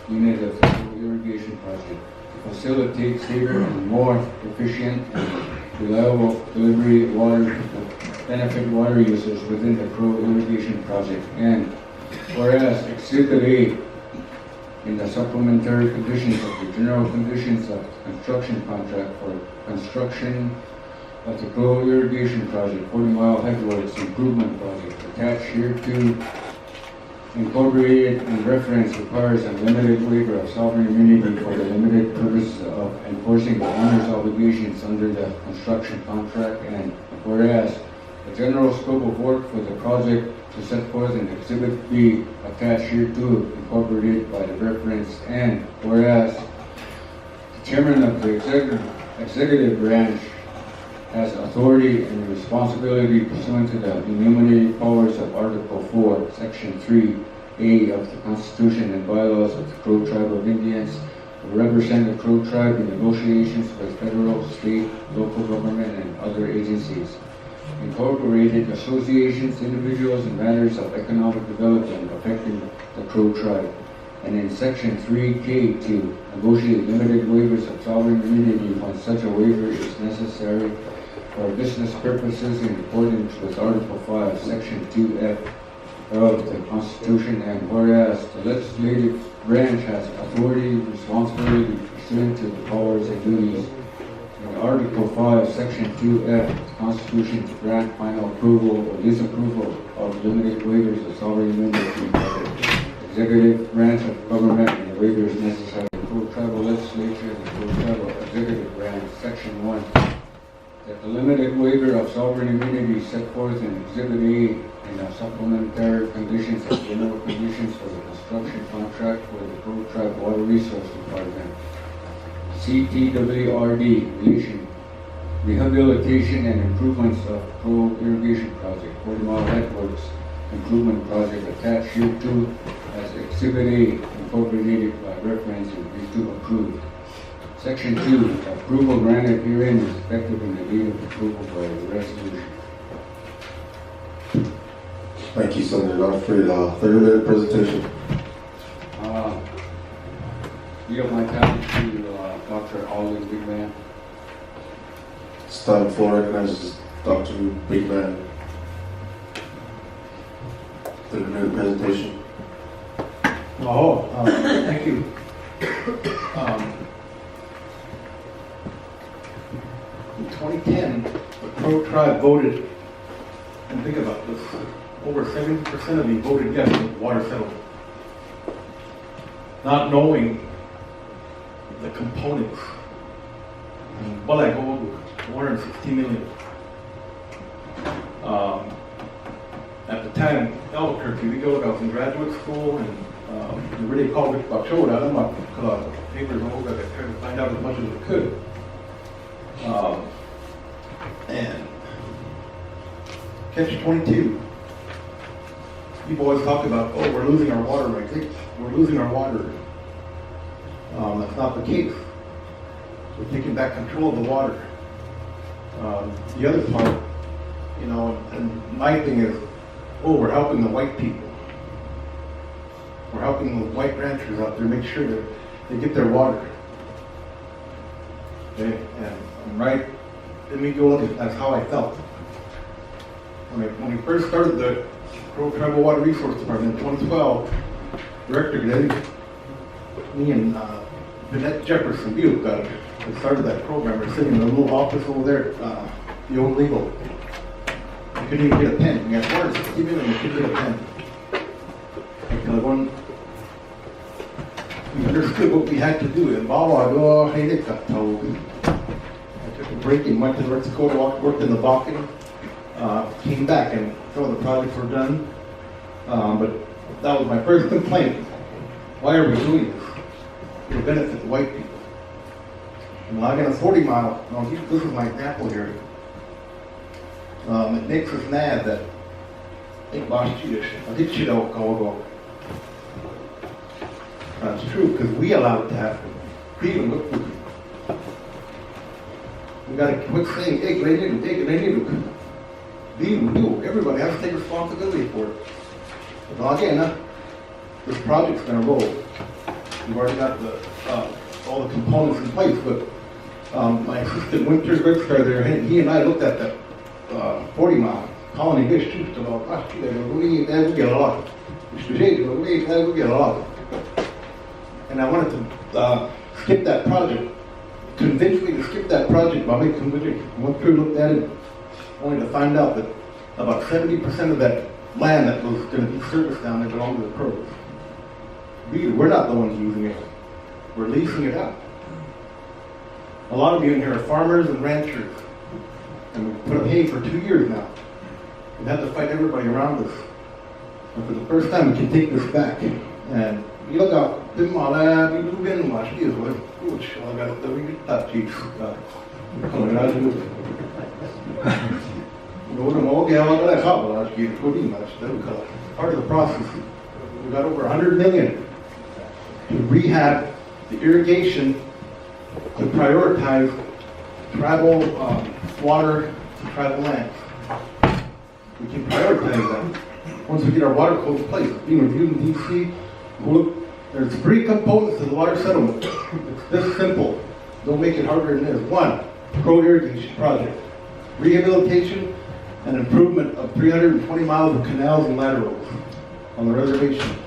unit of the Crow Irrigation Project to facilitate safer and more efficient and reliable delivery of water to benefit water users within the Crow Irrigation Project. And whereas Exhibit A in the supplementary conditions of the general conditions of construction contract for construction of the Crow Irrigation Project, 40 Mile Headworks Improvement Project, attached here to incorporated in reference requires a limited waiver of sovereign immunity for the limited purpose of enforcing the owner's obligations under the construction contract. And whereas the general scope of work for the project to set forth in Exhibit B attached here to incorporated by the reference. And whereas the chairman of the executive branch has authority and responsibility pursuant to the enumerated powers of Article 4, Section 3A of the Constitution and bylaws of the Crow Tribe of Indians to represent the Crow Tribe in negotiations with federal, state, local government, and other agencies, incorporated associations, individuals, and matters of economic development affecting the Crow Tribe. And in Section 3K to negotiate limited waivers of sovereign immunity when such a waiver is necessary for business purposes in accordance with Article 5, Section 2F of the Constitution. And whereas the legislative branch has authority, responsibility pursuant to the powers and duties in Article 5, Section 2F of the Constitution to grant final approval or disapproval of limited waivers of sovereign immunity by the executive branch of government, and the waiver is necessary. The Crow Tribal Legislature and the Crow Tribal Executive Branch, Section 1, that the limited waiver of sovereign immunity set forth in Exhibit A in the supplementary conditions and general conditions for the construction contract for the Crow Tribe Water Resource Department, CTWRD, rehabilitation and improvements of Pro Irrigation Project, 40 Mile Headworks Improvement Project attached here to as Exhibit A, incorporated by reference and is to approved. Section 2, approval granted herein is effective in the date of approval by the resolution. Thank you, Senator Godfrey. 30-minute presentation. Yield my time to Dr. Alden Bigman. It's time for recognizes Dr. Bigman. 30-minute presentation. Thank you. In 2010, the Crow tribe voted, and think about this, over 70% of you voted yes for the water settlement. Not knowing the components. And what I go over, 460 million. At the time, Albuquerque, we go, I was in graduate school, and we really called it Bachoda. I don't know papers all over that, I tried to find out as much as I could. And catch-22. People always talk about, oh, we're losing our water rights. We're losing our water. That's not the case. We're taking back control of the water. The other part, you know, and my thing is, oh, we're helping the white people. We're helping the white ranchers out there make sure that they get their water. Okay, and right, let me go look at that's how I felt. When we first started the Crow Tribal Water Resource Department in 2012, Director Glenn, me and Vanette Jefferson Buick we started that program. We're sitting in a little office over there, the old legal. We couldn't even get a pen. We had 460 million, we couldn't get a pen. Because when we understood what we had to do, and I took a break and went to North Dakota, worked in the Bakken, came back, and some of the projects were done. But that was my first complaint. Why are we doing this? To benefit the white people. And I got a 40 mile, this is my example here. It makes us mad that that's true, because we allowed it to happen. We got to quit saying, hey, everybody has to take responsibility for it. But again, this project's going to roll. We've already got all the components in place, but my assistant Winters Rickster there, he and I looked at that 40 mile colony fish too. We get a lot. We get a lot. And I wanted to skip that project, convince me to skip that project by making went through, looked at it, only to find out that about 70% of that land that was going to be serviced down there belonged to the Crows. We're not the ones using it. We're leasing it out. A lot of you in here are farmers and ranchers. And we've put up hay for 2 years now. We've had to fight everybody around us. And for the first time, we can take this back. And you look out, part of the process, we got over 100 million to rehab the irrigation, to prioritize tribal water to tribal lands. We can prioritize that. Once we get our water codes in place, being reviewed in DC, look, there's 3 components to the water settlement. It's this simple. Don't make it harder than it is. 1, Crow irrigation project. Rehabilitation and improvement of 320 miles of canals and laterals on the reservation.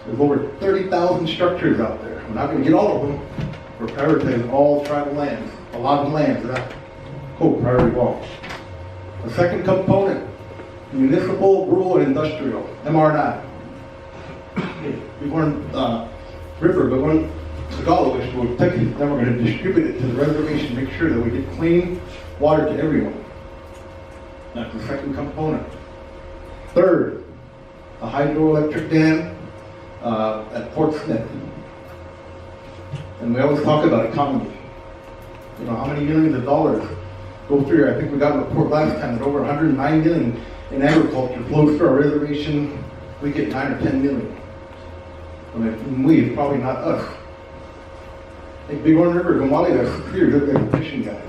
There's over 30,000 structures out there. We're not going to get all of them. We're prioritizing all tribal lands, a lot of lands that are priority wall. The second component, municipal, rural, and industrial, MR9. We weren't river, but when Tagalog will take it, then we're going to distribute it to the reservation, make sure that we get clean water to everyone. That's the second component. Third, a hydroelectric dam at Fort Smith. And we always talk about economy. You know, how many millions of dollars go through here? I think we got a report last time that over 109 million in agriculture flows through our reservation. We get 9 or 10 million. I mean, we, it's probably not us. Like Bighorn River, Gamali, that's here, they're a fishing guy.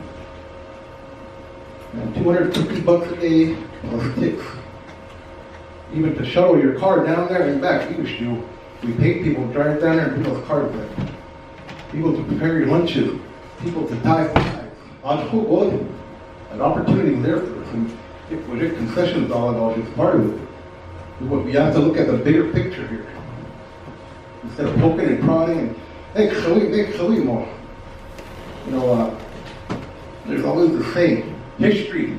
And $250 a day plus tips. Even to shuttle your car down there and back, we pay people to drive down there and put those cars back. People to prepare your lunches, people to tie flags. An opportunity there for us. And if we get concessions all it's part of it. But we have to look at the bigger picture here. Instead of poking and prodding and hey, more. You know, there's always the same history.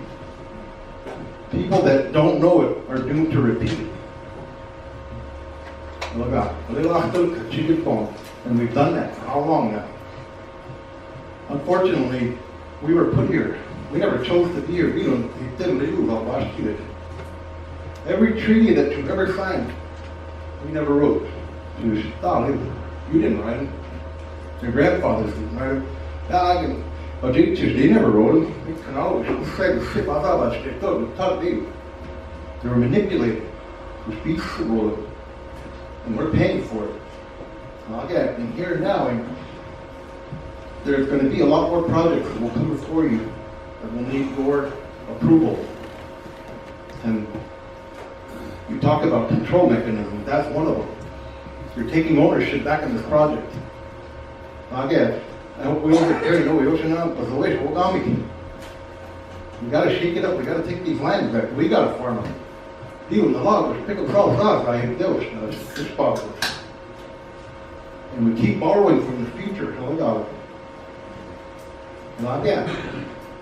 People that don't know it are doomed to repeat it. Look out. And we've done that for how long now? Unfortunately, we were put here. We never chose to be here. We didn't lose all last year. Every treaty that you've ever signed, we never wrote. You didn't write it. Your grandfathers didn't write it. But they never wrote them. They were manipulated. And we're paying for it. And here now, and there's going to be a lot more projects that will come before you that will need your approval. And you talk about control mechanisms, that's one of them. You're taking ownership back in this project. I hope we don't get carried away. We got to shake it up. We got to take these lands back. We got to farm them. People in the log, pick up all sides. I hate those. It's possible. And we keep borrowing from the future. And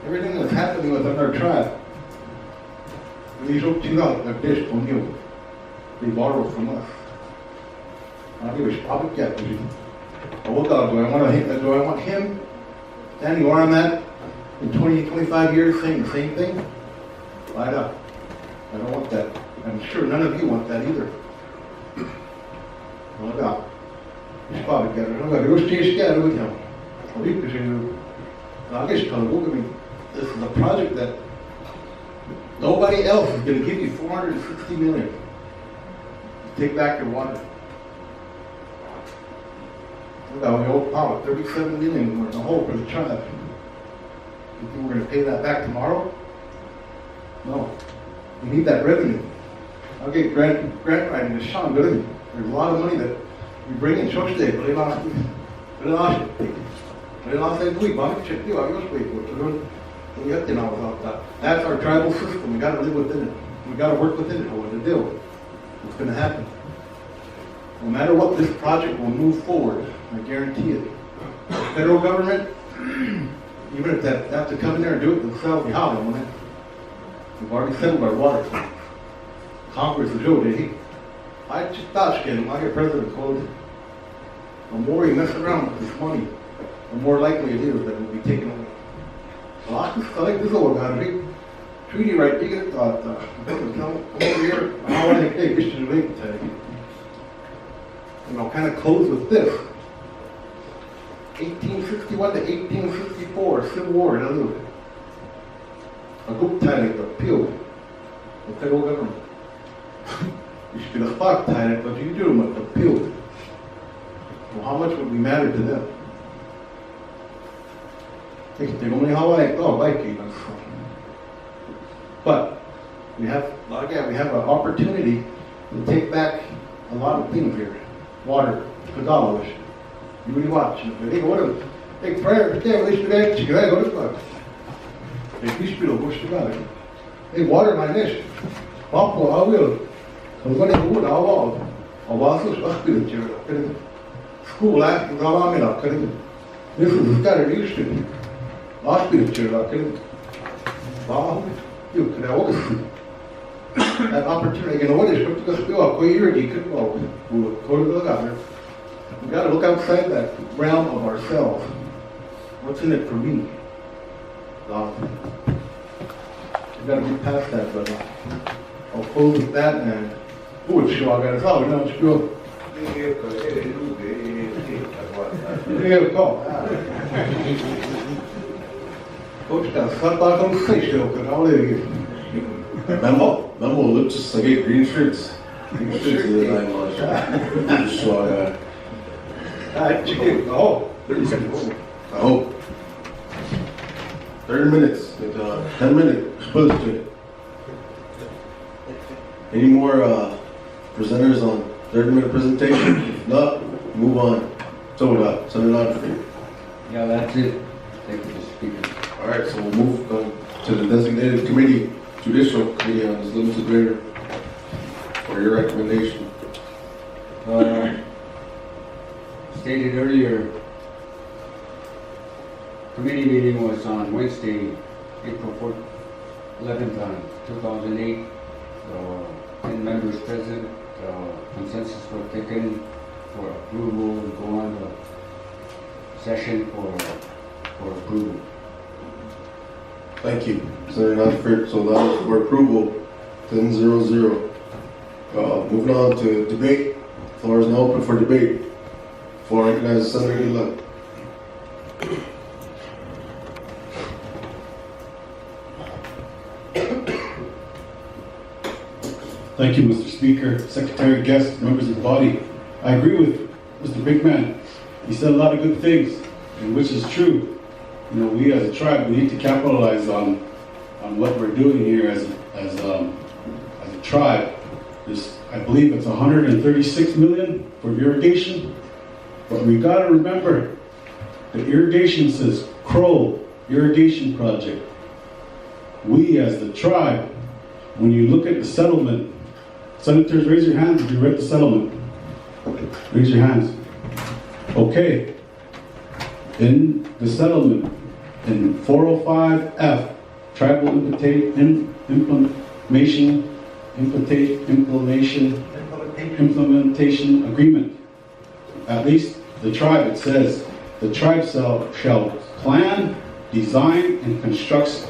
everything that's happening within our tribe, they borrow from us. Do I want him standing where I'm at in 20, 25 years saying the same thing? Light up. I don't want that. I'm sure none of you want that either. Look out. This is a project that nobody else is going to give you $460 million to take back your water. Look out, we owe power, $37 million. We're in the hole for the tribe. You think we're going to pay that back tomorrow? No. We need that revenue. I'll get grant writing to Sean. There's a lot of money that we bring in church today, but they lost it. That's our tribal system. We got to live within it. We got to work within it. What to do? What's going to happen? No matter what, this project will move forward. I guarantee it. The federal government, even if they have to come in there and do it themselves, we've already settled our water claims. Congress is doing. I just thought, I get President called. The more you mess around with this money, the more likely it is that it will be taken away. So I just like this old guy. Treaty right there. Come over here. I want to take this to the lake today. And I'll kind of close with this. 1861 to 1864, Civil War in Aleut. A group tied the appeal. The federal government. You should be a spot tied, but you do them with the appeal. Well, how much would we matter to them? But we have an opportunity to take back a lot of things here. Water, Kadalawish. You really watch. Hey, prayer, hey, water my niche. Papa, I will. I'm going to go to our wall. I was school after the army. This is a scattered used to. Hospital, wow, you could have that opportunity. You know what is what you go a year you could go to the governor. We got to look outside that realm of ourselves. What's in it for me? We got to get past that, but I'll close with that and who would show I got us out, you know, it's good. do you have a call? Coach, that's not back on the fish, though, because I'll leave you. Memo looks just like eight green shirts. Green shirts that I watched. So, Oh, 30 seconds. I hope. 30 minutes, 10 minutes, supposed to. Any more presenters on 30-minute presentation? If not, move on. So Senator Lodford. Yeah, that's it. Thank you, Mr. Speaker. All right, so we'll move to the designated committee, judicial committee on this limited waiver for your recommendation. Stated earlier, committee meeting was on Wednesday, April 11th, 2008. 10 members present. Consensus was taken for approval and go on the session for approval. Thank you, Senator Lodford. So that was for approval, 10-0-0. Moving on to debate. Floor is now open for debate. Floor recognizes Senator Goodluck. Thank you, Mr. Speaker, Secretary, guests, members of the body. I agree with Mr. Bigman. He said a lot of good things, and which is true. You know, we as a tribe, we need to capitalize on what we're doing here as a tribe. I believe it's 136 million for irrigation, but we got to remember the irrigation says Crow Irrigation Project. We as the tribe, when you look at the settlement, senators, raise your hands if you read the settlement. Raise your hands. Okay. In the settlement, in 405F, tribal implementation agreement. At least the tribe, it says, the tribe shall plan, design, and construct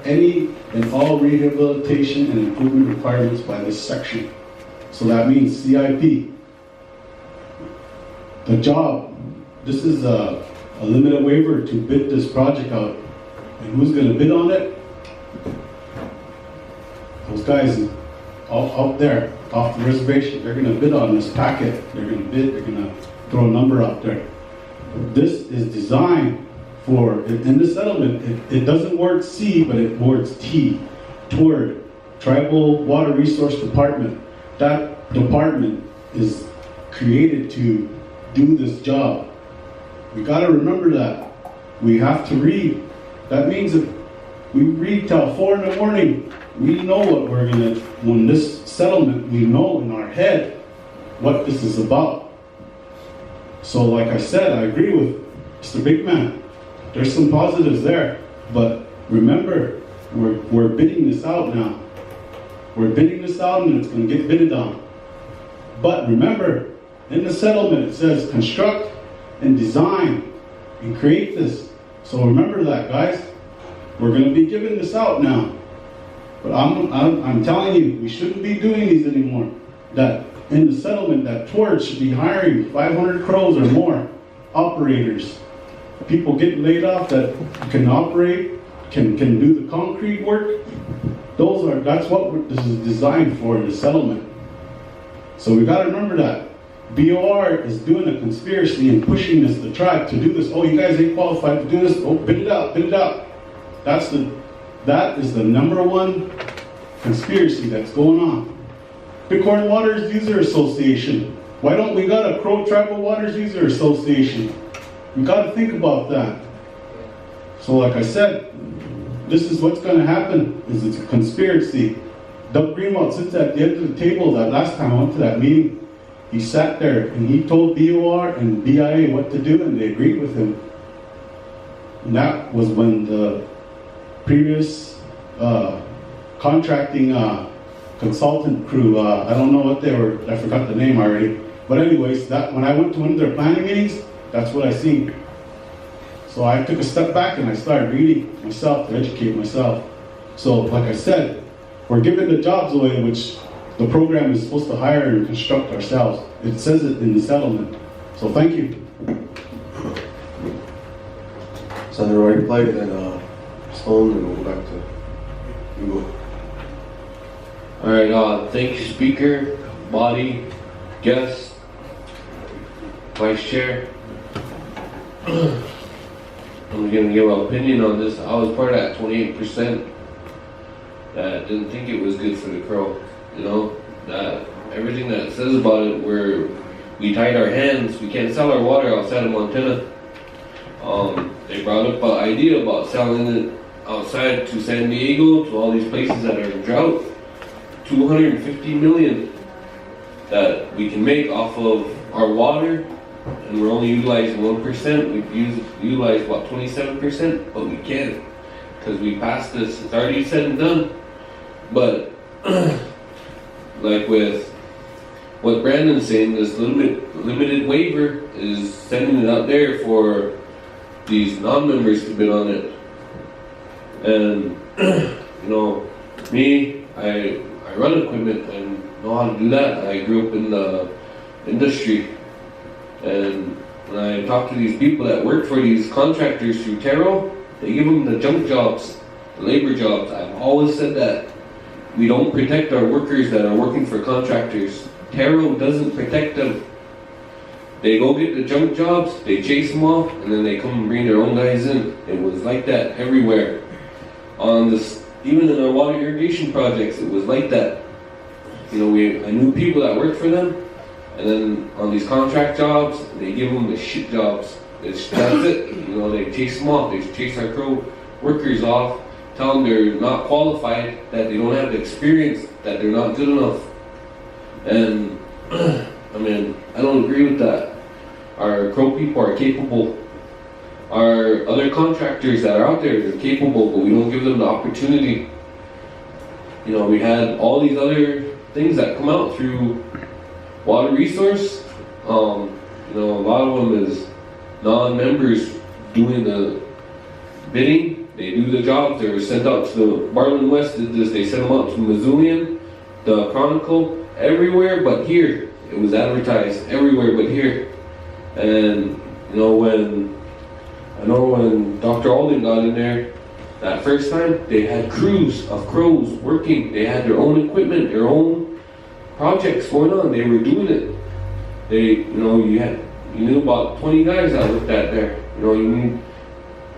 any and all rehabilitation and improvement requirements by this section. So that means CIP. The job, this is a limited waiver to bid this project out. And who's going to bid on it? Those guys all out there, off the reservation, they're going to bid on this packet. They're going to bid, they're going to throw a number out there. This is designed for, in the settlement, it doesn't word C, but it words T, toward Tribal Water Resource Department. That department is created to do this job. We got to remember that. We have to read. That means if we read till 4 in the morning, we know what we're going to, when this settlement, we know in our head what this is about. So like I said, I agree with Mr. Bigman. There's some positives there, but remember, we're bidding this out now. We're bidding this out and it's going to get bidded on. But remember, in the settlement it says construct and design and create this. So remember that, guys. We're going to be giving this out now. But I'm telling you, we shouldn't be doing these anymore. That in the settlement, that Torch should be hiring 500 crows or more operators. People getting laid off that can operate, can do the concrete work. That's what this is designed for in the settlement. So we got to remember that. BOR is doing a conspiracy and pushing this, the tribe, to do this. Oh, you guys ain't qualified to do this. Oh, bid it out, bid it out. That is the number one conspiracy that's going on. Bighorn Waters User Association. Why don't we got a Crow Tribal Waters User Association? We got to think about that. So like I said, this is what's going to happen, is it's a conspiracy. Doug Greenwald sits at the end of the table. That last time I went to that meeting, he sat there and he told BOR and BIA what to do, and they agreed with him. And that was when the previous contracting consultant crew, I don't know what they were, I forgot the name already. But anyways, that when I went to one of their planning meetings, that's what I seen. So I took a step back and I started reading myself to educate myself. So like I said, we're giving the jobs away, which the program is supposed to hire and construct ourselves. It says it in the settlement. So thank you. Senator Whiteside, then Stone, and we'll go back to Hugo. Alright, thank you, Speaker, body, guests, Vice Chair. I'm gonna give an opinion on this. I was part of that 28% that didn't think it was good for the Crow. You know, that everything that it says about it, we tied our hands. We can't sell our water outside of Montana. They brought up an idea about selling it outside to San Diego, to all these places that are in drought. 250 million that we can make off of our water, and we're only utilizing 1%. We utilize about 27%, but we can't because we passed this. It's already said and done. But like with what Brandon's saying, this limited waiver is sending it out there for these non-members to bid on it. And you know, me, I run equipment and know how to do that. I grew up in the industry, and when I talk to these people that work for these contractors through Taro, they give them the junk jobs, the labor jobs. I've always said that we don't protect our workers that are working for contractors. Taro doesn't protect them. They go get the junk jobs, they chase them off, and then they come and bring their own guys in. It was like that everywhere. On this, even in our water irrigation projects, it was like that. You know, I knew people that worked for them, and then on these contract jobs, they give them the shit jobs. That's it. You know, they chase them off. They chase our Crow workers off, tell them they're not qualified, that they don't have the experience, that they're not good enough. And I mean, I don't agree with that. Our Crow people are capable. Our other contractors that are out there, they're capable, but we don't give them the opportunity. You know, we had all these other things that come out through water resource. You know, a lot of them is non-members doing the bidding. They do the jobs. They were sent out to the Barlin West did this. They sent them out to Missoulian, the Chronicle, everywhere but here. It was advertised everywhere but here. And you know, when Dr. Alden got in there that first time, they had crews of Crows working. They had their own equipment, their own projects going on. They were doing it. You knew about 20 guys that worked out there. You know, you need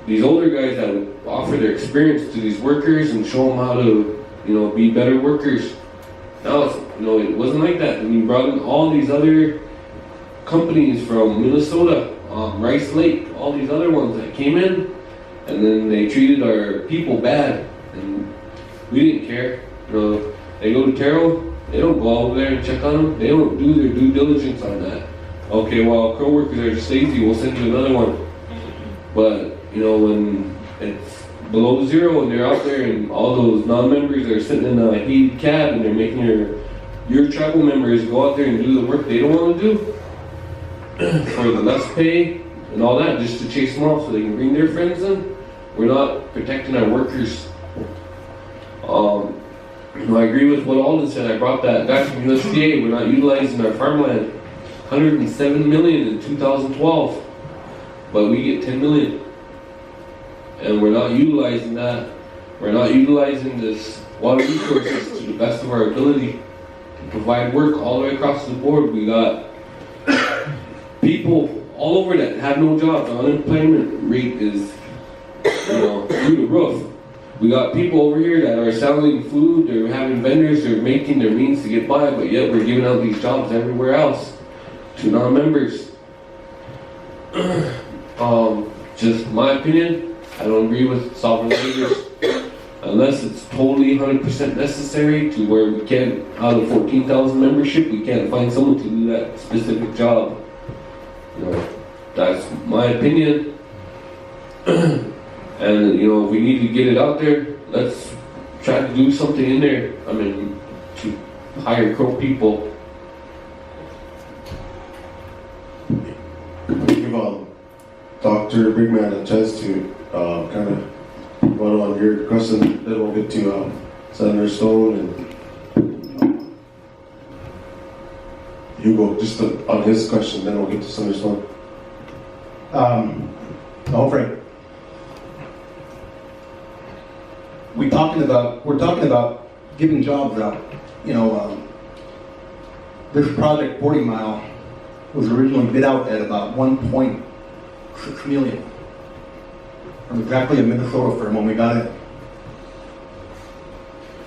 these older guys that would offer their experience to these workers and show them how to, you know, be better workers. Now it's, you know, it wasn't like that. And we brought in all these other companies from Minnesota, Rice Lake, all these other ones that came in, and then they treated our people bad, and we didn't care. You know, they go to Taro, they don't go over there and check on them. They don't do their due diligence on that. Okay, well, Crow workers are just lazy, we'll send you another one. But, you know, when it's below zero and they're out there and all those non-members are sitting in a heated cab and they're making your tribal members go out there and do the work they don't want to do for the less pay and all that, just to chase them off so they can bring their friends in, we're not protecting our workers. I agree with what Alden said. I brought that back from USDA. We're not utilizing our farmland. 107 million in 2012, but we get 10 million. And we're not utilizing that. We're not utilizing this water resources to the best of our ability to provide work all the way across the board. We got people all over that have no jobs. The unemployment rate is, you know, through the roof. We got people over here that are selling food, they're having vendors, they're making their means to get by, but yet we're giving out these jobs everywhere else to non-members. Just my opinion, I don't agree with sovereign leaders unless it's totally 100% necessary to where we can't, out of 14,000 membership, we can't find someone to do that specific job. You know, that's my opinion. And, you know, if we need to get it out there, let's try to do something in there. I mean, to hire Crow people. Give Dr. Brigman a chance to kind of run on your question. Then we'll get to Senator Stone and Hugo, just on his question, then we'll get to Senator Stone. Frank, we're talking about giving jobs out. You know, this project 40 Mile was originally bid out at about 1.6 million from exactly a Minnesota firm when we got it.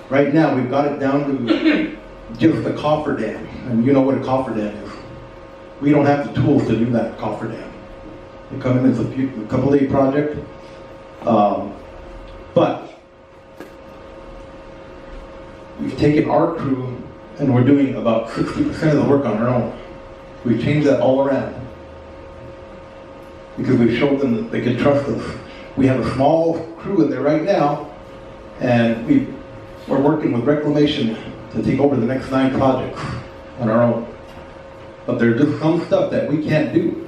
Right now, we've got it down to just the cofferdam, and you know what a cofferdam is. We don't have the tools to do that cofferdam. They come in as a couple-day project, but we've taken our crew and we're doing about 60% of the work on our own. We've changed that all around because we've showed them that they can trust us. We have a small crew in there right now, and we're working with Reclamation to take over the next 9 projects on our own. But there's just some stuff that we can't do.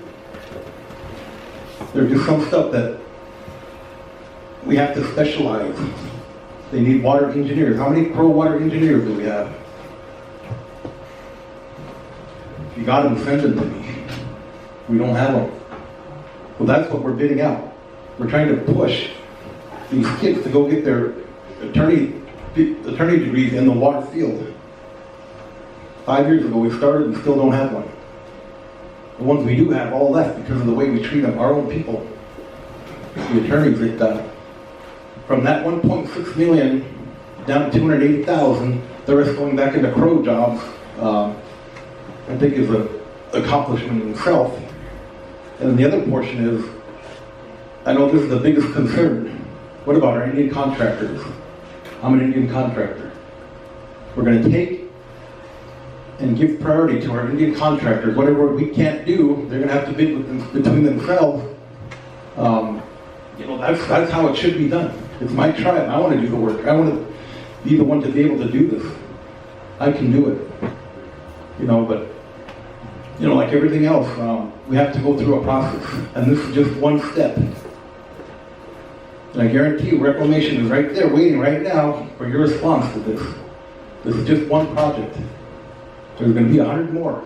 There's just some stuff that we have to specialize. They need water engineers. How many pro water engineers do we have? If you got them, send them to me. We don't have them. Well, that's what we're bidding out. We're trying to push these kids to go get their attorney degrees in the water field. 5 years ago we started and still don't have one. The ones we do have all left because of the way we treat them, our own people. The attorneys that from that 1.6 million down to 280,000, the rest going back into crow jobs, I think is an accomplishment in itself. And then the other portion is, I know this is the biggest concern. What about our Indian contractors? I'm an Indian contractor. We're going to take and give priority to our Indian contractors. Whatever we can't do, they're going to have to bid between themselves. That's how it should be done. It's my tribe. I want to do the work. I want to be the one to be able to do this. I can do it. But like everything else, we have to go through a process, and this is just one step. And I guarantee you, Reclamation is right there waiting right now for your response to this. This is just one project. There's going to be 100 more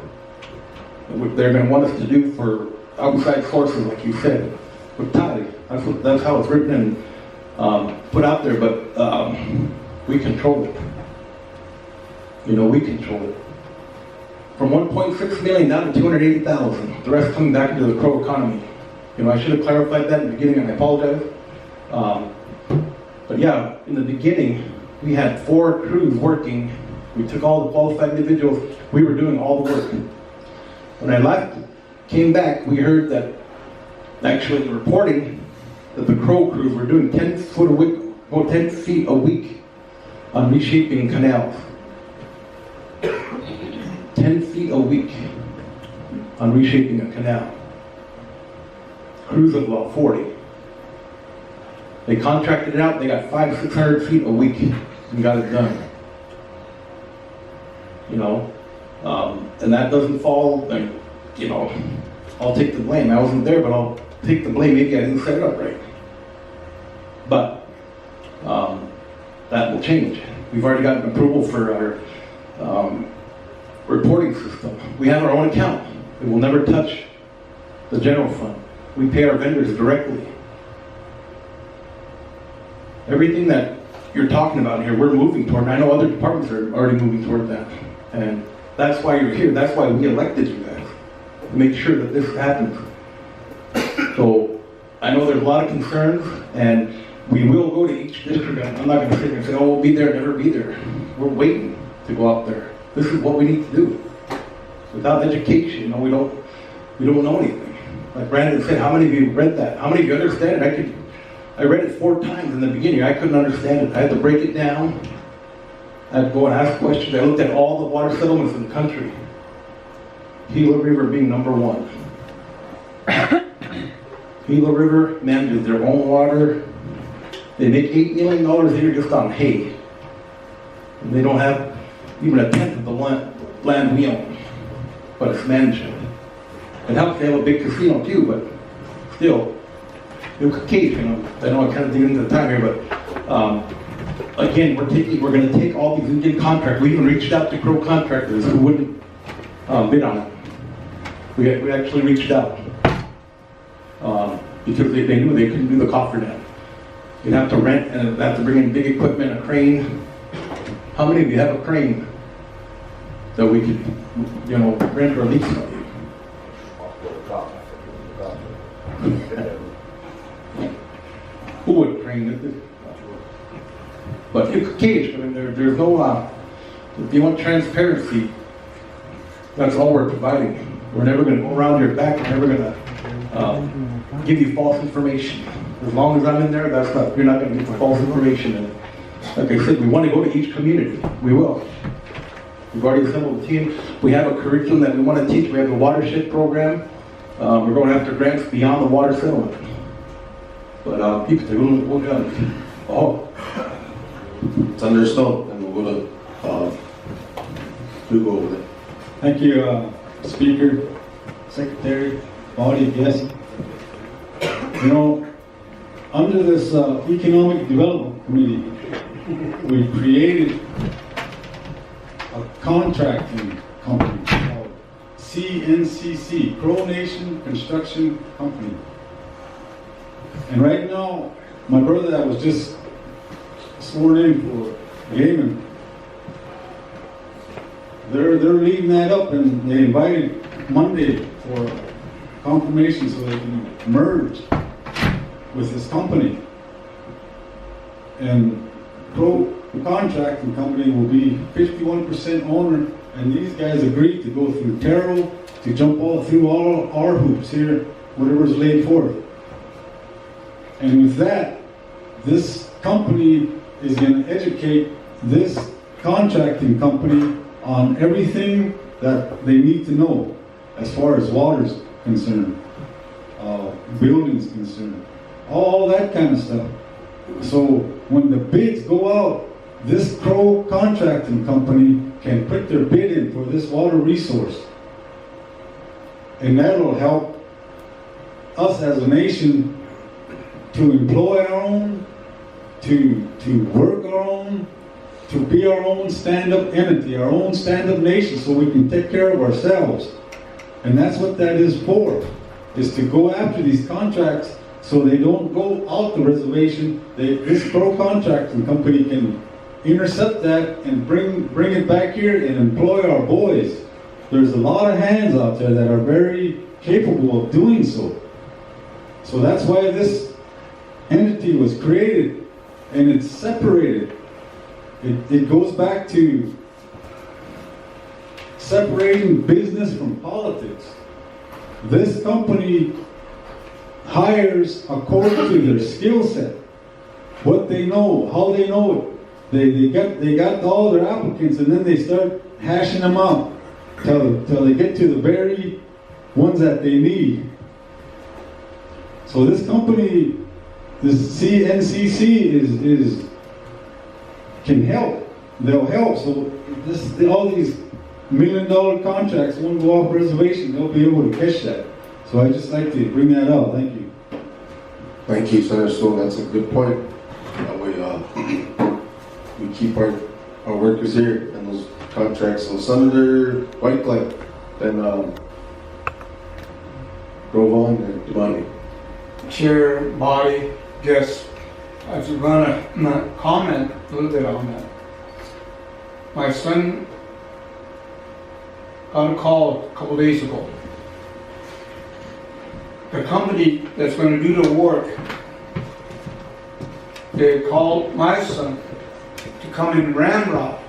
that they're going to want us to do for outside sources, like you said, with tithe. That's how it's written and put out there, but we control it. We control it. From 1.6 million down to 280,000, the rest coming back into the crow economy. I should have clarified that in the beginning, and I apologize. But yeah, in the beginning, we had 4 crews working. We took all the qualified individuals. We were doing all the work. When I left, came back, we heard that actually the reporting that the crow crews were doing 10 feet a week on reshaping canals. 10 feet a week on reshaping a canal. Crews of about 40. They contracted it out, they got 500-600 feet a week and got it done. And that doesn't fall, I'll take the blame. I wasn't there, but I'll take the blame. Maybe I didn't set it up right. But that will change. We've already gotten approval for our reporting system. We have our own account. It will never touch the general fund. We pay our vendors directly. Everything that you're talking about here, we're moving toward. And I know other departments are already moving toward that. And that's why you're here. That's why we elected you guys, to make sure that this happens. So I know there's a lot of concerns, and we will go to each district. I'm not going to sit here and say, oh, we'll be there, never be there. We're waiting to go out there. This is what we need to do. Without education, we don't know anything. Like Brandon said, how many of you read that? How many of you understand it? I read it 4 times in the beginning. I couldn't understand it. I had to break it down. I had to go and ask questions. I looked at all the water settlements in the country. Gila River being number 1. Gila River manages their own water. They make $8 million a year just on hay. And they don't have even a tenth of the land we own. But it's managed. It helps they have a big casino too, but still. Case, I know I kind of dig into the time here, but again, we're going to take all these Indian contractors. We even reached out to crow contractors who wouldn't bid on it. We actually reached out because they knew they couldn't do the cofferdam. You'd have to rent and have to bring in big equipment, a crane. How many of you have a crane that we could, rent or lease from you? Who would crane it? But you could cage, there's no, if you want transparency, that's all we're providing. We're never going to go around your back. We're never going to give you false information. As long as I'm in there, you're not going to get false information. And like I said, we want to go to each community. We will. We've already assembled a team. We have a curriculum that we want to teach. We have a watershed program. We're going after grants beyond the water settlement. But people say, we'll do it. Oh. It's understood, and we'll go over it. Thank you, Speaker, Secretary, body, guests. Under this Economic Development Committee, we created a contracting company called CNCC, Crow Nation Construction Company. And right now, my brother that was just sworn in for Gaiman, they're leading that up, and they invited Monday for confirmation so they can merge with this company. And Pro Contracting Company will be 51% owner, and these guys agreed to go through Terrell to jump through all our hoops here, whatever's laid forth. And with that, this company is going to educate this contracting company on everything that they need to know as far as water's concerned, buildings concerned, all that kind of stuff. So when the bids go out, this Crow Contracting Company can put their bid in for this water resource. And that'll help us as a nation to employ our own, to work our own, to be our own stand-up entity, our own stand-up nation, so we can take care of ourselves. And that's what that is for, is to go after these contracts so they don't go out the reservation. This Pro Contracting Company can intercept that and bring it back here and employ our boys. There's a lot of hands out there that are very capable of doing so. So that's why this entity was created, and it's separated. It goes back to separating business from politics. This company hires according to their skill set, what they know, how they know it. They got all their applicants, and then they start hashing them out till they get to the very ones that they need. So this company, this CNCC can help. They'll help. So all these $1 million contracts won't go off reservation. They'll be able to catch that. So I just like to bring that out. Thank you. Thank you, Senator Stone. That's a good point. That way, we keep our workers here and those contracts. So Senator Whitecliffe, then Grovon and Devani. Chair, body, guests, I just want to comment a little bit on that. My son got a call a couple days ago. The company that's going to do the work, they called my son to come and ramrod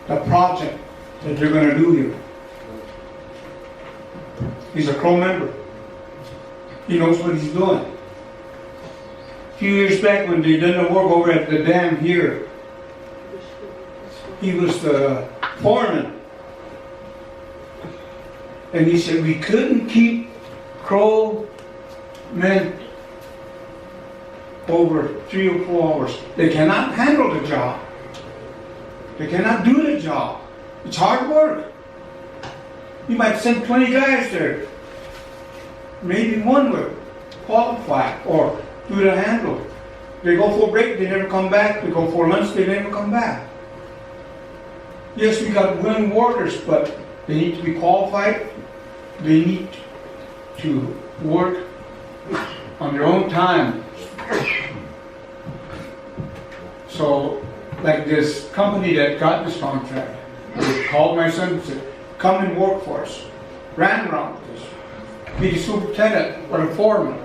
the project that they're going to do here. He's a Crow member. He knows what he's doing. A few years back when they did the work over at the dam here, he was the foreman. And he said, we couldn't keep Crow men over 3 or 4 hours. They cannot handle the job. They cannot do the job. It's hard work. You might send 20 guys there. Maybe one would qualify or do the handle. They go for a break, they never come back. They go for lunch, they never come back. Yes, we got willing workers, but they need to be qualified. They need to work on their own time. So, like this company that got this contract, they called my son and said, come and work for us. Ran around with this. Be the superintendent or the foreman.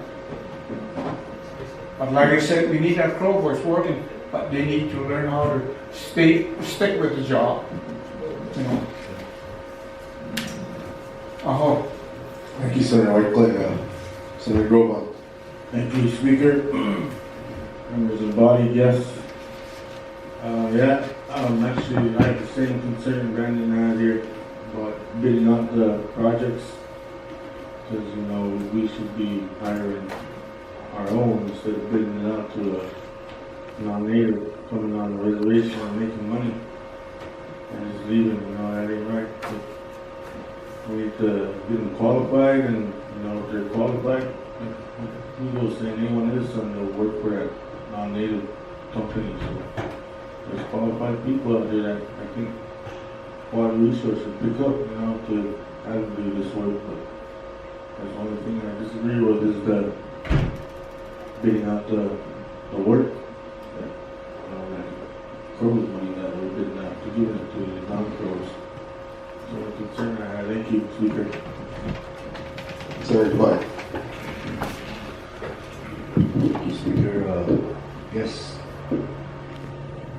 But like I said, we need our crow boys working, but they need to learn how to stick with the job. You know. Thank you, Senator Whiteclay. Senator Groban. Thank you, Speaker. Members of the body, yes. Actually, I have the same concern Brandon had here about bidding out the projects. Because, we should be hiring our own instead of bidding it out to a non-native coming on the reservation and making money. And just leaving, that ain't right. We need to get them qualified, and, if they're qualified, Google's saying anyone is something to work for that non-native company. So there's qualified people out there that I think water resources should pick up, to have them do this work. But that's the only thing I disagree with is the bidding out the work. That Crow's money that we're bidding out to giving it to the non-Crows. So the concern I have. Thank you, Speaker. Senator Devine. Thank you, Speaker. Yes.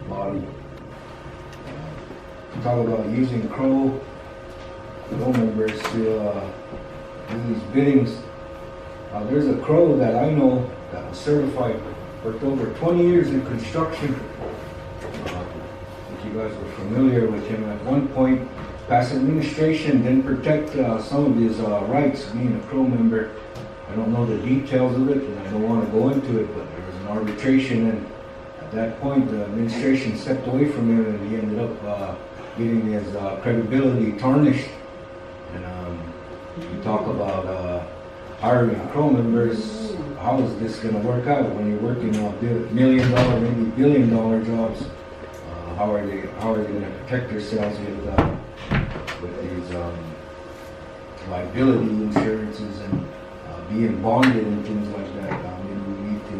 Body. Talk about using Crow members to do these biddings. There's a Crow that I know that was certified, worked over 20 years in construction. I think you guys were familiar with him. At one point, past administration didn't protect some of his rights being a Crow member. I don't know the details of it, and I don't want to go into it, but there was an arbitration, and at that point, the administration stepped away from him, and he ended up getting his credibility tarnished. And you talk about hiring Crow members. How is this going to work out when you're working on $1 million, maybe $1 billion jobs? How are they going to protect themselves with these liability insurances and being bonded and things like that? Maybe we need to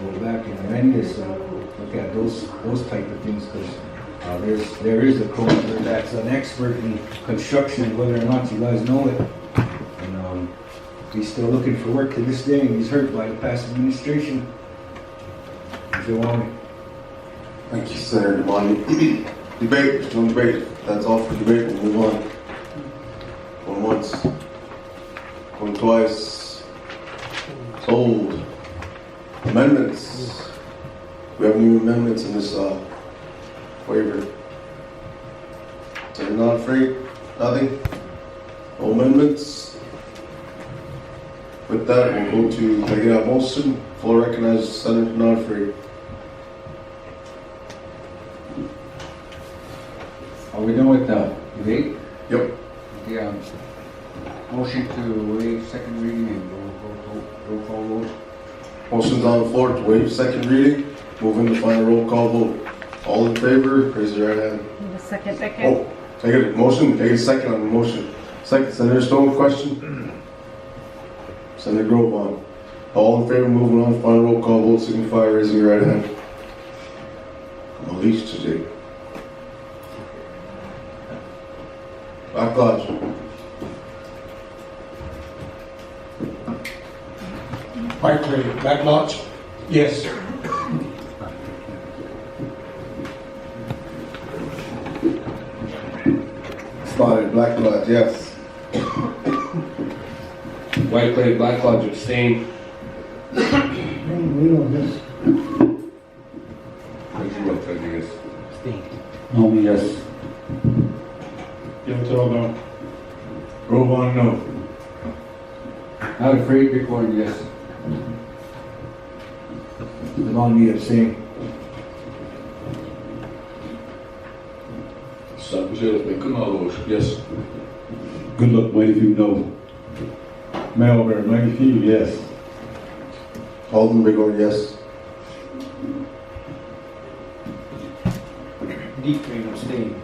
go back and amend this, look at those type of things, because there is a Crow member that's an expert in construction, whether or not you guys know it. And he's still looking for work to this day, and he's hurt by the past administration. Thank you, Senator Devine. Debate, there's no debate. That's all for debate. We'll move on. Going once, going twice. Sold. Amendments. We have new amendments in this waiver. Senator Godfrey, nothing. No amendments. With that, we'll go to, can I get a motion? Full recognize Senator Godfrey. Are we done with the debate? Yep. Yeah. Motion to waive second reading and roll call vote. Motion's on the floor to waive second reading. Moving to final roll call vote. All in favor, raise your right hand. Need a second. Oh, take a motion, take a second on the motion. Second, Senator Stone, question? Senator Groban. All in favor, moving on, final roll call vote, signify raising your right hand. I'm on leash today. Backlash. Whiteclay, Black Lodge? Yes. Spotted, Black Lodge, yes. Whiteclay, Black Lodge abstain. No, yes. Giltel, no. Groban, no. Not afraid, Bitcoin, yes. The non abstain. San Jose, Beconado, yes. Good luck, mighty few, no. Melbourne, mighty few, yes. Alden Bighorn, yes. Deep Drain abstain.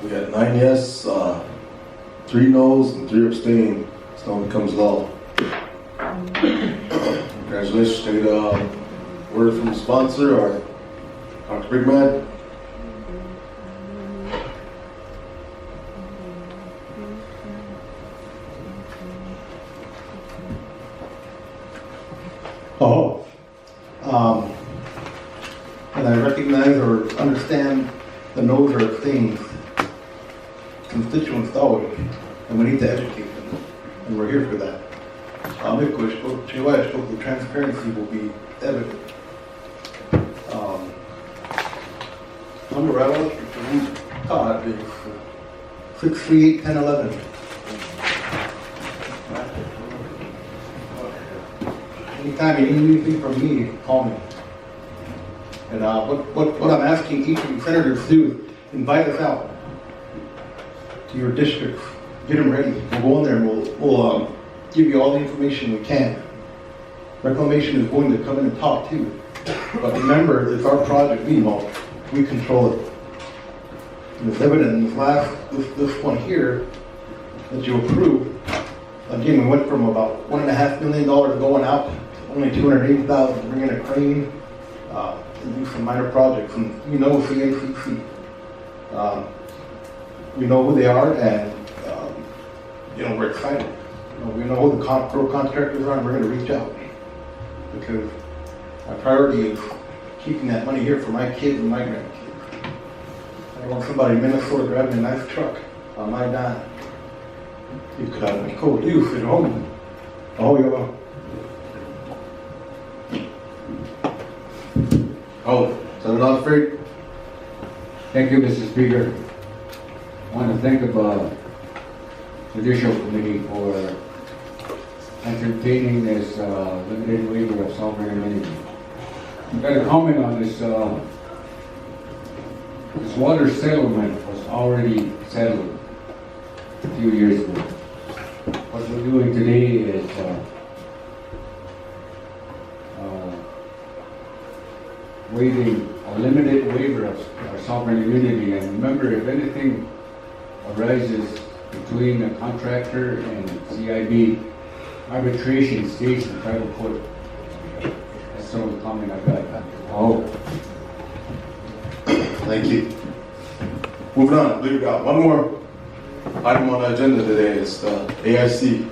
We got 9 yes, 3 noes and 3 abstain. So now it becomes law. Congratulations. Take a word from the sponsor or Dr. Bigman. And I recognize or understand the no's or abstains, constituents always, and we need to educate them, and we're here for that. The transparency will be evident. Number rattle, Todd is 638-1011. Anytime you need anything from me, call me. And what I'm asking each of you senators to do is invite us out to your districts. Get them ready. We'll go in there and we'll give you all the information we can. Reclamation is going to come in and talk too. But remember, it's our project, we control it. And it's evident in this one here that you approved. Again, we went from about $1.5 million going out to only $280,000 to bring in a crane and do some minor projects. And we know CACC. We know who they are, and we're excited. We know who the pro contractors are, and we're going to reach out because my priority is keeping that money here for my kids and my grandkids. I don't want somebody in Minnesota driving a nice truck on my dime. You could have a cold use at home. Senator Godfrey. Thank you, Mr. Speaker. I want to thank the Judicial Committee for entertaining this limited waiver of sovereign immunity. I've got a comment on this. This water settlement was already settled a few years ago. What we're doing today is waiving a limited waiver of sovereign immunity. And remember, if anything arises between a contractor and CIB, arbitration stays in tribal court. That's some of the comment I got. Thank you. Moving on, I believe we got one more item on the agenda today. It's the AIC.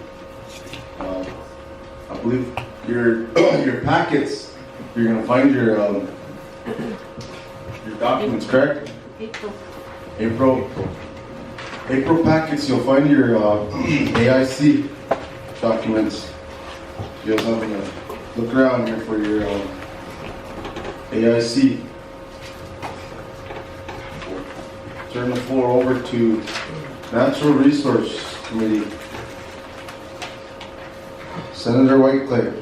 I believe your packets, you're going to find your documents, correct? April packets, you'll find your AIC documents. You'll have to look around here for your AIC. Turn the floor over to Natural Resource Committee. Senator Whitecliffe.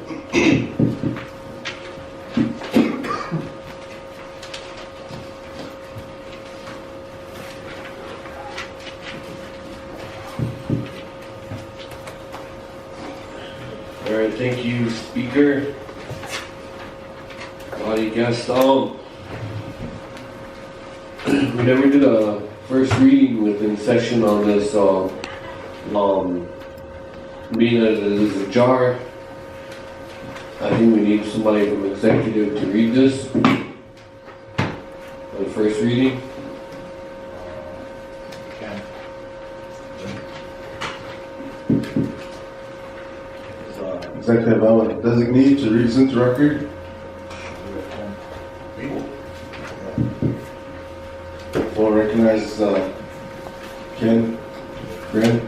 All right, thank you, Speaker. Body guest. We never did a first reading within session on this. Being that it is a jar, I think we need somebody from executive to read this for the first reading. Executive, I would designate to read this into record. We'll recognize Ken Grant.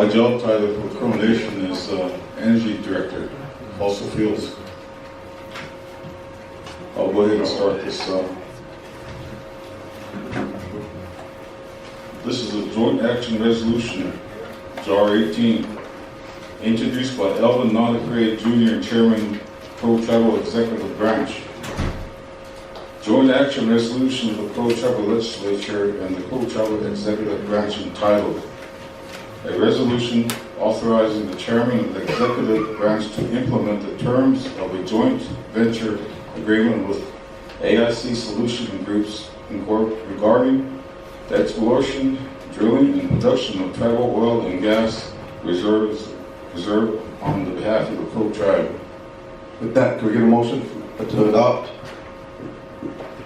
My job title for Crow Nation is Energy Director, fossil fuels. I'll go ahead and start this. This is a joint action resolution, JAR 18, introduced by Elvin Nodicray Jr., Chairman, Crow Tribal Executive Branch. Joint action resolution of the Crow Tribal Legislature and the Crow Tribal Executive Branch entitled, a resolution authorizing the Chairman of the Executive Branch to implement the terms of a joint venture agreement with AIC Solution Groups regarding the exploration, drilling, and production of tribal oil and gas reserved on the behalf of the Crow Tribe. With that, can we get a motion to adopt?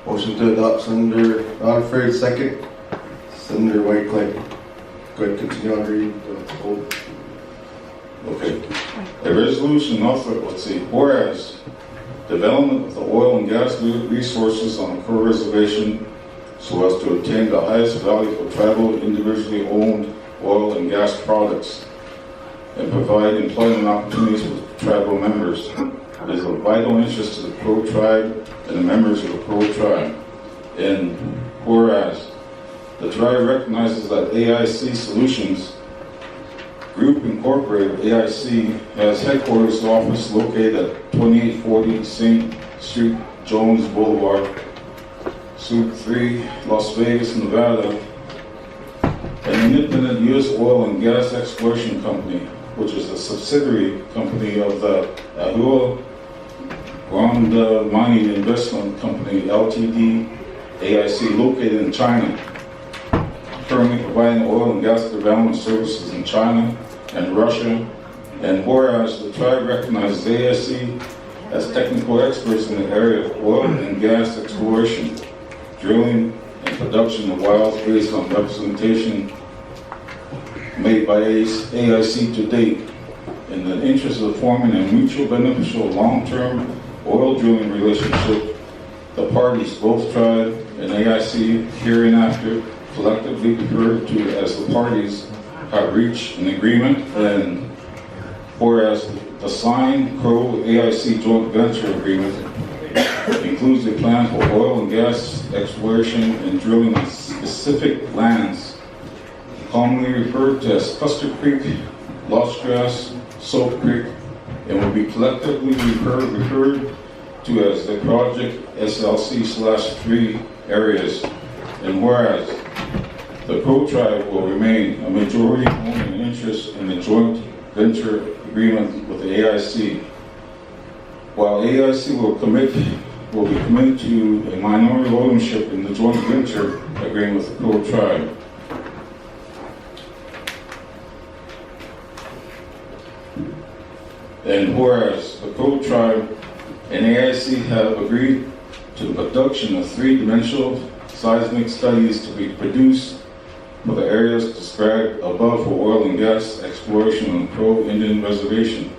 Motion to adopt, Senator Nodifred, second. Senator Whiteclay. Go ahead, continue on reading the whole. Okay. A resolution whereas development of the oil and gas resources on the Crow Reservation so as to obtain the highest value for tribal individually owned oil and gas products and provide employment opportunities for tribal members is of vital interest to the Crow Tribe and the members of the Crow Tribe. And whereas the tribe recognizes that AIC Solutions Group Incorporated, AIC, has headquarters office located at 2840 St. Street, Jones Boulevard, Suite 3, Las Vegas, Nevada, an independent U.S. oil and gas exploration company, which is a subsidiary company of the Ahua Grand Mining Investment Company, Ltd., AIC, located in China, currently providing oil and gas development services in China and Russia. And whereas the tribe recognizes AIC as technical experts in the area of oil and gas exploration, drilling, and production of wells based on representation made by AIC to date, in the interest of forming a mutual beneficial long-term oil drilling relationship, the parties, both tribe and AIC, hereinafter collectively referred to as the parties, have reached an agreement. And whereas the signed Crow AIC joint venture agreement includes a plan for oil and gas exploration and drilling on specific lands commonly referred to as Custer Creek, Lost Grass, Soap Creek, and will be collectively referred to as the Project SLC/3 areas. And whereas the Crow Tribe will remain a majority owner in interest in the joint venture agreement with the AIC, while AIC will be committed to a minority ownership in the joint venture agreement with the Crow Tribe. And whereas the Crow Tribe and AIC have agreed to the production of three-dimensional seismic studies to be produced for the areas described above for oil and gas exploration on the Crow Indian Reservation.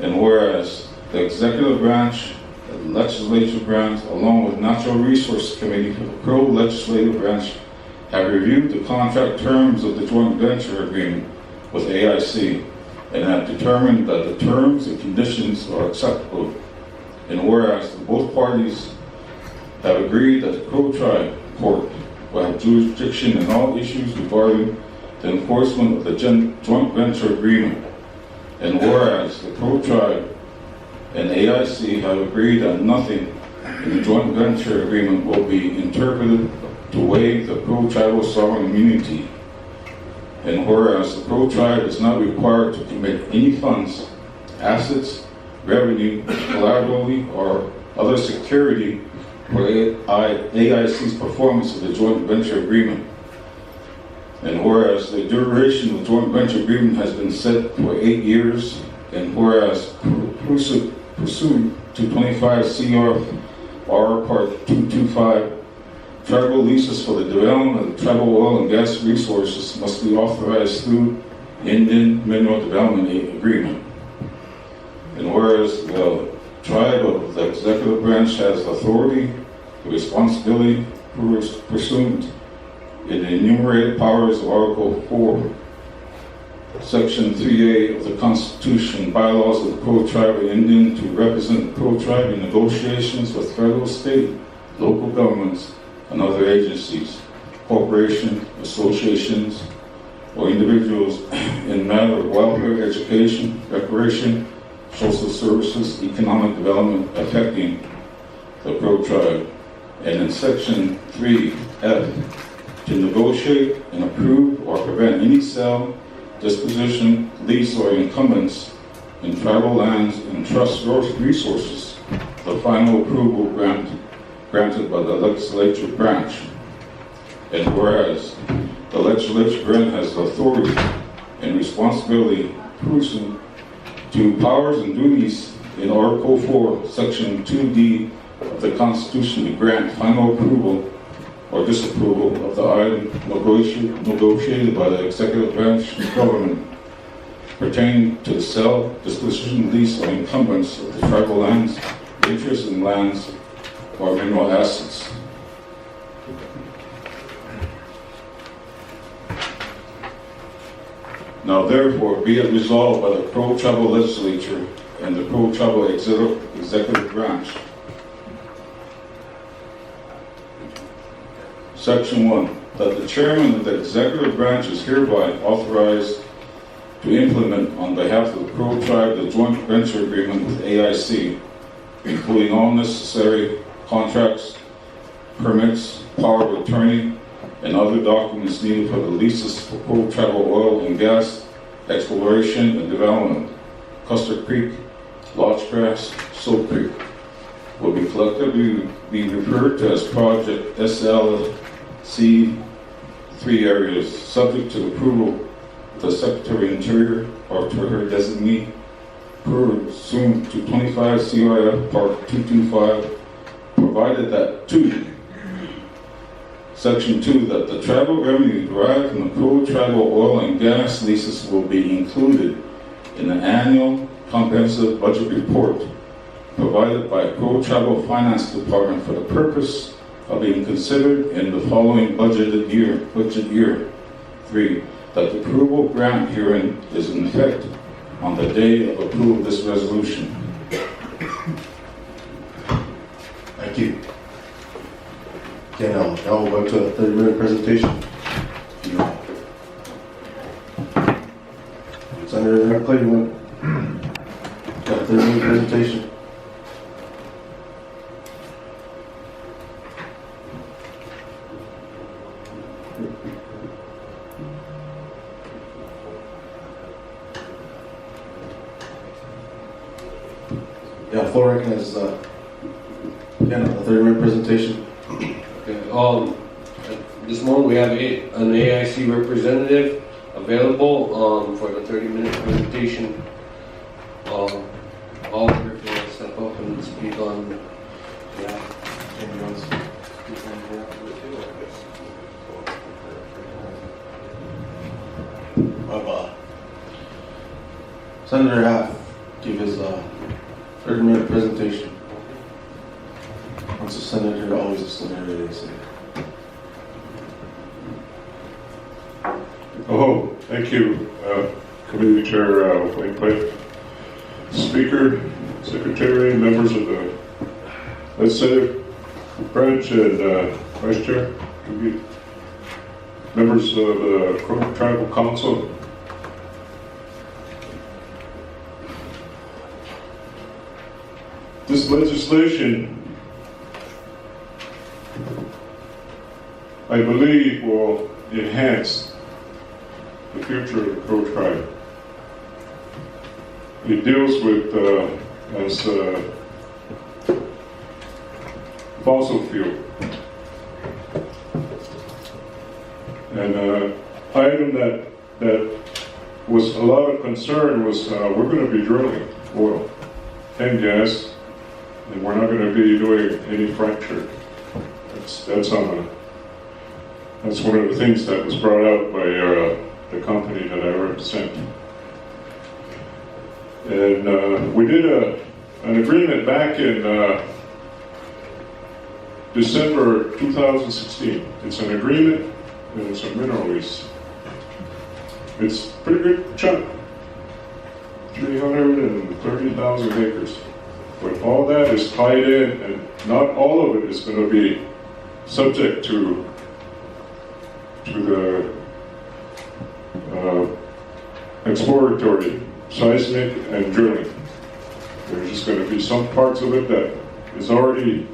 And whereas the Executive Branch, the Legislative Branch, along with Natural Resource Committee for the Crow Legislative Branch, have reviewed the contract terms of the joint venture agreement with AIC and have determined that the terms and conditions are acceptable. And whereas both parties have agreed that the Crow Tribe Court will have jurisdiction in all issues regarding the enforcement of the joint venture agreement. And whereas the Crow Tribe and AIC have agreed that nothing in the joint venture agreement will be interpreted to waive the Crow Tribal sovereign immunity. And whereas the Crow Tribe is not required to commit any funds, assets, revenue, collaterally, or other security for AIC's performance of the joint venture agreement. And whereas the duration of the joint venture agreement has been set for 8 years, and whereas pursuant to 25 CFR Part 225, tribal leases for the development of tribal oil and gas resources must be authorized through Indian Mineral Development Agreement. And whereas the tribe of the Executive Branch has authority, the responsibility pursuant in the enumerated powers of Article 4 Section 3A of the Constitution, bylaws of the Crow Tribe of Indian to represent the Crow Tribe in negotiations with federal, state, local governments, and other agencies, corporations, associations, or individuals in matter of welfare, education, recreation, social services, economic development affecting the Crow Tribe. And in Section 3F, to negotiate and approve or prevent any sale, disposition, lease, or incumbents in tribal lands and trust resources, the final approval granted by the legislature branch. And whereas the legislature branch has the authority and responsibility pursuant to powers and duties in Article 4, Section 2D of the Constitution to grant final approval or disapproval of the item negotiated by the executive branch of government pertaining to the sale, disposition, lease, or encumbrance of the tribal lands, interests in lands, or mineral assets. Now therefore, be it resolved by the Crow Tribal Legislature and the Crow Tribal Executive Branch. Section 1, that the chairman of the executive branch is hereby authorized to implement on behalf of the Crow Tribe the joint venture agreement with AIC, including all necessary contracts, permits, power of attorney, and other documents needed for the leases for Crow Tribal oil and gas exploration and development. Custer Creek, Lodgegrass, Soap Creek will be collectively be referred to as Project SLC 3 areas, subject to approval of the Secretary of Interior or to her designee, pursuant to 25 CIF Part 225, provided that 2, Section 2, that the tribal revenue derived from the Crow Tribal oil and gas leases will be included in the annual comprehensive budget report provided by Crow Tribal Finance Department for the purpose of being considered in the following budget year. 3, that the approval grant herein is in effect on the day of approval of this resolution. Thank you. Okay, now we'll go to a 30-minute presentation. Senator Clayton, got a 30-minute presentation. Yeah, floor recognizes again, a 30-minute presentation. Okay, this morning we have an AIC representative available for the 30-minute presentation. Oliver, if you want to step up and speak on Senator Half give his 30-minute presentation. Once a senator, always a senator, they say. Oh, thank you, Committee Chair Wayne Clay, Speaker, Secretary, members of the Legislative Branch, and Vice Chair, members of the Crow Tribal Council. This legislation, I believe, will enhance the future of the Crow Tribe. It deals with fossil fuel. And item that was a lot of concern was we're going to be drilling oil and gas, and we're not going to be doing any fracture. That's one of the things that was brought out by the company that I represent. And we did an agreement back in December 2016. It's an agreement and it's a mineral lease. It's a pretty good chunk. 330,000 acres. But all that is tied in, and not all of it is going to be subject to the exploratory seismic and drilling. There's just going to be some parts of it that's already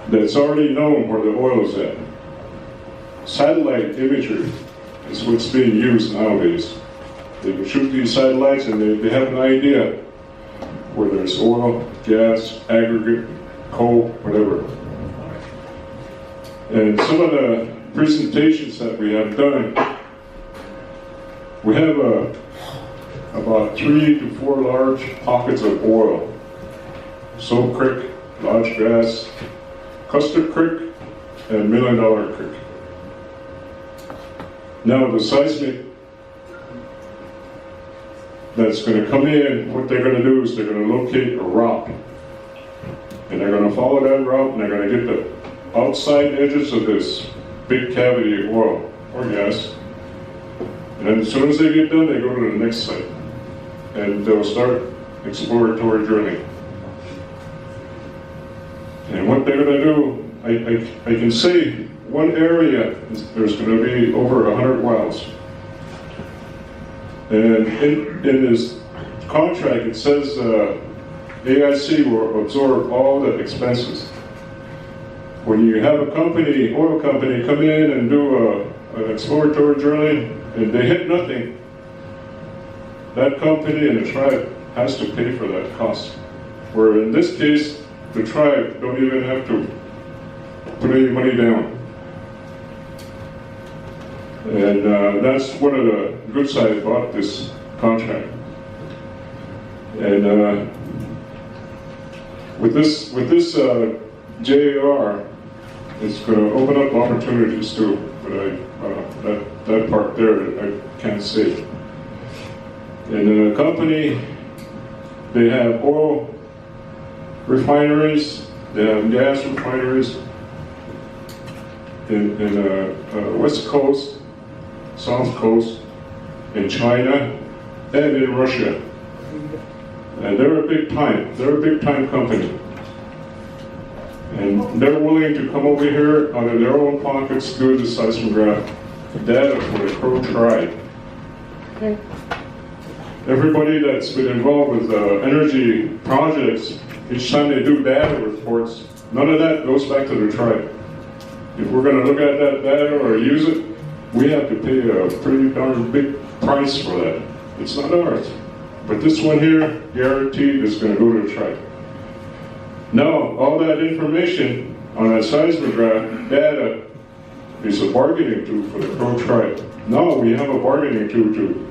known where the oil is at. Satellite imagery is what's being used nowadays. They can shoot these satellites and they have an idea where there's oil, gas, aggregate, coal, whatever. And some of the presentations that we have done, we have about 3 to 4 large pockets of oil. Soap Creek, Lodge Grass, Custard Creek, and $1 Million Creek. Now the seismic that's going to come in, what they're going to do is they're going to locate a route. And they're going to follow that route and they're going to get the outside edges of this big cavity of oil or gas. And then as soon as they get done, they go to the next site. And they'll start exploratory drilling. And what they're going to do, I can say one area, there's going to be over 100 wells. And in this contract, it says AIC will absorb all the expenses. When you have a company, oil company, come in and do an exploratory drilling, and they hit nothing, that company and the tribe has to pay for that cost. Where in this case, the tribe don't even have to put any money down. And that's one of the good sides about this contract. And with this JAR, it's going to open up opportunities too. But that part there, I can't say. And the company, they have oil refineries, they have gas refineries in West Coast, South Coast, in China, and in Russia. And they're a big time company. And they're willing to come over here out of their own pockets, do the seismograph data for the Crow tribe. Okay. Everybody that's been involved with energy projects, each time they do data reports, none of that goes back to the tribe. If we're going to look at that data or use it, we have to pay a pretty darn big price for that. It's not ours. But this one here, guaranteed, is going to go to the tribe. Now, all that information on that seismograph data is a bargaining tool for the Crow tribe. Now we have a bargaining tool to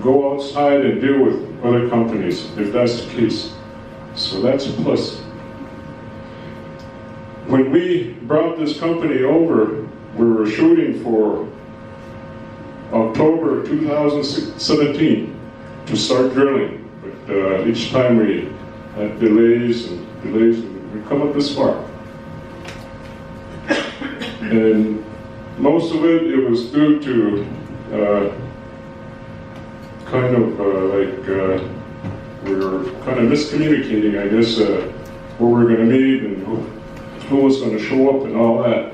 go outside and deal with other companies, if that's the case. So that's a plus. When we brought this company over, we were shooting for October 2017 to start drilling. But each time we had delays, and we come up this far. And most of it was due to we were kind of miscommunicating, I guess, what we were going to need and who was going to show up and all that.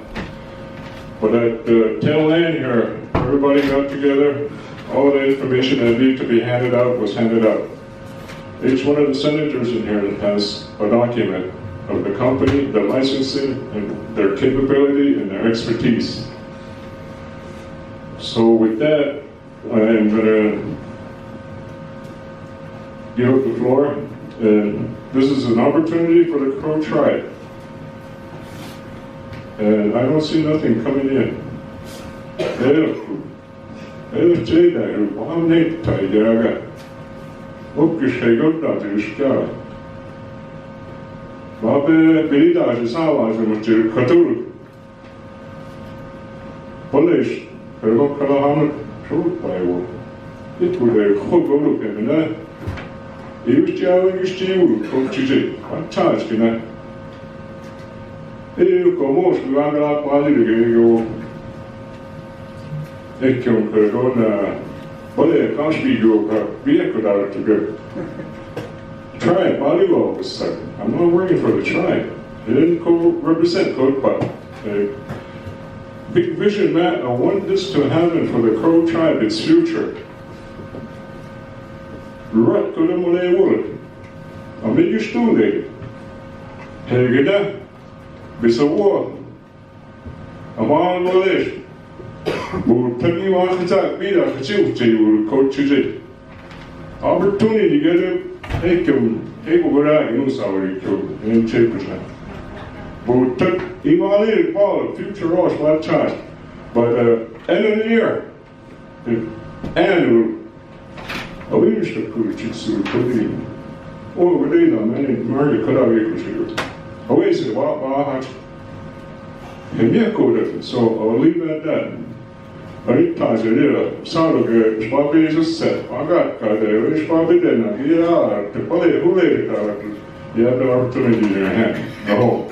But at the tail end here, everybody got together. All the information that needed to be handed out was handed out. Each one of the senators in here has a document of the company, the licensing, and their capability and their expertise. So with that, I'm going to give up the floor. And this is an opportunity for the Crow tribe. And I don't see nothing coming in. Ekon Bale, kanske go vehicle out to go. Tribe, Bali was said. I'm not working for the tribe. They didn't represent Code Pop. Big vision, Matt. I want this to happen for the Crow tribe, its future. Rat Kodamole Wood. A million student. Helgeda. Bisawa. A man knowledge. Would put me on the top, be that for you, coach you. Opportunity to get him, take him, take over that, you know, sorry, and check it. But took Imali and Paul, future Ross, one time. But end of the year, and a leadership coach, it's could be. Oh, we're doing that, man, and Marty cut out your computer. Always say, wow, and yeah, code. So I'll leave it at that. Right, Taj, I did a sound of it, probably just said, I got there, probably didn't. Yeah, to play who later, you have the opportunity in your hand. The whole.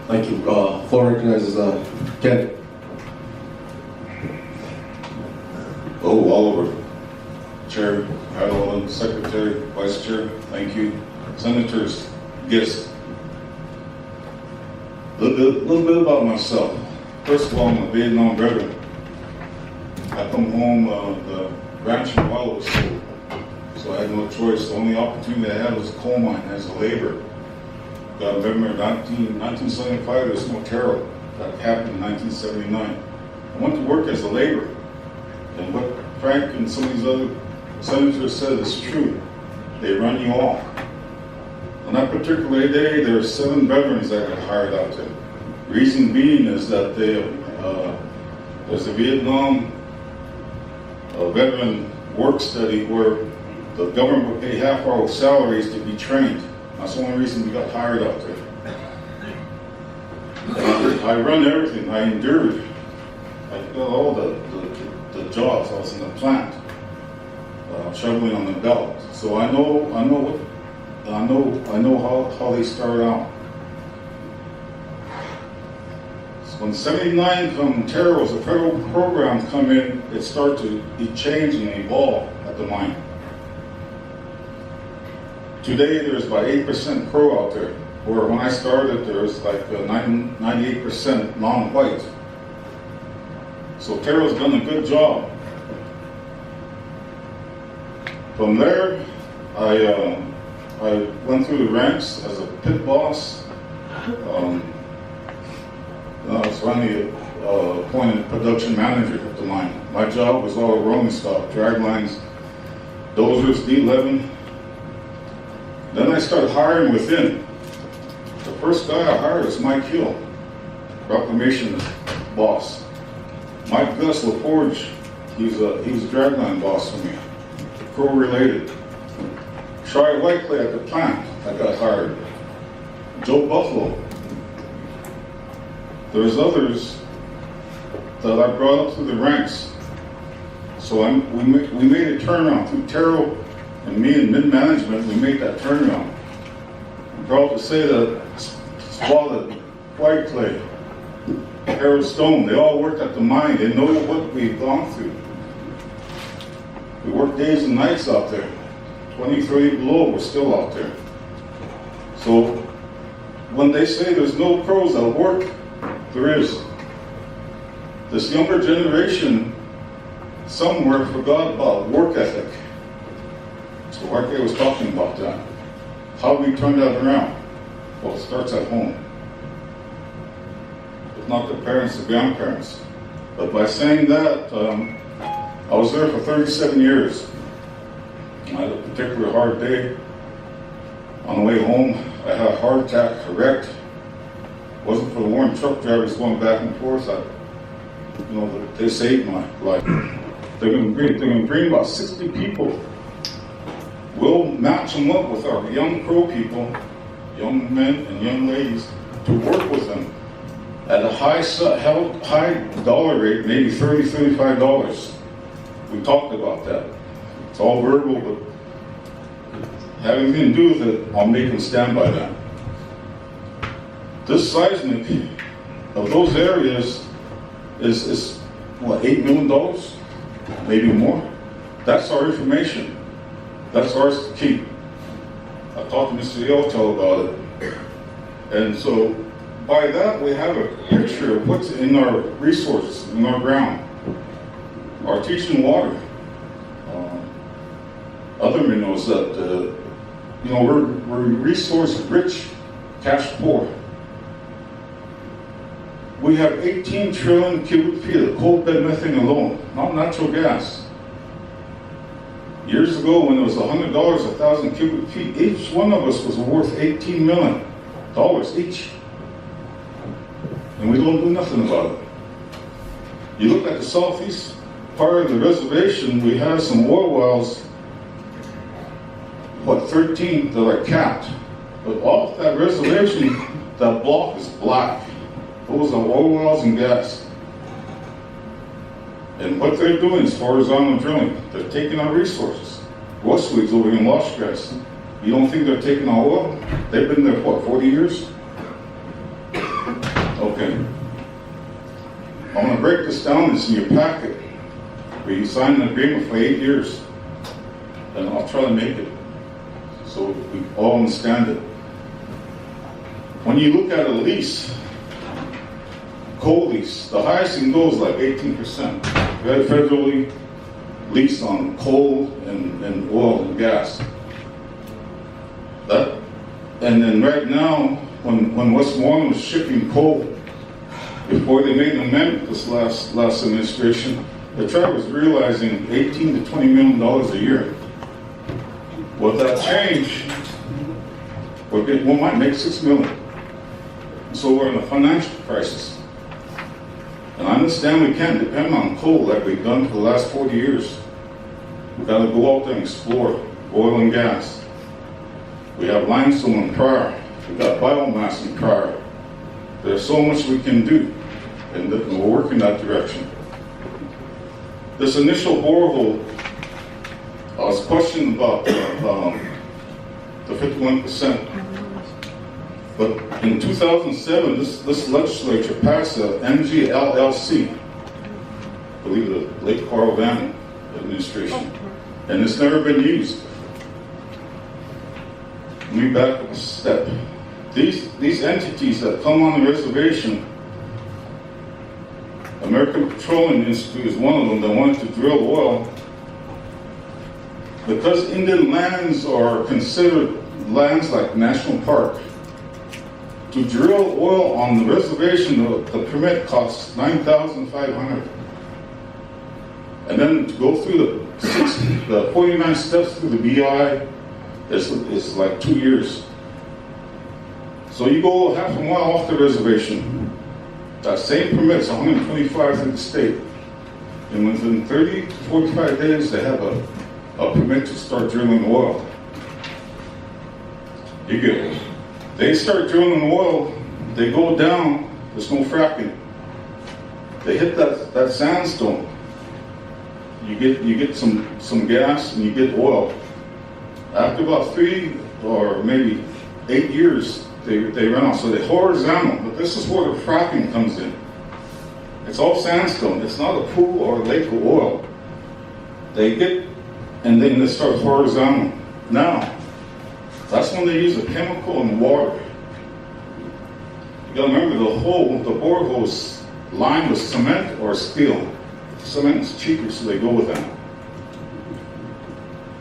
Thank you. Floor recognizes Ken. Oh, Oliver. Chair, Adeline, Secretary, Vice Chair, thank you. Senators, guests. A little bit about myself. First of all, I'm a Vietnam veteran. I come home, the ranch in Wallow was sold, so I had no choice. The only opportunity I had was a coal mine as a laborer. Got a memory of 1975, there's no terror. That happened in 1979. I went to work as a laborer. And what Frank and some of these other senators said is true. They run you off. On that particular day, there were 7 veterans that got hired out there. Reason being is that there's a Vietnam veteran work study where the government would pay half our salaries to be trained. That's the only reason we got hired out there. I run everything. I endured. I got all the jobs. I was in the plant, shoveling on the belt. So I know how they start out. When 79 from terrorists, the federal programs come in, it starts to change and evolve at the mine. Today, there's about 8% Crow out there, where when I started, there was like 98% non-white. So Terrell's done a good job. From there, I went through the ranks as a pit boss. I was finally appointed production manager at the mine. My job was all rolling stock, drag lines, dozers, D11. Then I started hiring within. The first guy I hired was Mike Hill, Proclamation boss. Mike Gus LaForge, he's a dragline boss for me, Crow related. Shai Whiteley at the plant, I got hired. Joe Buffalo. There's others that I brought up through the ranks. So we made a turnaround through Terrell and me and mid-management, we made that turnaround. I'm proud to say that Squalid, Whiteclay, Harold Stone, they all worked at the mine. They know what we've gone through. We worked days and nights out there. 20, 30 below, we're still out there. So when they say there's no Crows that work, there is. This younger generation somewhere forgot about work ethic. So Harkey was talking about that. How do we turn that around? Well, it starts at home. If not the parents, the grandparents. But by saying that, I was there for 37 years. I had a particularly hard day. On the way home, I had a heart attack, wrecked. Wasn't for the warm truck drivers going back and forth. They saved my life. They're going to bring about 60 people. We'll match them up with our young Crow people, young men and young ladies, to work with them at a high dollar rate, maybe $30, $35. We talked about that. It's all verbal, but having anything to do with it, I'll make them stand by that. This seismic of those areas is what, $8 million? maybe more. That's our information. That's ours to keep. I talked to Mr. Yeltel about it. And so by that, we have a picture of what's in our resources, in our ground. Our teaching water. Other minerals that, we're resource rich, cash poor. We have 18 trillion cubic feet of coal bed methane alone, not natural gas. Years ago, when it was $100 a thousand cubic feet, each one of us was worth $18 million each. And we don't do nothing about it. You look at the southeast part of the reservation, we have some oil wells, 13 that are capped. But off that reservation, that block is black. Those are oil wells and gas. And what they're doing is horizontal drilling. They're taking our resources. Westwood's over in Washgrass. You don't think they're taking our oil? They've been there, 40 years? Okay. I'm going to break this down. It's in your packet. Where you signed an agreement for 8 years. And I'll try to make it so we all understand it. When you look at a lease, coal lease, the highest it can go is like 18%. Federally lease on coal and oil and gas. And then right now, when Westmoreland was shipping coal, before they made an amendment this last administration, the tribe was realizing $18 to $20 million a year. With that change, we might make $6 million. So we're in a financial crisis. And I understand we can't depend on coal like we've done for the last 40 years. We've got to go out there and explore oil and gas. We have limestone in Pryor. We've got biomass in Pryor. There's so much we can do, and we're working that direction. This initial borehole, I was questioned about the 51%. But in 2007, this legislature passed the MGLLC, I believe the late Carl Vannon administration, and it's never been used. Let me back up a step. These entities that come on the reservation, American Petroleum Institute is one of them that wanted to drill oil. Because Indian lands are considered lands like National Park, to drill oil on the reservation, the permit costs $9,500. And then to go through the 49 steps through the BI, it's like 2 years. So you go half a mile off the reservation, that same permit's $125 through the state. And within 30 to 45 days, they have a permit to start drilling oil. You get it. They start drilling oil, they go down, there's no fracking. They hit that sandstone. You get some gas and you get oil. After about 3 or maybe 8 years, they run out. So they're horizontal, but this is where the fracking comes in. It's all sandstone. It's not a pool or a lake of oil. They get, and then they start horizontal. Now, that's when they use a chemical and water. You gotta remember the borehole is lined with cement or steel. Cement is cheaper, so they go with that.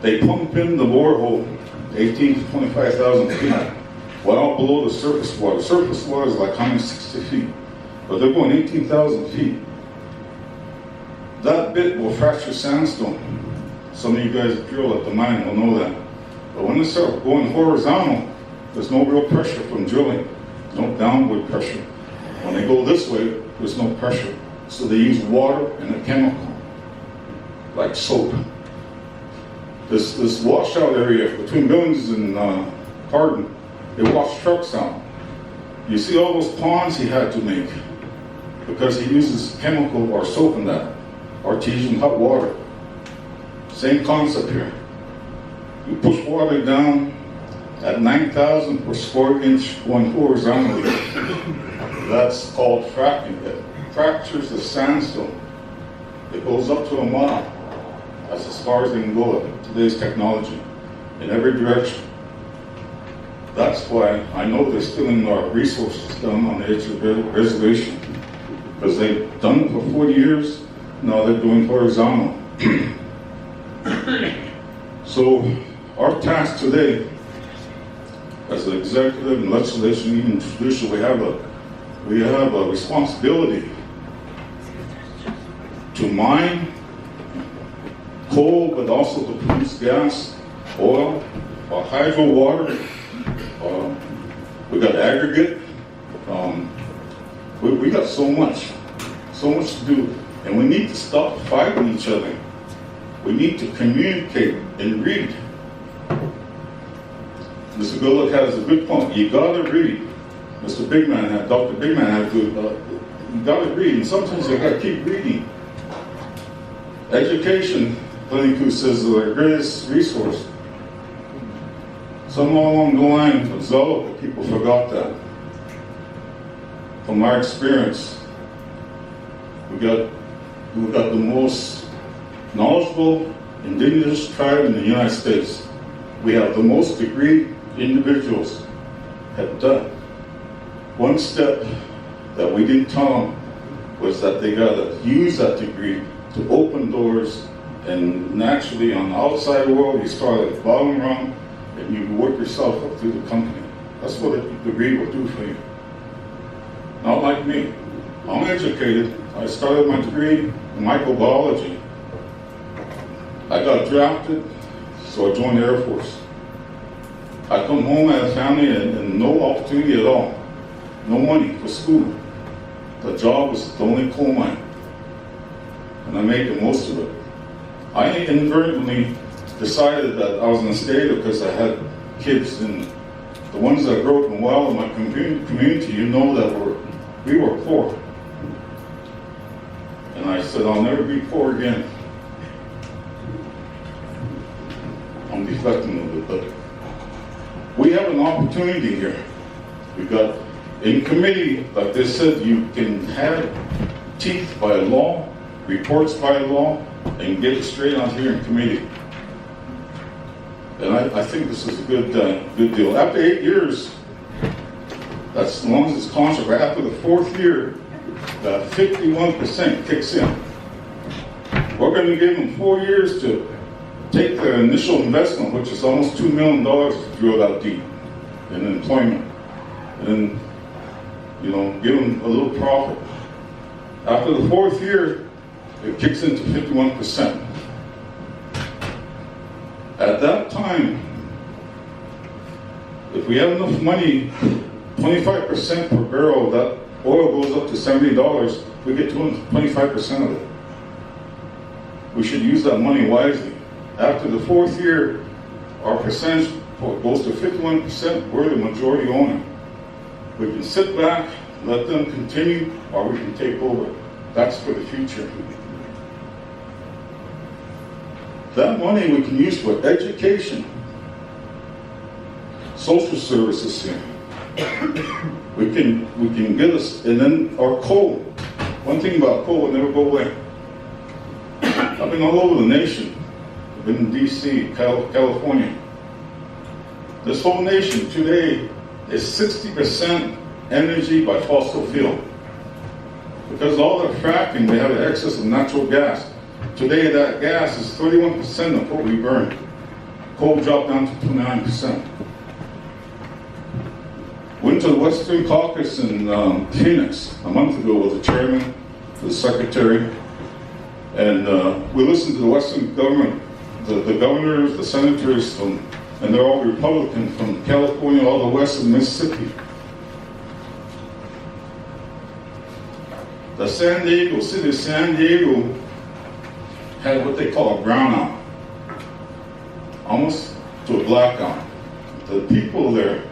They pump in the borehole 18 to 25,000 feet, well below the surface water. Surface water is like 160 feet, but they're going 18,000 feet. That bit will fracture sandstone. Some of you guys that drill at the mine will know that. But when they start going horizontal, there's no real pressure from drilling, no downward pressure. When they go this way, there's no pressure. So they use water and a chemical, like soap. This washout area between Billings and Hardin, they wash trucks out. You see all those ponds he had to make because he uses chemical or soap in that, artesian hot water. Same concept here. You push water down at 9,000 per square inch going horizontally. That's called fracking. It fractures the sandstone. It goes up to a mile. That's as far as they can go with today's technology, in every direction. That's why I know they're stealing our resources down on the edge of the reservation, because they've done it for 40 years, now they're doing horizontal. So our task today, as the executive and legislation, even judicial, we have a responsibility to mine coal, but also to produce gas, oil, hydro water. We got aggregate. We got so much to do, and we need to stop fighting each other. We need to communicate and read. Mr. Goodluck has a good point. You gotta read. Dr. Bigman had good. You gotta read, and sometimes you gotta keep reading. Education, Glenn Coos says, is our greatest resource. Somewhere along the line, with Zolo, people forgot that. From our experience, we got the most knowledgeable indigenous tribe in the United States. We have the most degree individuals have done. One step that we didn't tell them was that they got to use that degree to open doors, and naturally on the outside world, you start at the bottom rung and you work yourself up through the company. That's what a degree will do for you. Not like me. I'm educated. I started my degree in microbiology. I got drafted, so I joined the Air Force. I come home as a family and no opportunity at all. No money for school. The job was the only coal mine. And I made the most of it. I inadvertently decided that I was going to stay there because I had kids, and the ones that grew up in wild in my community, you know that we were poor. And I said, I'll never be poor again. I'm deflecting a little bit, but we have an opportunity here. We got, in committee, like they said, you can have teeth by law, reports by law, and get it straight out here in committee. And I think this is a good deal. After 8 years, that's as long as it's contract, right after the 4th year, 51% kicks in. We're going to give them 4 years to take their initial investment, which is almost $2 million to drill that deep in employment, and then, give them a little profit. After the 4th year, it kicks into 51%. At that time, if we have enough money, 25% per barrel, that oil goes up to $70, we get 25% of it. We should use that money wisely. After the 4th year, our percentage goes to 51%, we're the majority owner. We can sit back, let them continue, or we can take over. That's for the future. That money we can use for education, social services here. We can get us, and then our coal. One thing about coal will never go away. I've been all over the nation. I've been in DC, California. This whole nation today is 60% energy by fossil fuel. Because all the fracking, they have an excess of natural gas. Today, that gas is 31% of what we burn. Coal dropped down to 29%. Went to the Western Caucus in Phoenix a month ago with the chairman, the secretary, and we listened to the Western government, the governors, the senators, and they're all Republican from California all the west of Mississippi. The city of San Diego had what they call a brownout, almost to a blackout. The people there,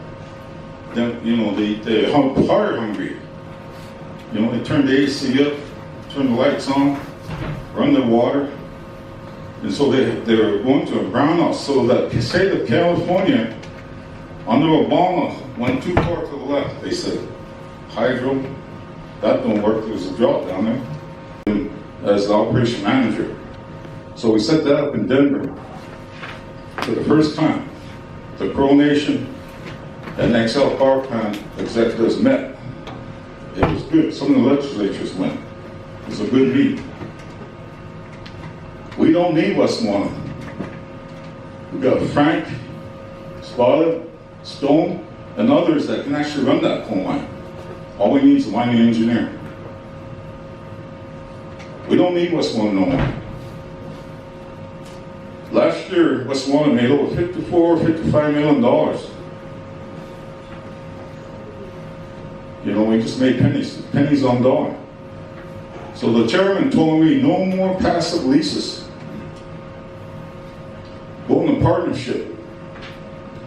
they're hard hungry. They turn the AC up, turn the lights on, run the water, and so they're going to a brownout. So that the state of California, under Obama, went too far to the left. They said, hydro, that don't work. There's a drought down there. As the operation manager, So we set that up in Denver for the first time. The Crow Nation and XL Power Plant executives met. It was good. Some of the legislatures went. It was a good meeting. We don't need Westmoreland. We've got Frank, Spotted, Stone, and others that can actually run that coal mine. All we need is a mining engineer. We don't need Westmoreland no more. Last year, Westmoreland made over $55 million. You know, we just made pennies on dollar. So the chairman told me no more passive leases. Go in a partnership.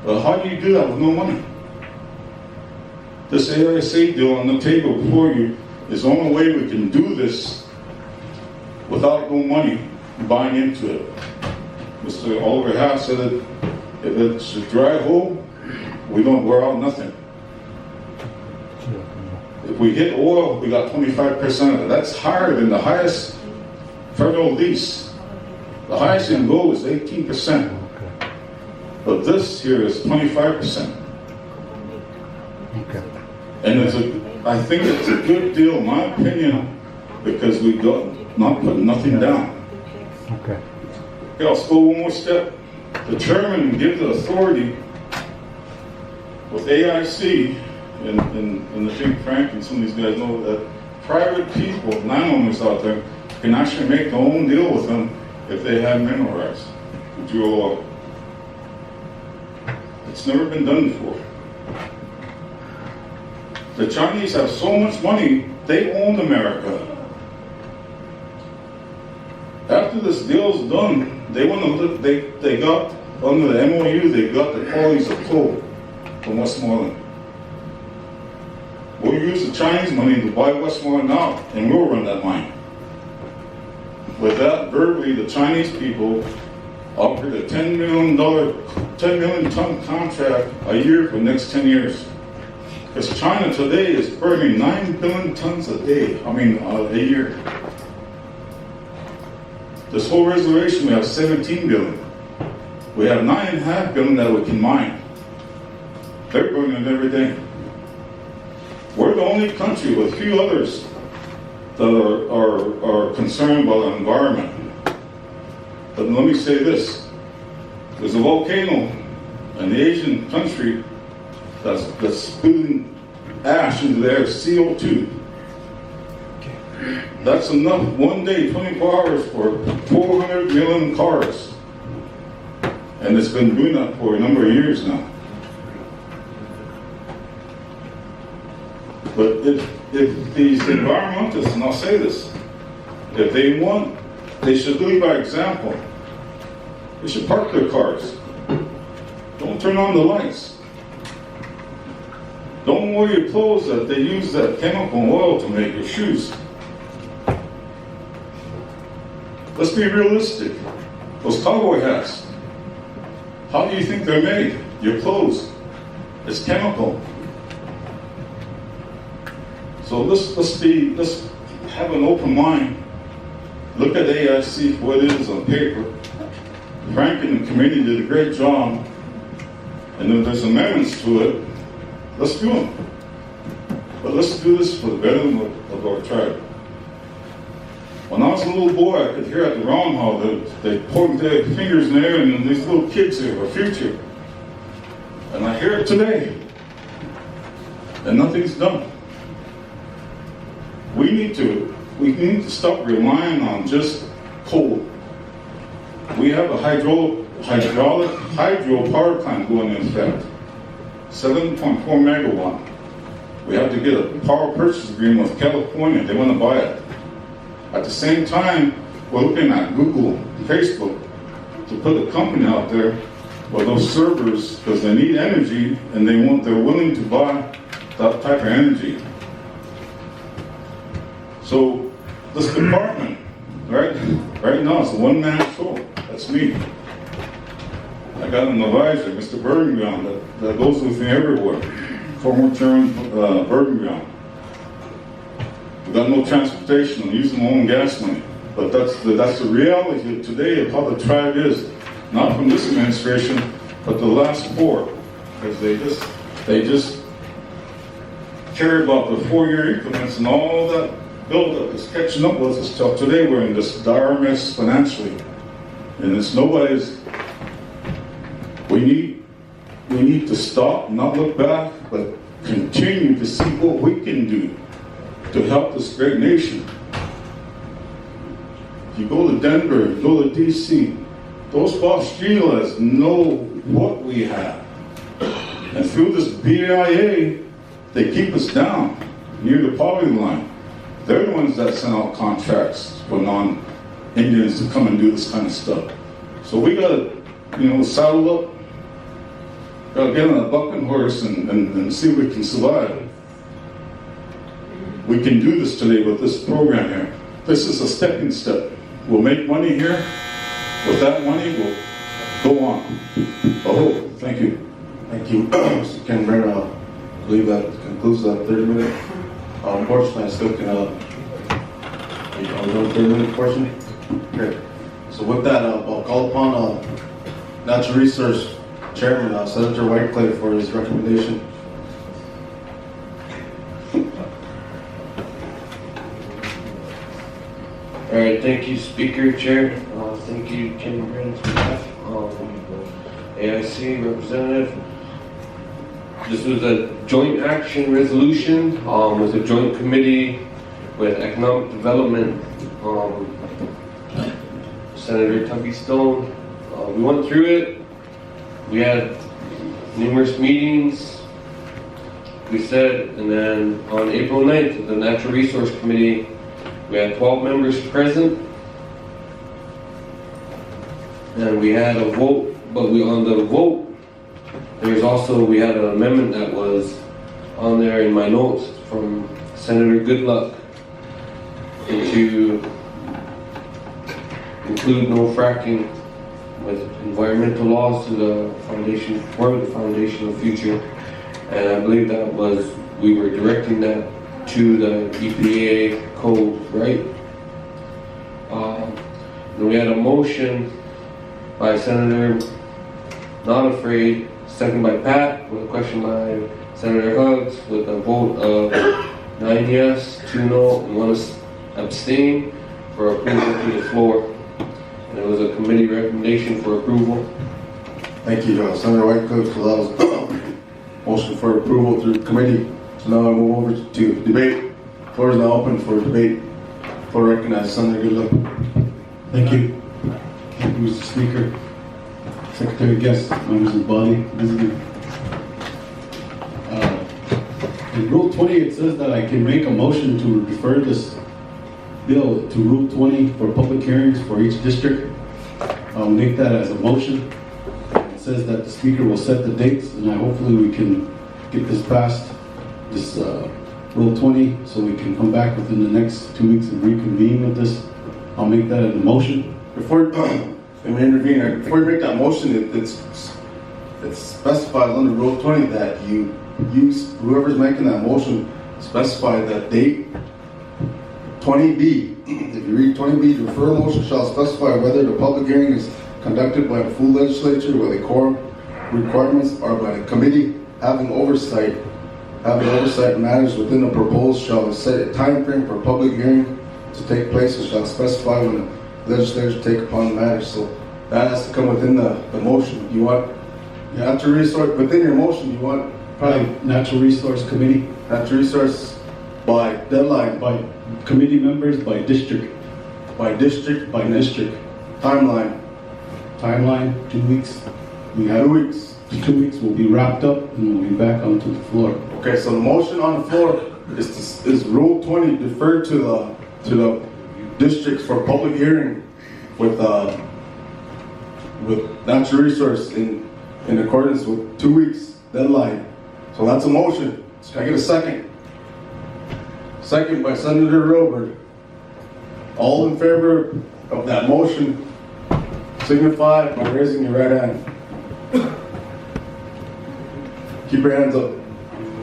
But how do you do that with no money? This AIC deal on the table before you is the only way we can do this without no money buying into it. Mr. Oliver Half said that if it's a dry hole, we don't wear out nothing. If we hit oil, we got 25% of it. That's higher than the highest federal lease. The highest you can go is 18%. But this here is 25%. Okay. And I think it's a good deal, in my opinion, because we got not put nothing down. Okay. Okay, I'll go one more step. The chairman give the authority with AIC, and I think Frank and some of these guys know that private people, landowners out there, can actually make their own deal with them if they have mineral rights. It's never been done before. The Chinese have so much money, they own America. After this deal's done, they want to look, they got, under the MOU, they got the qualities of coal from Westmoreland. We'll use the Chinese money to buy Westmoreland out, and we'll run that mine. With that, verbally, the Chinese people offered a $10 million ton contract a year for the next 10 years. Because China today is burning 9 billion tons a year. This whole reservation, we have 17 billion. We have 9.5 billion that we can mine. They're burning it every day. We're the only country with few others that are concerned about the environment. But let me say this. There's a volcano in the Asian country that's spewing ash into the air, CO2. That's enough one day, 24 hours for 400 million cars. And it's been doing that for a number of years now. But if these environmentalists, and I'll say this, if they want, they should lead by example. They should park their cars. Don't turn on the lights. Don't wear your clothes that they use that chemical oil to make your shoes. Let's be realistic. Those cowboy hats, how do you think they're made? Your clothes. It's chemical. So let's have an open mind. Look at AIC for what it is on paper. Frank and the committee did a great job. And if there's amendments to it, let's do them. But let's do this for the betterment of our tribe. When I was a little boy, I could hear at the round hall that they pointed their fingers in the air and these little kids here, our future. And I hear it today. And nothing's done. We need to stop relying on just coal. We have a hydro power plant going in effect, 7.4 megawatt. We have to get a power purchase agreement with California. They want to buy it. At the same time, we're looking at Google and Facebook to put a company out there with those servers because they need energy and they're willing to buy that type of energy. So this department, right now, it's a one-man show. That's me. I got an advisor, Mr. Bergenground, that goes with me everywhere. Former Chairman Bergenground. We got no transportation. I'm using my own gas money. But that's the reality of today of how the tribe is. Not from this administration, but the last 4. Because they just care about the 4-year increments, and all that buildup is catching up with us till today. We're in this dire mess financially. And it's nobody's. We need to stop, not look back, but continue to see what we can do to help this great nation. If you go to Denver, you go to DC, those Boschilas know what we have. And through this BIA, they keep us down near the poverty line. They're the ones that send out contracts for non-Indians to come and do this kind of stuff. So we gotta, saddle up, gotta get on a bucking horse and see if we can survive. We can do this today with this program here. This is a stepping step. We'll make money here. With that money, we'll go on. Oh, thank you. Thank you, Mr. Ken Brenner. I believe that concludes that 30-minute. Unfortunately, I still can, are we on the 30-minute portion? Okay. So with that, I'll call upon Natural Resource Chairman, Senator Whitecliffe, for his recommendation. All right, thank you, Speaker, Chair. Thank you, Ken Brennan, staff, AIC representative. This was a joint action resolution with a joint committee with Economic Development, Senator Tubby Stone. We went through it. We had numerous meetings. We said, and then on April 9th, the Natural Resource Committee, we had 12 members present, and we had a vote, but on the vote, we had an amendment that was on there in my notes from Senator Goodluck to include no fracking with environmental laws to the foundation, for the foundational future. And I believe that was, we were directing that to the EPA code, right? Then we had a motion by Senator Not Afraid, second by Pat, with a question by Senator Huggs, with a vote of 9 yes, 2 no, and 1 abstain for approval to the floor. And it was a committee recommendation for approval. Thank you, Senator Whitecliffe. So that was motion for approval through committee. So now I move over to debate. The floor is now open for debate. Floor recognizes Senator Goodluck. Thank you. Thank you, Mr. Speaker. Secretary, guests, members of the body, visitors. In Rule 20, it says that I can make a motion to refer this bill to Rule 20 for public hearings for each district. I'll make that as a motion. It says that the speaker will set the dates, and hopefully we can get this passed, this Rule 20, so we can come back within the next 2 weeks and reconvene with this. I'll make that as a motion. Before we make that motion, it specifies under Rule 20 that you use, whoever's making that motion, specify that date. 20B, if you read 20B, the referral motion shall specify whether the public hearing is conducted by the full legislature with a quorum requirements or by the committee having oversight matters within the proposed shall set a time frame for public hearing to take place and shall specify when the legislature take upon the matter. So that has to come within the motion. You want natural resource, within your motion, you want probably Natural Resource Committee. Natural Resource by deadline. By committee members, by district. By district. By district. Timeline. 2 weeks. We have 2 weeks. 2 weeks will be wrapped up and we'll be back onto the floor. Okay, so the motion on the floor is Rule 20 deferred to the districts for public hearing with Natural Resource in accordance with 2 weeks deadline. So that's a motion. So can I get a second? Second by Senator Robert. All in favor of that motion, signify by raising your right hand. Keep your hands up.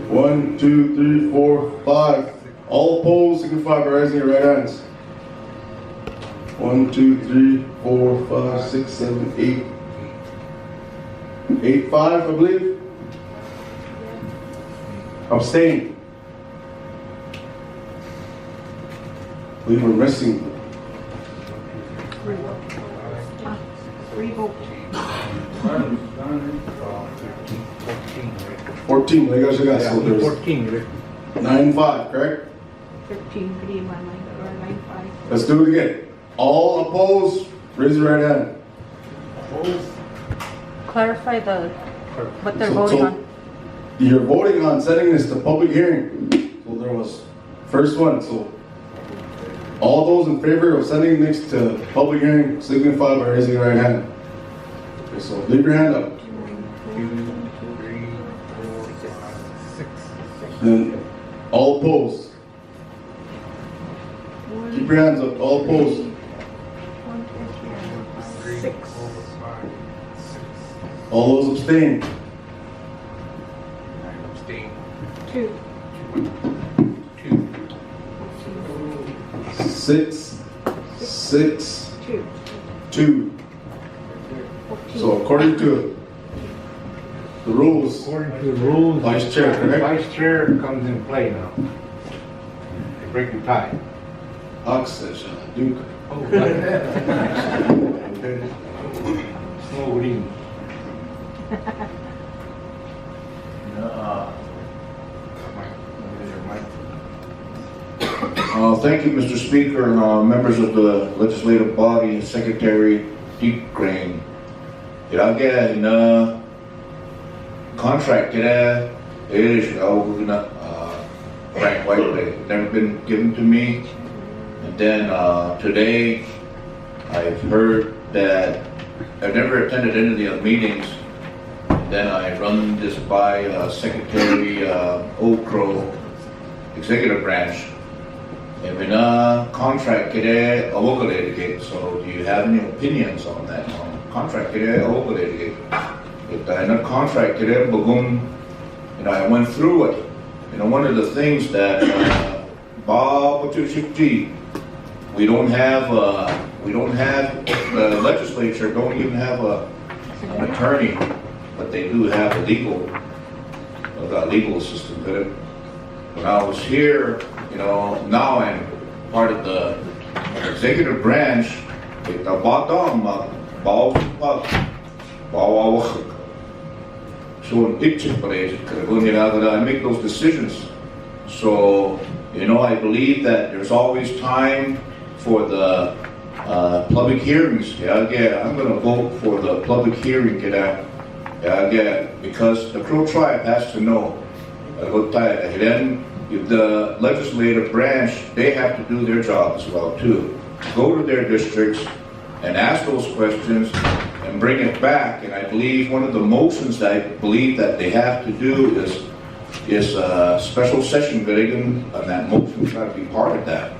1, 2, 3, 4, 5. All opposed, signify by raising your right hands. 1, 2, 3, 4, 5, 6, 7, 8. 8, 5, I believe. Abstain. I believe we're missing. Revoke. 14, like I said, so there's 14. 9-5, correct? 13, 3, 1, 9, 5. Let's do it again. All opposed, raise your right hand. Clarify what they're So- voting so on. You're voting on setting this to public hearing. So there was first one, so all those in favor of sending this to public hearing signify by raising your right hand. Okay, so leave your hand up. 2, 3, 4, 5, 6. Then all opposed. Keep your hands up, all opposed. 6. All those abstain. 2. 6, 6, 2. 2. So according to the rules, According to the rules, Vice Chair, correct? Vice Chair comes in play now. They break the tie. Oxford, Duke. Oh, Snowden. Thank you, Mr. Speaker, members of the legislative body, Secretary Deep Grain. Again, contract Frank Whiteley, never been given to me. And then today, I've heard that I've never attended any of the other meetings. And then I run this by Secretary Okro, Executive Branch. And when contract kede awokalated, so do you have any opinions on that? Contract kede awokalated. If I not contract kede bagum, I went through it. One of the things that we don't have the legislature don't even have an attorney, but they do have a legal assistant. When I was here, now I'm part of the executive branch. Showing pictures, but I make those decisions. So, I believe that there's always time for the public hearings. I'm going to vote for the public hearing, because the Crow tribe has to know. Then, if the legislative branch, they have to do their job as well too. Go to their districts and ask those questions and bring it back. And I believe one of the motions that I believe that they have to do is special session meeting, and that motion's got to be part of that.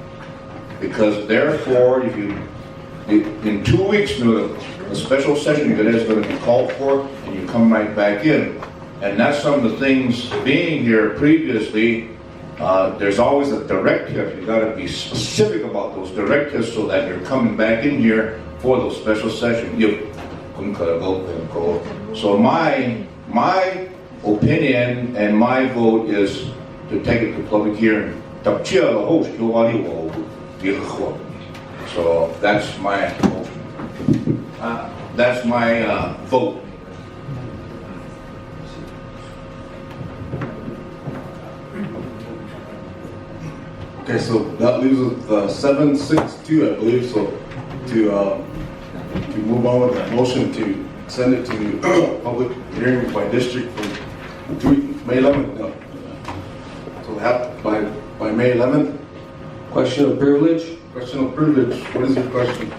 Because therefore, in 2 weeks, a special session meeting is going to be called for, and you come right back in. And that's some of the things being here previously. There's always a directive. You got to be specific about those directives so that you're coming back in here for those special sessions. So my opinion and my vote is to take it to public hearing. So that's my vote. Okay, so that leaves us 762, I believe. So to move on with that motion to send it to public hearing by district for May 11th. No. So we have by May 11th. Question of privilege. Question of privilege. What is your question?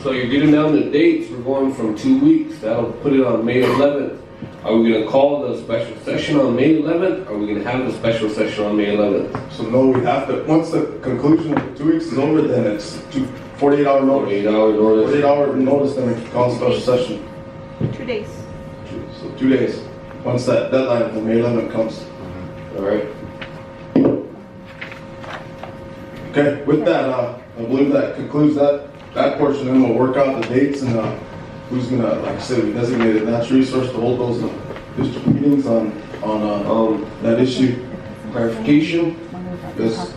So you're getting down the dates. We're going from 2 weeks. That'll put it on May 11th. Are we going to call the special session on May 11th? Or are we going to have the special session on May 11th? So no, we have to, once the conclusion of the 2 weeks is over, then it's 48-hour notice. 48-hour notice. 48-hour notice, then we can call a special session. 2 days. So 2 days. Once that deadline for May 11th comes. All right. Okay, with that, I believe that concludes that portion, and we'll work out the dates and who's gonna, like I said, we designated natural resource to hold those district meetings on that issue. Clarification. Yes.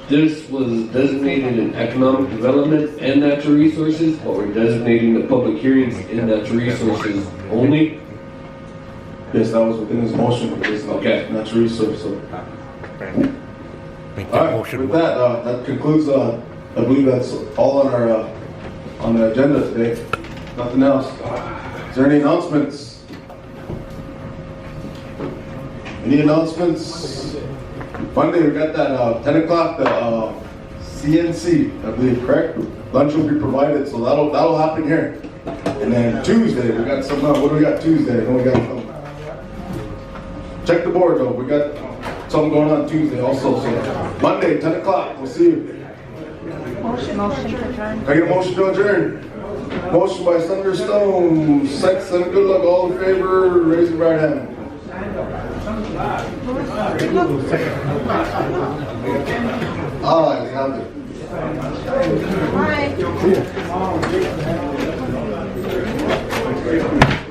This was designated in economic development and natural resources, but we're designating the public hearings in natural resources only. Yes, that was within his motion, because Okay. natural resource, so. Make All that right, motion. with that, that concludes, I believe that's all on our, on the agenda today. Nothing else. Is there any announcements? Any announcements? Monday, we got that, 10 o'clock, the, CNC, I believe, correct? Lunch will be provided, so that'll happen here. And then Tuesday, we got some, what do we got Tuesday? I know we got some. Check the board though, we got something going on Tuesday also, so Monday, 10 o'clock, we'll see you. Motion to adjourn. Can I get a motion to adjourn? Motion by Senator Stone, second Senator Goodluck, all in favor, raise your right hand. Ayes have it. Bye.